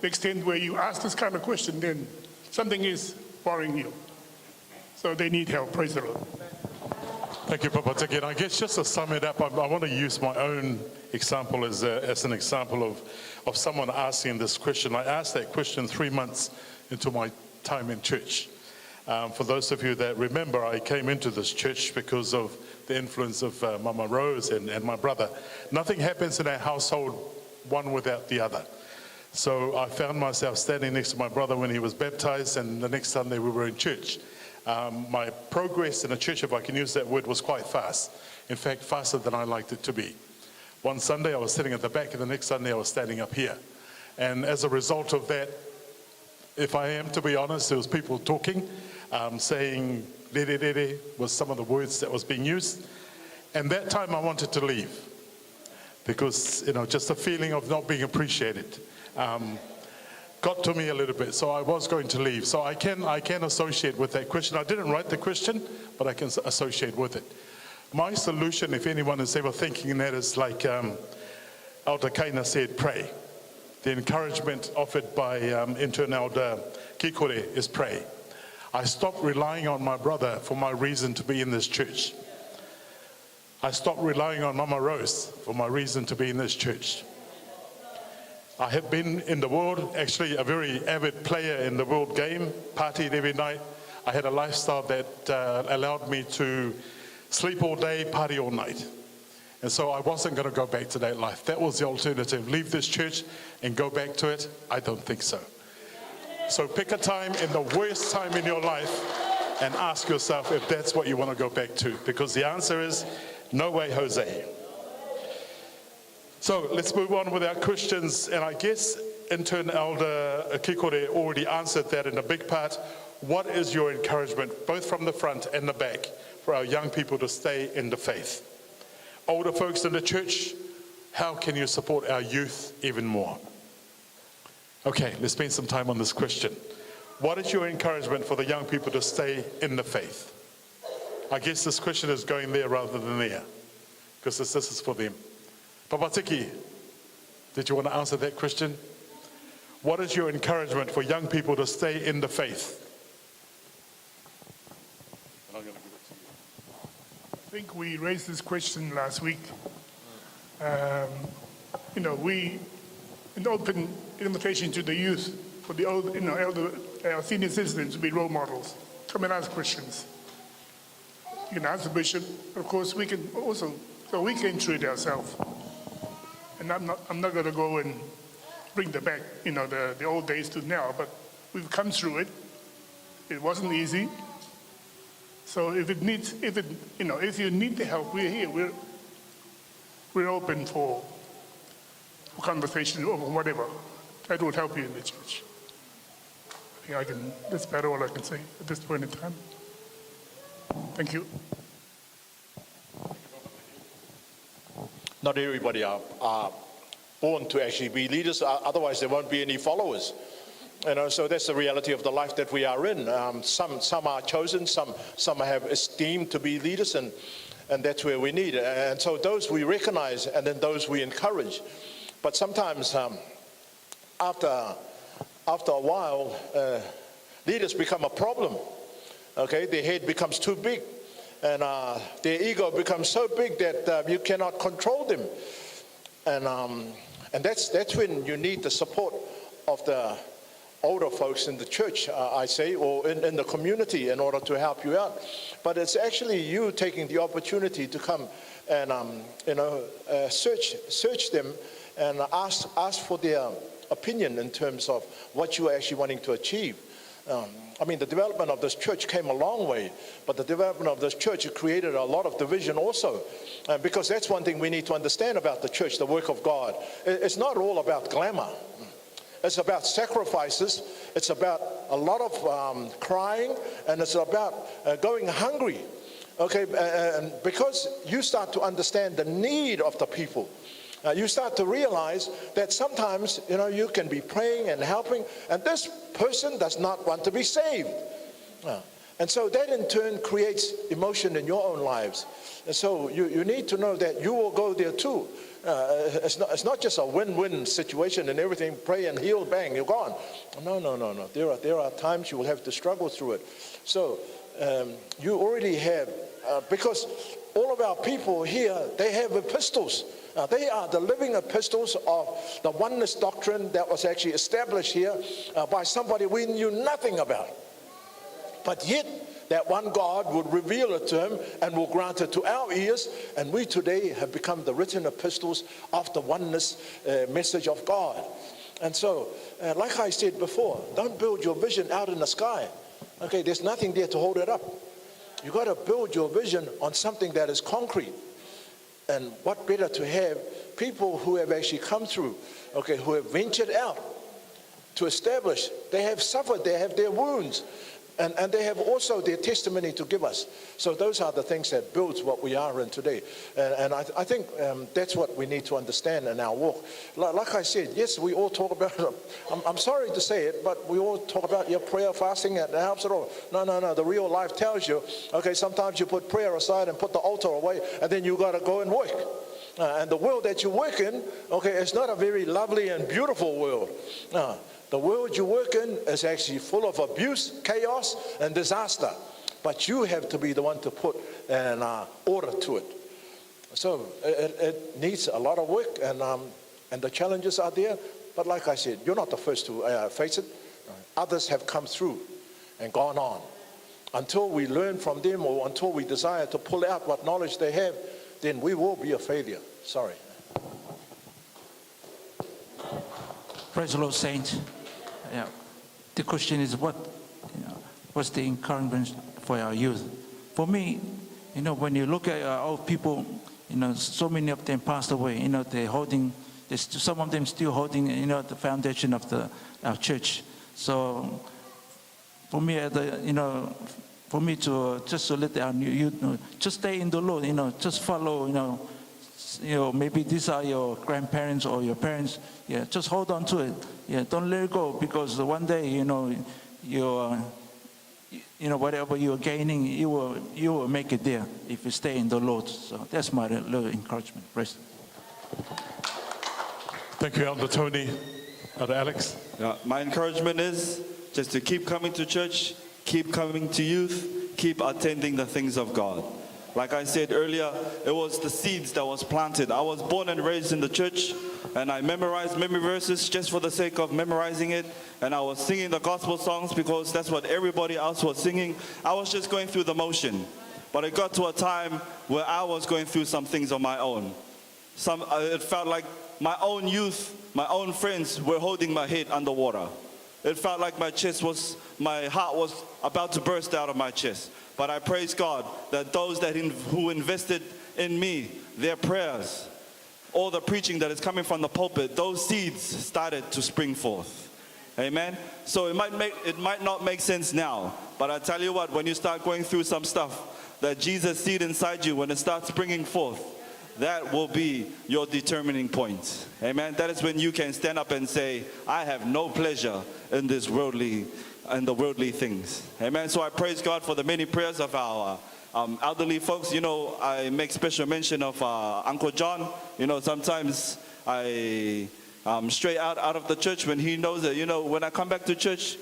extent where you ask this kind of question, then something is worrying you. So they need help. Praise the Lord. Thank you, Papa Tiki. And I guess just to sum it up, I want to use my own example as an example of someone asking this question. I asked that question 3 months into my time in church. For those of you that remember, I came into this church because of the influence of Mama Rose and my brother. Nothing happens in our household one without the other. So I found myself standing next to my brother when he was baptized, and the next Sunday we were in church. My progress in the church, if I can use that word, was quite fast. In fact, faster than I liked it to be. One Sunday I was sitting at the back, and the next Sunday I was standing up here. And as a result of that, if I am to be honest, there was people talking, saying "Lere was some of the words that was being used. And that time I wanted to leave because, just a feeling of not being appreciated got to me a little bit. So I was going to leave. So I can associate with that question. I didn't write the question, but I can associate with it. My solution, if anyone is ever thinking that, is like Elder Kaina said, pray. The encouragement offered by intern Elder Kikore is pray. I stopped relying on my brother for my reason to be in this church. I stopped relying on Mama Rose for my reason to be in this church. I had been in the world, actually a very avid player in the world game, partied every night. I had a lifestyle that allowed me to sleep all day, party all night. And so I wasn't going to go back to that life. That was the alternative. Leave this church and go back to it? I don't think so. So pick a time in the worst time in your life and ask yourself if that's what you want to go back to. Because the answer is, no way, Jose. So let's move on with our questions. And I guess intern Elder Kikore already answered that in a big part. What is your encouragement, both from the front and the back, for our young people to stay in the faith? Older folks in the church, how can you support our youth even more? Okay, let's spend some time on this question. What is your encouragement for the young people to stay in the faith? I guess this question is going there rather than there, because this is for them. Papa Tiki, did you want to answer that question? What is your encouragement for young people to stay in the faith? I'm going to give it to you. I think we raised this question last week. We an open invitation to the youth for the old, our senior citizens to be role models. Come and ask questions. You can ask the bishop. Of course, we can also, so we can treat ourselves. And I'm not going to go and bring the back, the old days to now, but we've come through it. It wasn't easy. So if you need the help, we're here. We're open for conversation or whatever. That would help you in the church. I think that's better all I can say at this point in time. Thank you. Not everybody are born to actually be leaders, otherwise there won't be any followers. So that's the reality of the life that we are in. Some are chosen, some have esteemed to be leaders, and that's where we need it. And so those we recognize, and then those we encourage. But sometimes after a while, leaders become a problem. Okay, their head becomes too big, and their ego becomes so big that you cannot control them. And And that's when you need the support of the older folks in the church, I say, or in the community in order to help you out. But it's actually you taking the opportunity to come and search them and ask for their opinion in terms of what you are actually wanting to achieve. I mean, the development of this church came a long way, but the development of this church created a lot of division also. Because that's one thing we need to understand about the church, the work of God. It's not all about glamour. It's about sacrifices. It's about a lot of crying, and it's about going hungry. Okay, and because you start to understand the need of the people, you start to realize that sometimes, you can be praying and helping, and this person does not want to be saved. And so that in turn creates emotion in your own lives. And so you need to know that you will go there too. It's not just a win-win situation and everything, pray and heal, bang, you're gone. No. There are times you will have to struggle through it. So you already have, because all of our people here, they have epistles. They are the living epistles of the oneness doctrine that was actually established here by somebody we knew nothing about. But yet, that one God would reveal it to him and will grant it to our ears. And we today have become the written epistles of the oneness message of God. And so, like I said before, don't build your vision out in the sky. Okay, there's nothing there to hold it up. You've got to build your vision on something that is concrete. And what better to have people who have actually come through, okay, who have ventured out to establish. They have suffered, they have their wounds. And they have also their testimony to give us. So those are the things that builds what we are in today. And I think that's what we need to understand in our walk. Like I said, yes, we all talk about, I'm sorry to say it, but we all talk about your prayer, fasting, and it helps at all. No. The real life tells you, okay, sometimes you put prayer aside and put the altar away, and then you got to go and work. And the world that you work in, okay, it's not a very lovely and beautiful world. The world you work in is actually full of abuse, chaos, and disaster. But you have to be the one to put an order to it. So it needs a lot of work, and the challenges are there. But like I said, you're not the first to face it. Others have come through and gone on. Until we learn from them, or until we desire to pull out what knowledge they have, then we will be a failure. Sorry. Praise the Lord, saints. Yeah. The question is what's the encouragement for our youth? For me, when you look at our old people, so many of them passed away. They're holding, some of them still holding, the foundation of our church. So for me, for me to just to let our youth know, just stay in the Lord. Just follow. Maybe these are your grandparents or your parents. Yeah, just hold on to it. Yeah, don't let it go, because one day, whatever you're gaining, you will make it there if you stay in the Lord. So that's my little encouragement. Praise. Thank you, Elder Tony. Elder Alex. My encouragement is just to keep coming to church, keep coming to youth, keep attending the things of God. Like I said earlier, it was the seeds that was planted. I was born and raised in the church, and I memorized memory verses just for the sake of memorizing it. And I was singing the gospel songs because that's what everybody else was singing. I was just going through the motion. But it got to a time where I was going through some things on my own. It felt like my own youth, my own friends were holding my head underwater. It felt like my heart was about to burst out of my chest. But I praise God that those who invested in me, their prayers, all the preaching that is coming from the pulpit, those seeds started to spring forth. Amen? So it might not make sense now, but I tell you what, when you start going through some stuff, that Jesus seed inside you, when it starts springing forth, that will be your determining point. Amen? That is when you can stand up and say, I have no pleasure in this worldly things. Amen. So I praise God for the many prayers of our elderly folks. I make special mention of Uncle John. Sometimes I stray out of the church when he knows that, when I come back to church,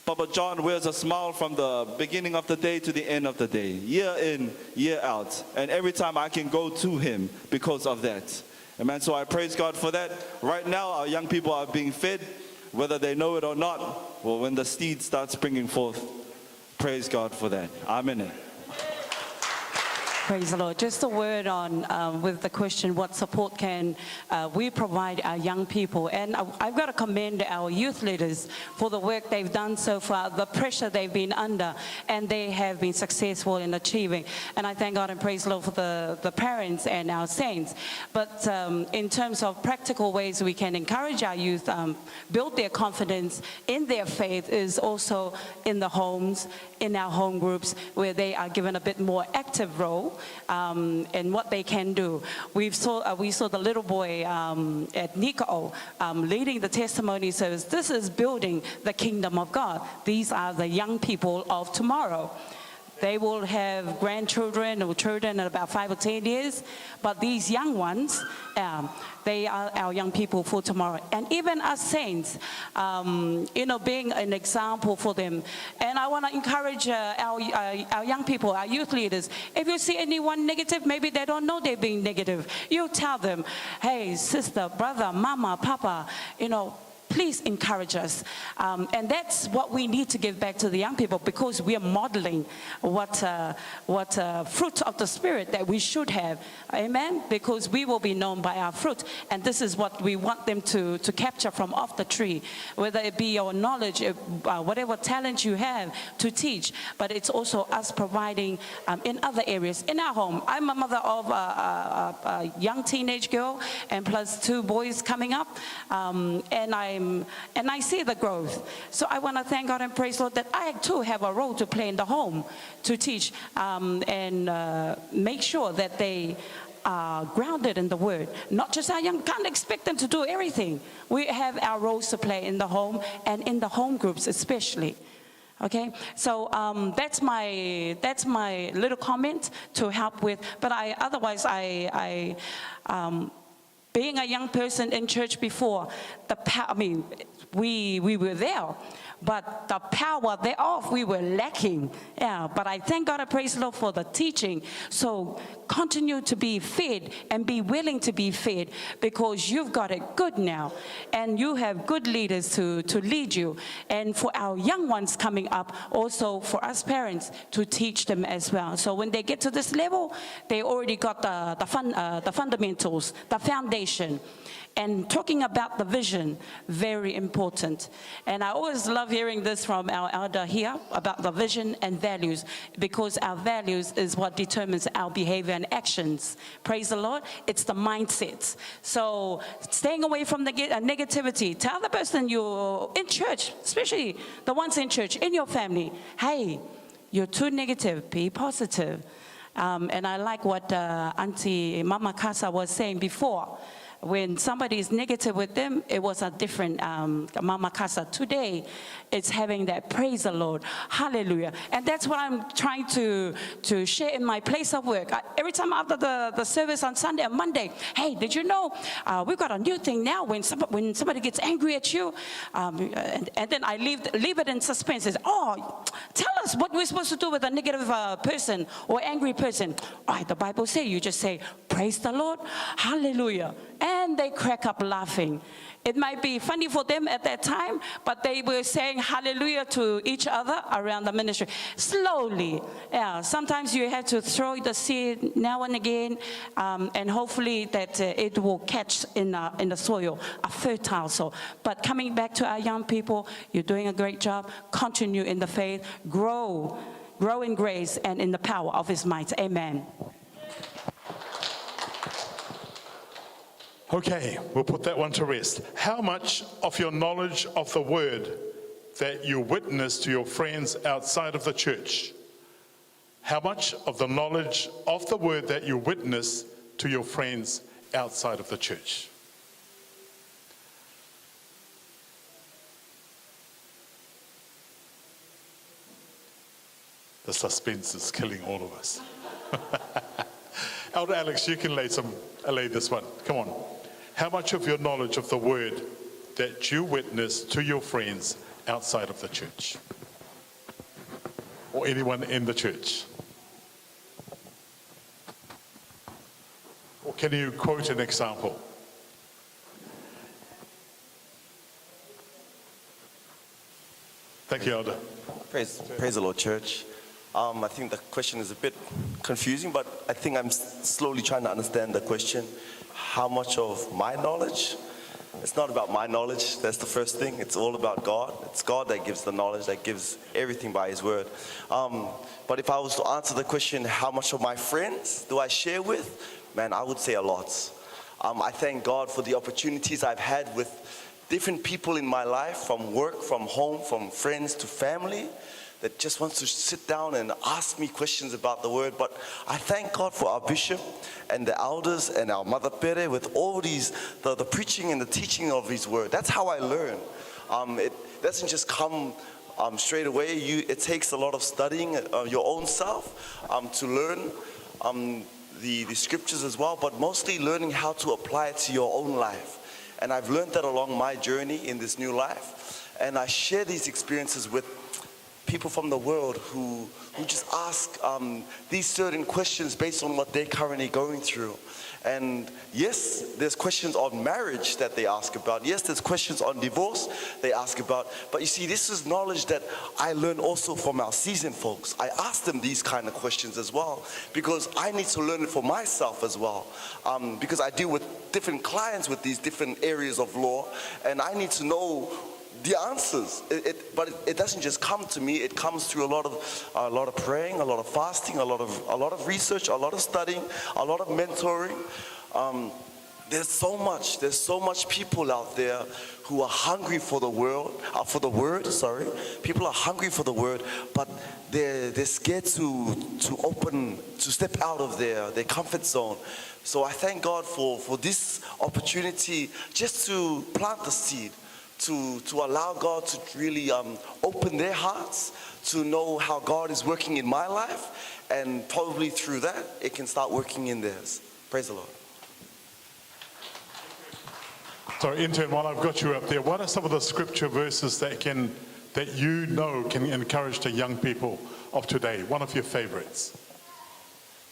Papa John wears a smile from the beginning of the day to the end of the day, year in, year out. And every time I can go to him because of that. Amen. So I praise God for that. Right now, our young people are being fed, whether they know it or not. Well, when the seed starts bringing forth, praise God for that. Amen. Praise the Lord. Just a word on with the question, what support can we provide our young people? And I've got to commend our youth leaders for the work they've done so far, the pressure they've been under, and they have been successful in achieving. And I thank God and praise the Lord for the parents and our saints. But in terms of practical ways we can encourage our youth, build their confidence in their faith, is also in the homes, in our home groups, where they are given a bit more active role in what they can do. We saw the little boy at Nikao leading the testimony service. This is building the kingdom of God. These are the young people of tomorrow. They will have grandchildren or children in about 5 or 10 years, but these young ones, they are our young people for tomorrow. And even us saints, being an example for them. And I want to encourage our young people, our youth leaders. If you see anyone negative, maybe they don't know they're being negative. You tell them, hey, sister, brother, mama, papa, please encourage us. And that's what we need to give back to the young people, because we are modeling what fruit of the Spirit that we should have. Amen? Because we will be known by our fruit. And this is what we want them to capture from off the tree, whether it be your knowledge, whatever talent you have to teach. But it's also us providing in other areas. In our home, I'm a mother of a young teenage girl and plus 2 boys coming up. And I see the growth. So I want to thank God and praise Lord that I too have a role to play in the home to teach and make sure that they are grounded in the Word. Not just our young, can't expect them to do everything. We have our roles to play in the home and in the home groups especially. Okay, so that's my little comment to help with. But otherwise being a young person in church before, we were there, but the power thereof we were lacking. Yeah, but I thank God and praise the Lord for the teaching. So continue to be fed and be willing to be fed, because you've got it good now and you have good leaders to lead you. And for our young ones coming up, also for us parents to teach them as well. So when they get to this level, they already got the fundamentals, the foundation. And talking about the vision, very important. And I always love hearing this from our elder here about the vision and values, because our values is what determines our behavior and actions. Praise the Lord. It's the mindsets. So staying away from the negativity. Tell the person you're in church, especially the ones in church, in your family, hey, you're too negative, be positive. And I like what Auntie Mama Casa was saying before. When somebody is negative with them, it was a different Mama Casa. Today, it's having that praise the Lord. Hallelujah. And that's what I'm trying to share in my place of work. Every time after the service on Sunday and Monday, hey, did you know we've got a new thing now when somebody gets angry at you, and then I leave it in suspense. It's, oh, tell us what we're supposed to do with a negative person or angry person. All right, the Bible says you just say, praise the Lord, hallelujah. And they crack up laughing. It might be funny for them at that time, but they were saying hallelujah to each other around the ministry. Slowly, yeah. Sometimes you have to throw the seed now and again, and hopefully that it will catch in the soil, a fertile soil. But coming back to our young people, you're doing a great job. Continue in the faith. Grow in grace and in the power of His might. Amen. Okay, we'll put that one to rest. How much of your knowledge of the Word that you witness to your friends outside of the church? How much of the knowledge of the Word that you witness to your friends outside of the church? The suspense is killing all of us. Elder Alex, you can lay this one. Come on. How much of your knowledge of the Word that you witness to your friends outside of the church? Or anyone in the church? Or Can you quote an example? Thank you, Elder. Praise the Lord, church. I think the question is a bit confusing, but I think I'm slowly trying to understand the question. How much of my knowledge? It's not about my knowledge. That's the first thing. It's all about God. It's God that gives the knowledge, that gives everything by His word. But if I was to answer the question, how much of my friends do I share with? Man, I would say a lot. I thank God for the opportunities I've had with different people in my life, from work, from home, from friends to family, that just wants to sit down and ask me questions about the word. But I thank God for our bishop and the elders and our Mother Pere with all these, the preaching and the teaching of His word. That's how I learn. It doesn't just come straight away. It takes a lot of studying your own self to learn the scriptures as well, but mostly learning how to apply it to your own life. And I've learned that along my journey in this new life. And I share these experiences with people from the world who just ask these certain questions based on what they're currently going through. And yes, there's questions on marriage that they ask about. Yes, there's questions on divorce they ask about. But you see, this is knowledge that I learned also from our seasoned folks. I ask them these kind of questions as well, because I need to learn it for myself as well. Because I deal with different clients with these different areas of law, and I need to know the answers. But it doesn't just come to me. It comes through a lot of praying, a lot of fasting, a lot of research, a lot of studying, a lot of mentoring. There's so much people out there who are hungry for the word. People are hungry for the word, but they're scared to step out of their comfort zone. So I thank God for this opportunity just to plant the seed, to allow God to really open their hearts to know how God is working in my life, and probably through that it can start working in theirs. Praise the Lord. So, intern, while I've got you up there, what are some of the scripture verses that you know can encourage the young people of today? One of your favorites?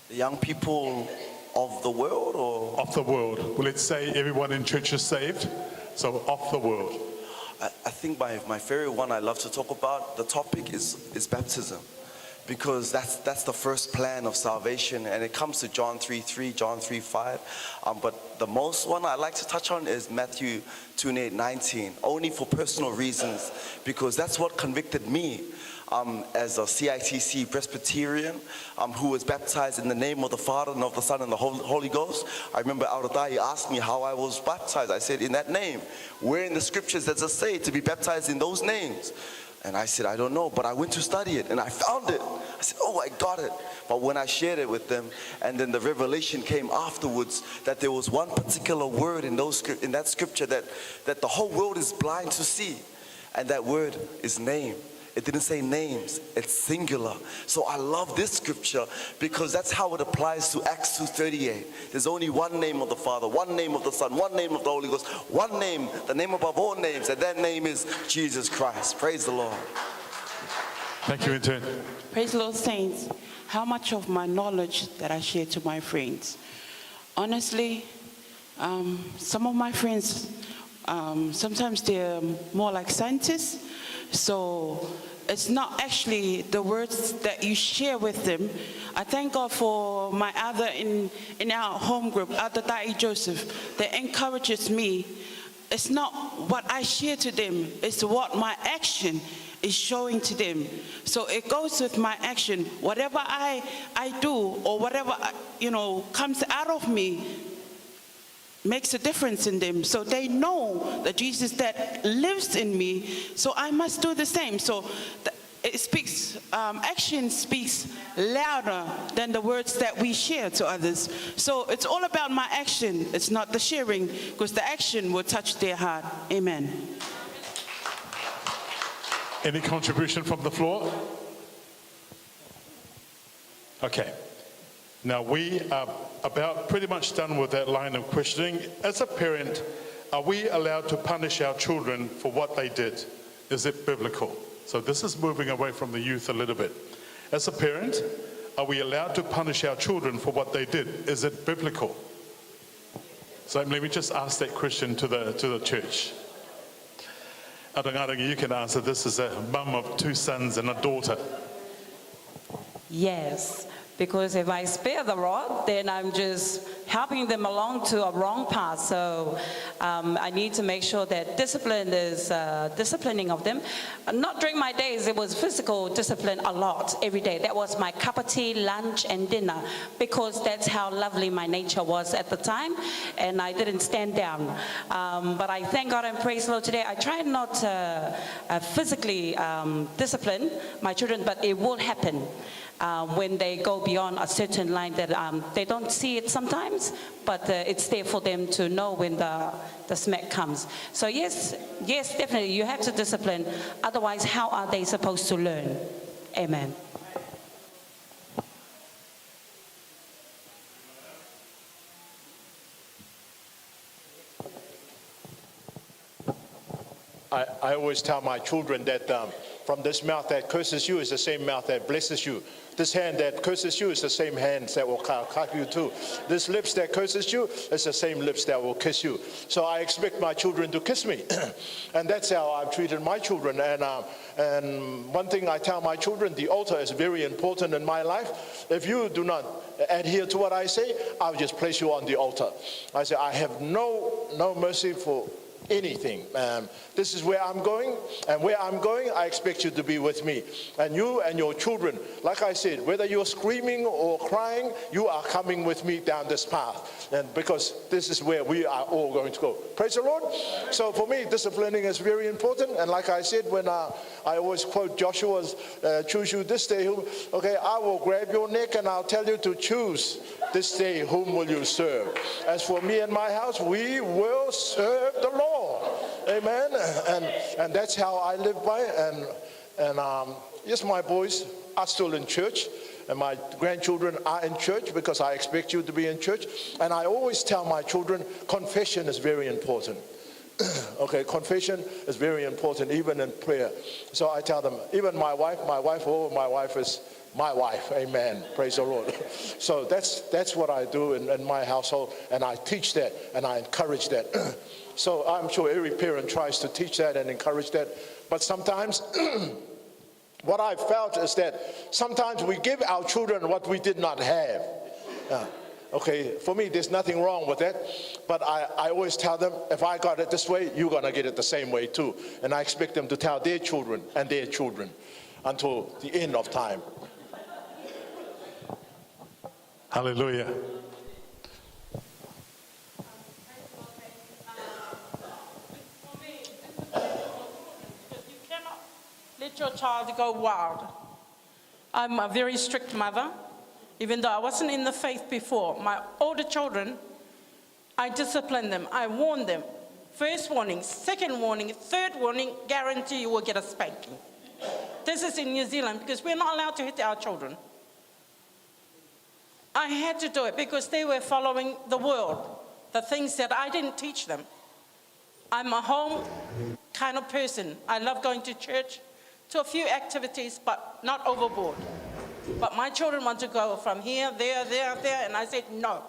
The young people of the world, or? Of the world. Well, let's say everyone in church is saved, so of the world. I think my favorite one I love to talk about, the topic is baptism, because that's the first plan of salvation, and it comes to John 3:3, John 3:5. But the most one I like to touch on is Matthew 28:19, only for personal reasons, because that's what convicted me as a CITC Presbyterian who was baptized in the name of the Father and of the Son and the Holy Ghost. I remember Auratai asked me how I was baptized. I said, in that name. Where in the scriptures does it say to be baptized in those names? And I said, I don't know, but I went to study it and I found it. I said, oh, I got it. But when I shared it with them, and then the revelation came afterwards that there was one particular word in that scripture that the whole world is blind to see, and that word is name. It didn't say names, it's singular. So I love this scripture because that's how it applies to Acts 2:38. There's only one name of the Father, one name of the Son, one name of the Holy Ghost, one name, the name above all names, and that name is Jesus Christ. Praise the Lord. Thank you, intern. Praise the Lord, saints. How much of my knowledge that I share to my friends? Honestly, some of my friends, sometimes they're more like scientists. So it's not actually the words that you share with them. I thank God for my other in our home group, Elder Tai Joseph, that encourages me. It's not what I share to them, it's what my action is showing to them. So it goes with my action. Whatever I do, or whatever comes out of me, makes a difference in them. So they know that Jesus that lives in me, so I must do the same. So it speaks, action speaks louder than the words that we share to others. So it's all about my action. It's not the sharing, because the action will touch their heart. Amen. Any contribution from the floor? Okay. Now, we are about pretty much done with that line of questioning. As a parent, are we allowed to punish our children for what they did? Is it biblical? So this is moving away from the youth a little bit. As a parent, are we allowed to punish our children for what they did? Is it biblical? So let me just ask that question to the church. Arangarangi, you can answer this as a mum of 2 sons and a daughter. Yes, because if I spare the rod, then I'm just helping them along to a wrong path. So I need to make sure that discipline is disciplining of them. Not during my days, it was physical discipline a lot, every day. That was my cup of tea, lunch, and dinner, because that's how lovely my nature was at the time, and I didn't stand down. But I thank God and praise the Lord today. I try not to physically discipline my children, but it will happen. When they go beyond a certain line that they don't see it sometimes, but it's there for them to know when the smack comes. So yes, definitely, you have to discipline. Otherwise, how are they supposed to learn? Amen. I always tell my children that from this mouth that curses you is the same mouth that blesses you. This hand that curses you is the same hands that will cut you too. This lips that curses you is the same lips that will kiss you. So I expect my children to kiss me. And that's how I've treated my children. And one thing I tell my children, the altar is very important in my life. If you do not adhere to what I say, I'll just place you on the altar. I say, I have no mercy for anything. This is where I'm going, and where I'm going, I expect you to be with me. And you and your children, like I said, whether you're screaming or crying, you are coming with me down this path. And because this is where we are all going to go. Praise the Lord. So for me, disciplining is very important. And like I said, when I always quote Joshua's, choose you this day, okay, I will grab your neck and I'll tell you to choose this day whom will you serve. As for me and my house, we will serve the Lord. Amen. And that's how I live by. And yes, my boys are still in church, and my grandchildren are in church because I expect you to be in church. And I always tell my children, confession is very important. Okay, confession is very important, even in prayer. So I tell them, even my wife is my wife. Amen. Praise the Lord. So that's what I do in my household, and I teach that and I encourage that. So I'm sure every parent tries to teach that and encourage that. But sometimes what I've felt is that sometimes we give our children what we did not have. Okay, for me, there's nothing wrong with that. But I always tell them, if I got it this way, you're going to get it the same way too. And I expect them to tell their children and their children until the end of time. Hallelujah. Let your child go wild. I'm a very strict mother. Even though I wasn't in the faith before, my older children, I discipline them. I warn them. First warning, second warning, third warning, guarantee you will get a spanking. This is in New Zealand because we're not allowed to hit our children. I had to do it because they were following the world, the things that I didn't teach them. I'm a home kind of person. I love going to church, to a few activities, but not overboard. But my children want to go from here, there, and I said no.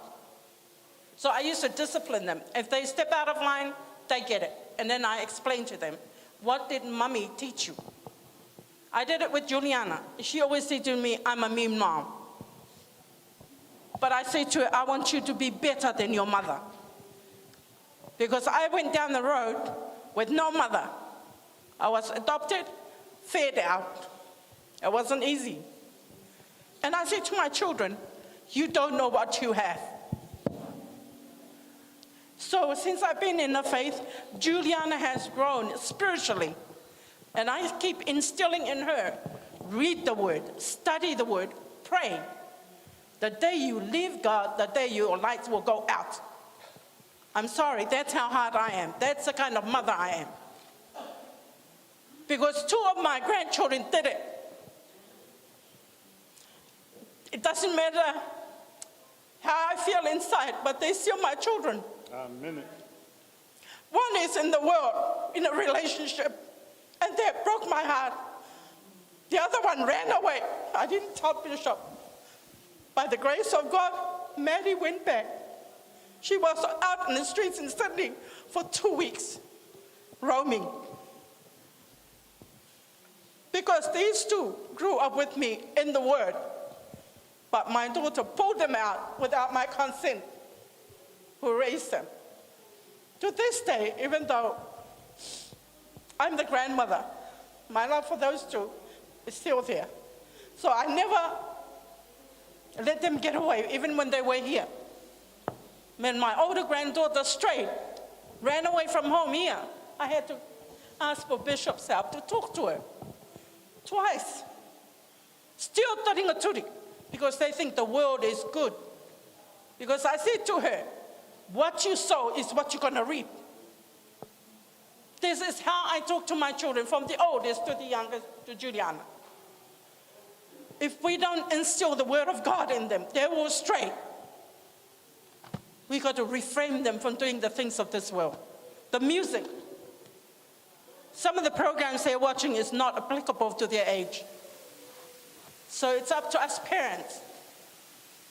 So I used to discipline them. If they step out of line, they get it. And then I explain to them, what did mommy teach you? I did it with Juliana. She always said to me, I'm a mean mom. But I said to her, I want you to be better than your mother. Because I went down the road with no mother. I was adopted, fed out. It wasn't easy. And I said to my children, you don't know what you have. So since I've been in the faith, Juliana has grown spiritually. And I keep instilling in her, read the word, study the word, pray. The day you leave God, the day your lights will go out. I'm sorry, that's how hard I am. That's the kind of mother I am. Because 2 of my grandchildren did it. It doesn't matter how I feel inside, but they're still my children. Amen. One is in the world, in a relationship, and that broke my heart. The other one ran away. I didn't tell Bishop. By the grace of God, Maddie went back. She was out in the streets in Sydney for 2 weeks, roaming. Because these two grew up with me in the Word, but my daughter pulled them out without my consent, who raised them. To this day, even though I'm the grandmother, my love for those two is still there. So I never let them get away, even when they were here. When my older granddaughter strayed, ran away from home here, I had to ask for Bishop's help to talk to her. Twice. Still taringa turi, because they think the world is good. Because I said to her, what you sow is what you're going to reap. This is how I talk to my children, from the oldest to the youngest, to Juliana. If we don't instill the Word of God in them, they will stray. We got to refrain them from doing the things of this world. The music. Some of the programs they're watching is not applicable to their age. So it's up to us parents.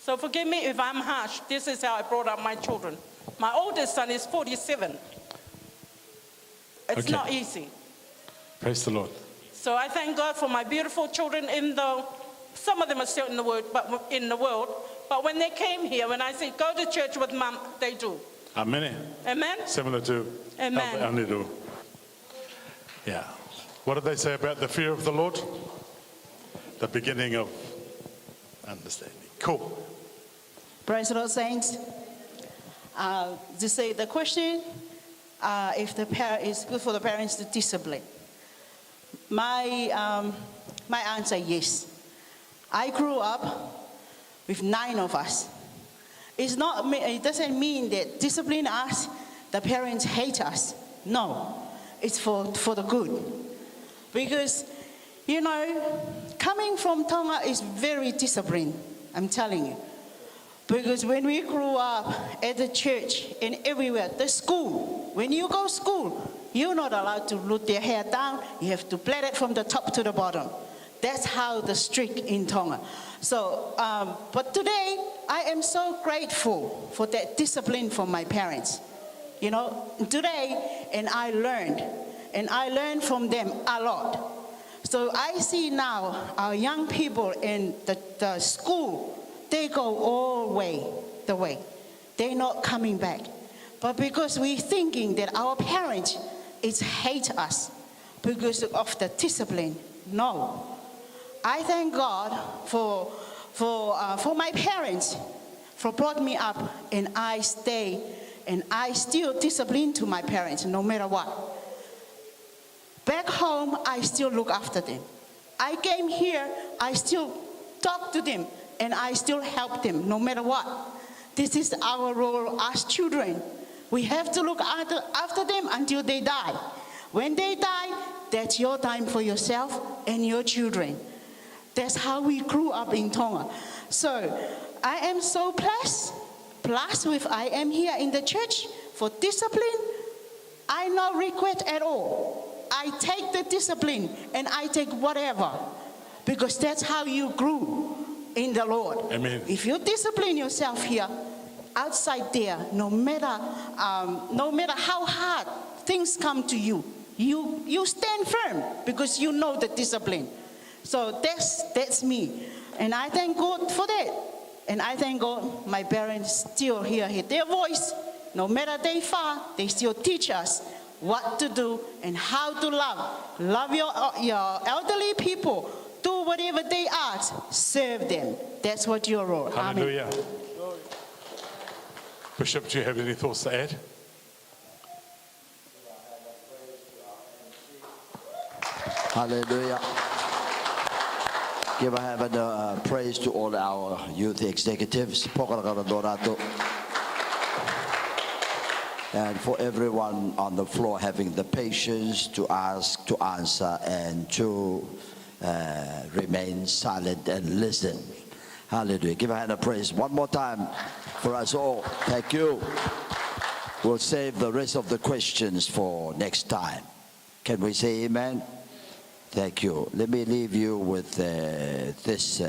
So forgive me if I'm harsh. This is how I brought up my children. My oldest son is 47. It's Okay. not easy. Praise the Lord. So I thank God for my beautiful children, even though some of them are still in the world, but when they came here, when I said, go to church with Mum, they do. Amen. Amen? Similar to Amen. Anidu. Yeah. What did they say about the fear of the Lord? The beginning of understanding. Cool. Praise the Lord, saints. To say the question, if the parent is good for the parents to discipline. My answer, yes. I grew up with 9 of us. It doesn't mean that discipline us, the parents hate us. No, it's for the good. Because, coming from Tonga is very disciplined, I'm telling you. Because when we grew up at the church and everywhere, the school, when you go to school, you're not allowed to let their hair down. You have to plait it from the top to the bottom. That's how the strict in Tonga. So, but today, I am so grateful for that discipline from my parents. Today, and I learned from them a lot. So I see now our young people in the school, they go all the way. They're not coming back. But because we're thinking that our parents hate us because of the discipline, no. I thank God for my parents, for brought me up, and I still discipline to my parents no matter what. Back home, I still look after them. I came here, I still talk to them, and I still help them no matter what. This is our role as children. We have to look after them until they die. When they die, that's your time for yourself and your children. That's how we grew up in Tonga. So I am so blessed with I am here in the church for discipline. I no regret at all. I take the discipline and I take whatever, because that's how you grew in the Lord. Amen. If you discipline yourself here, outside there, no matter how hard things come to you, you stand firm because you know the discipline. So that's me, and I thank God for that. And I thank God my parents still hear their voice. No matter they far, they still teach us what to do and how to love. Love your elderly people. Do whatever they ask. Serve them. That's what your role. Hallelujah. Amen. Bishop, do you have any thoughts to add? Hallelujah. Give a hand of praise to all our youth executives. And for everyone on the floor having the patience to ask, to answer, and to remain silent and listen. Hallelujah. Give a hand of praise one more time for us all. Thank you. We'll save the rest of the questions for next time. Can we say amen? Thank you. Let me leave you with this.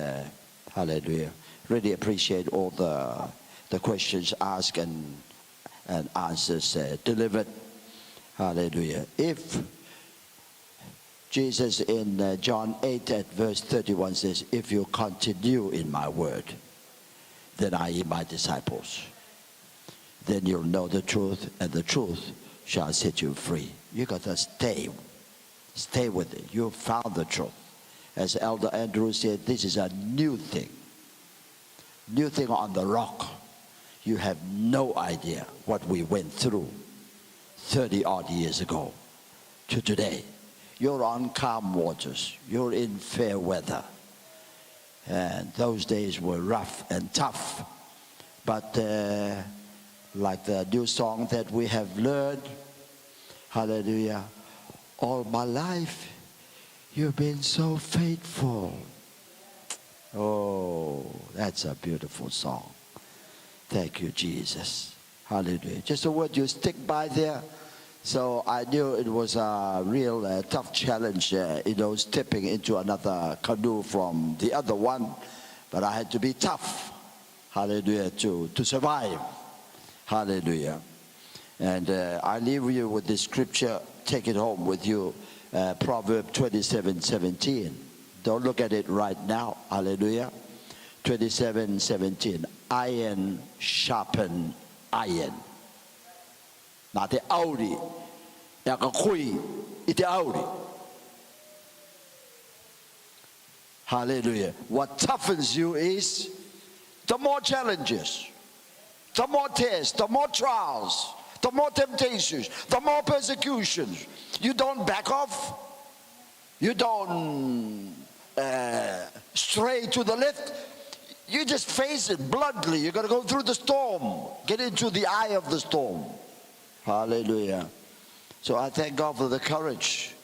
Hallelujah. Really appreciate all the questions asked, and and answers delivered. Hallelujah. If Jesus in John 8 at verse 31 says, if you continue in my word, then are ye my disciples. Then you'll know the truth, and the truth shall set you free. You got to stay with it. You found the truth. As Elder Andrew said, this is a new thing on the rock. You have no idea what we went through 30 odd years ago to today. You're on calm waters. You're in fair weather. And those days were rough and tough. But like the new song that we have learned, hallelujah, all my life you've been so faithful. Oh, that's a beautiful song. Thank you, Jesus. Hallelujah. Just a word you stick by there. So I knew it was a real tough challenge, stepping into another canoe from the other one. But I had to be tough, hallelujah, to survive. Hallelujah. And I leave you with this scripture. Take it home with you. Proverbs 27:17. Don't look at it right now. Hallelujah. 27:17. Iron sharpen iron. Na te auri, ya ka kui I te auri. Hallelujah. What toughens you is the more challenges, the more tests, the more trials, the more temptations, the more persecutions. You don't back off. You don't stray to the left. You just face it bluntly. You got to go through the storm. Get into the eye of the storm. Hallelujah. So I thank God for the courage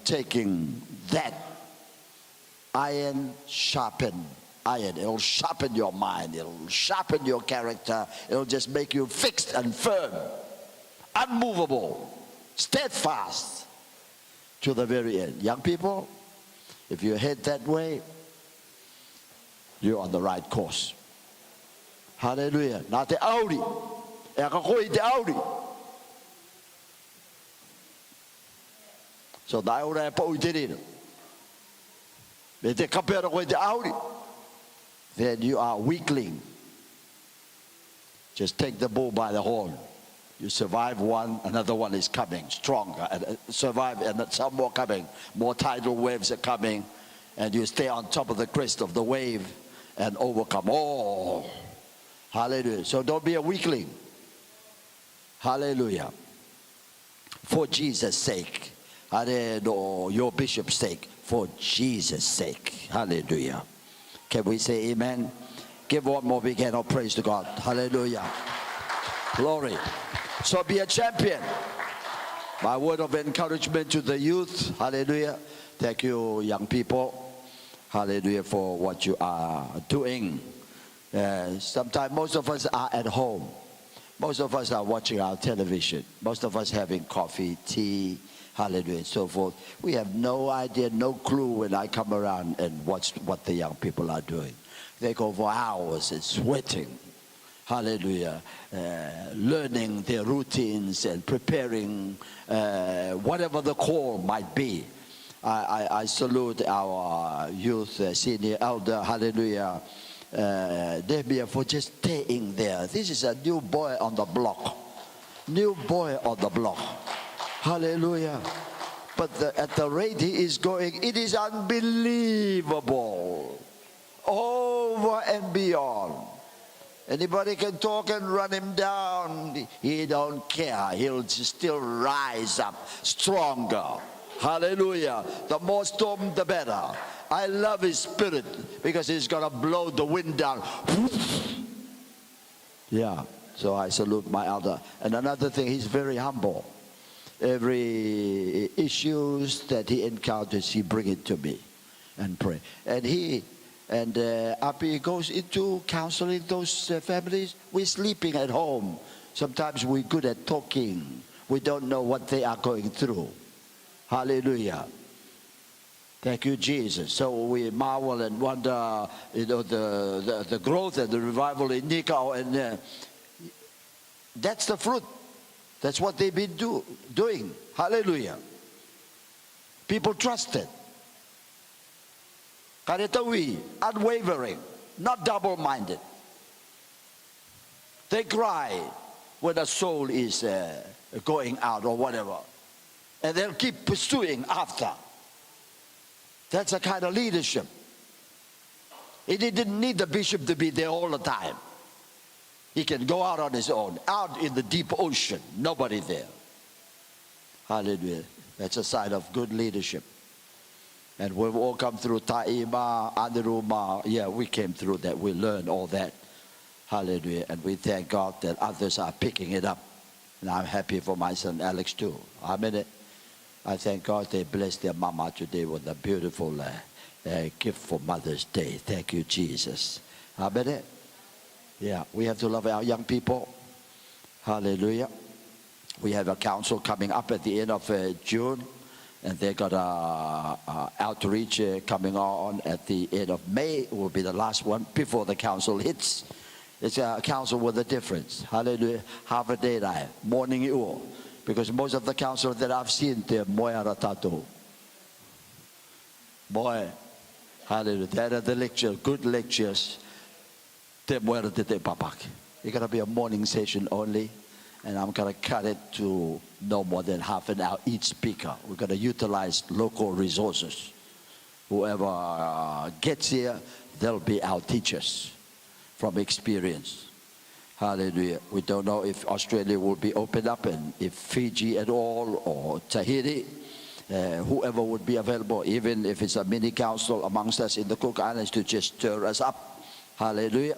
taking that iron sharpen iron. It'll sharpen your mind. It'll sharpen your character. It'll just make you fixed and firm, unmovable, steadfast to the very end. Young people, if you head that way, you're on the right course. Hallelujah. Nā te auri. E ka koe te auri. So nā ora e pau I te rino. Me te kapera koe te auri. Then you are a weakling. Just take the bull by the horn. You survive one, another one is coming, stronger. And survive, and some more coming. More tidal waves are coming. And you stay on top of the crest of the wave and overcome all. Hallelujah. So don't be a weakling. Hallelujah. For Jesus' sake. Or your bishop's sake. For Jesus' sake. Hallelujah. Can we say amen? Give one more big hand of praise to God. Hallelujah. Glory. So be a champion. My word of encouragement to the youth. Hallelujah. Thank you, young people. Hallelujah, for what you are doing. Sometimes most of us are at home. Most of us are watching our television. Most of us having coffee, tea, hallelujah, and so forth. We have no idea, no clue when I come around and watch what the young people are doing. They go for hours and sweating. Hallelujah. Learning their routines and preparing whatever the call might be. I salute our youth senior elder, hallelujah, Debia, for just staying there. This is a new boy on the block. New boy on the block. Hallelujah. But at the rate he is going, it is unbelievable. Over and beyond. Anybody can talk and run him down. He don't care. He'll still rise up stronger. Hallelujah. The more storm, the better. I love his spirit because he's going to blow the wind down. Yeah. So I salute my elder. And another thing, he's very humble. Every issues that he encounters, he bring it to me and pray. And after he goes into counseling those families, we're sleeping at home. Sometimes we're good at talking. We don't know what they are going through. Hallelujah. Thank you, Jesus. So we marvel and wonder, the growth and the revival in Nikau. And That's the fruit. That's what they've been doing. Hallelujah. People trusted. Karetawi, unwavering, not double-minded. They cry when a soul is going out or whatever. And they'll keep pursuing after. That's a kind of leadership. He didn't need the bishop to be there all the time. He can go out on his own, out in the deep ocean, nobody there. Hallelujah. That's a sign of good leadership. And we've all come through Ta'ima, Aniruma. Yeah, we came through that. We learned all that. Hallelujah. And we thank God that others are picking it up. And I'm happy for my son Alex too. Amen. I thank God they blessed their mama today with a beautiful gift for Mother's Day. Thank you, Jesus. Amen. Yeah, we have to love our young people. Hallelujah. We have a council coming up at the end of June. And they got a outreach coming on at the end of May. It will be the last one before the council hits. It's a council with a difference. Hallelujah. Half a day now. Morning you. Because most of the council that I've seen, they're moya ratato. Boy. Hallelujah. They're the lecture, good lectures. They're moya ratete papak. It's going to be a morning session only. And I'm going to cut it to no more than half an hour each speaker. We're going to utilize local resources. Whoever gets here, they'll be our teachers from experience. Hallelujah. We don't know if Australia will be opened up and if Fiji at all or Tahiti, whoever would be available, even if it's a mini council amongst us in the Cook Islands to just stir us up. Hallelujah.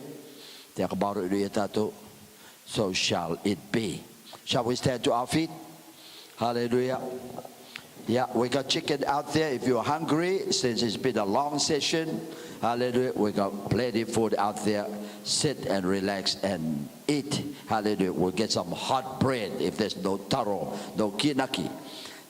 So shall it be. Shall we stand to our feet? Hallelujah. Yeah, we got chicken out there. If you're hungry, since it's been a long session, hallelujah, we got plenty of food out there. Sit and relax and eat. Hallelujah. We'll get some hot bread if there's no taro, no kinaki.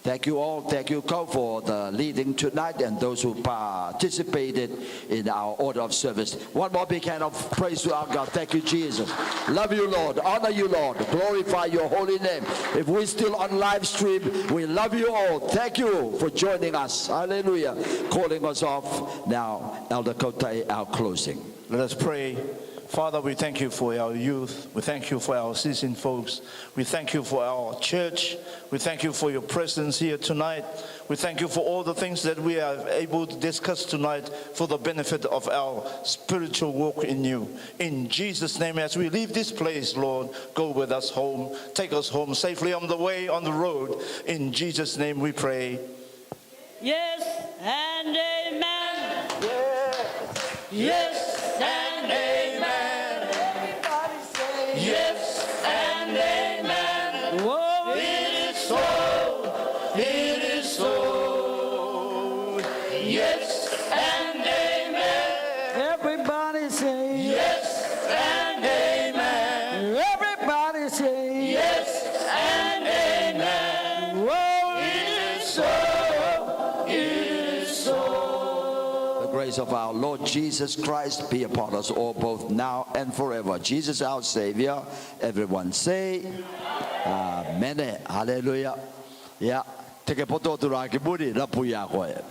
Thank you all. Thank you, Ko, for the leading tonight and those who participated in our order of service. One more big hand of praise to our God. Thank you, Jesus. Love you, Lord. Honor you, Lord. Glorify your holy name. If we're still on live stream, we love you all. Thank you for joining us. Hallelujah. Calling us off now. Elder Kotai, our closing. Let us pray. Father, we thank you for our youth. We thank you for our seasoned folks. We thank you for our church. We thank you for your presence here tonight. We thank you for all the things that we are able to discuss tonight for the benefit of our spiritual walk in you. In Jesus' name, as we leave this place, Lord, go with us home. Take us home safely on the way, on the road. In Jesus' name we pray. Yes and amen. Yes, yes and amen. Yes and amen. Whoa. It is so. It is so. Yes and amen. Everybody say yes and amen. Everybody say yes and amen. Whoa. It is so. It is so. The grace of our Lord Jesus Christ be upon us all, both now and forever. Jesus our Savior. Everyone say Amen. Hallelujah. Yeah. Take a photo to Rakiburi, Rapuya.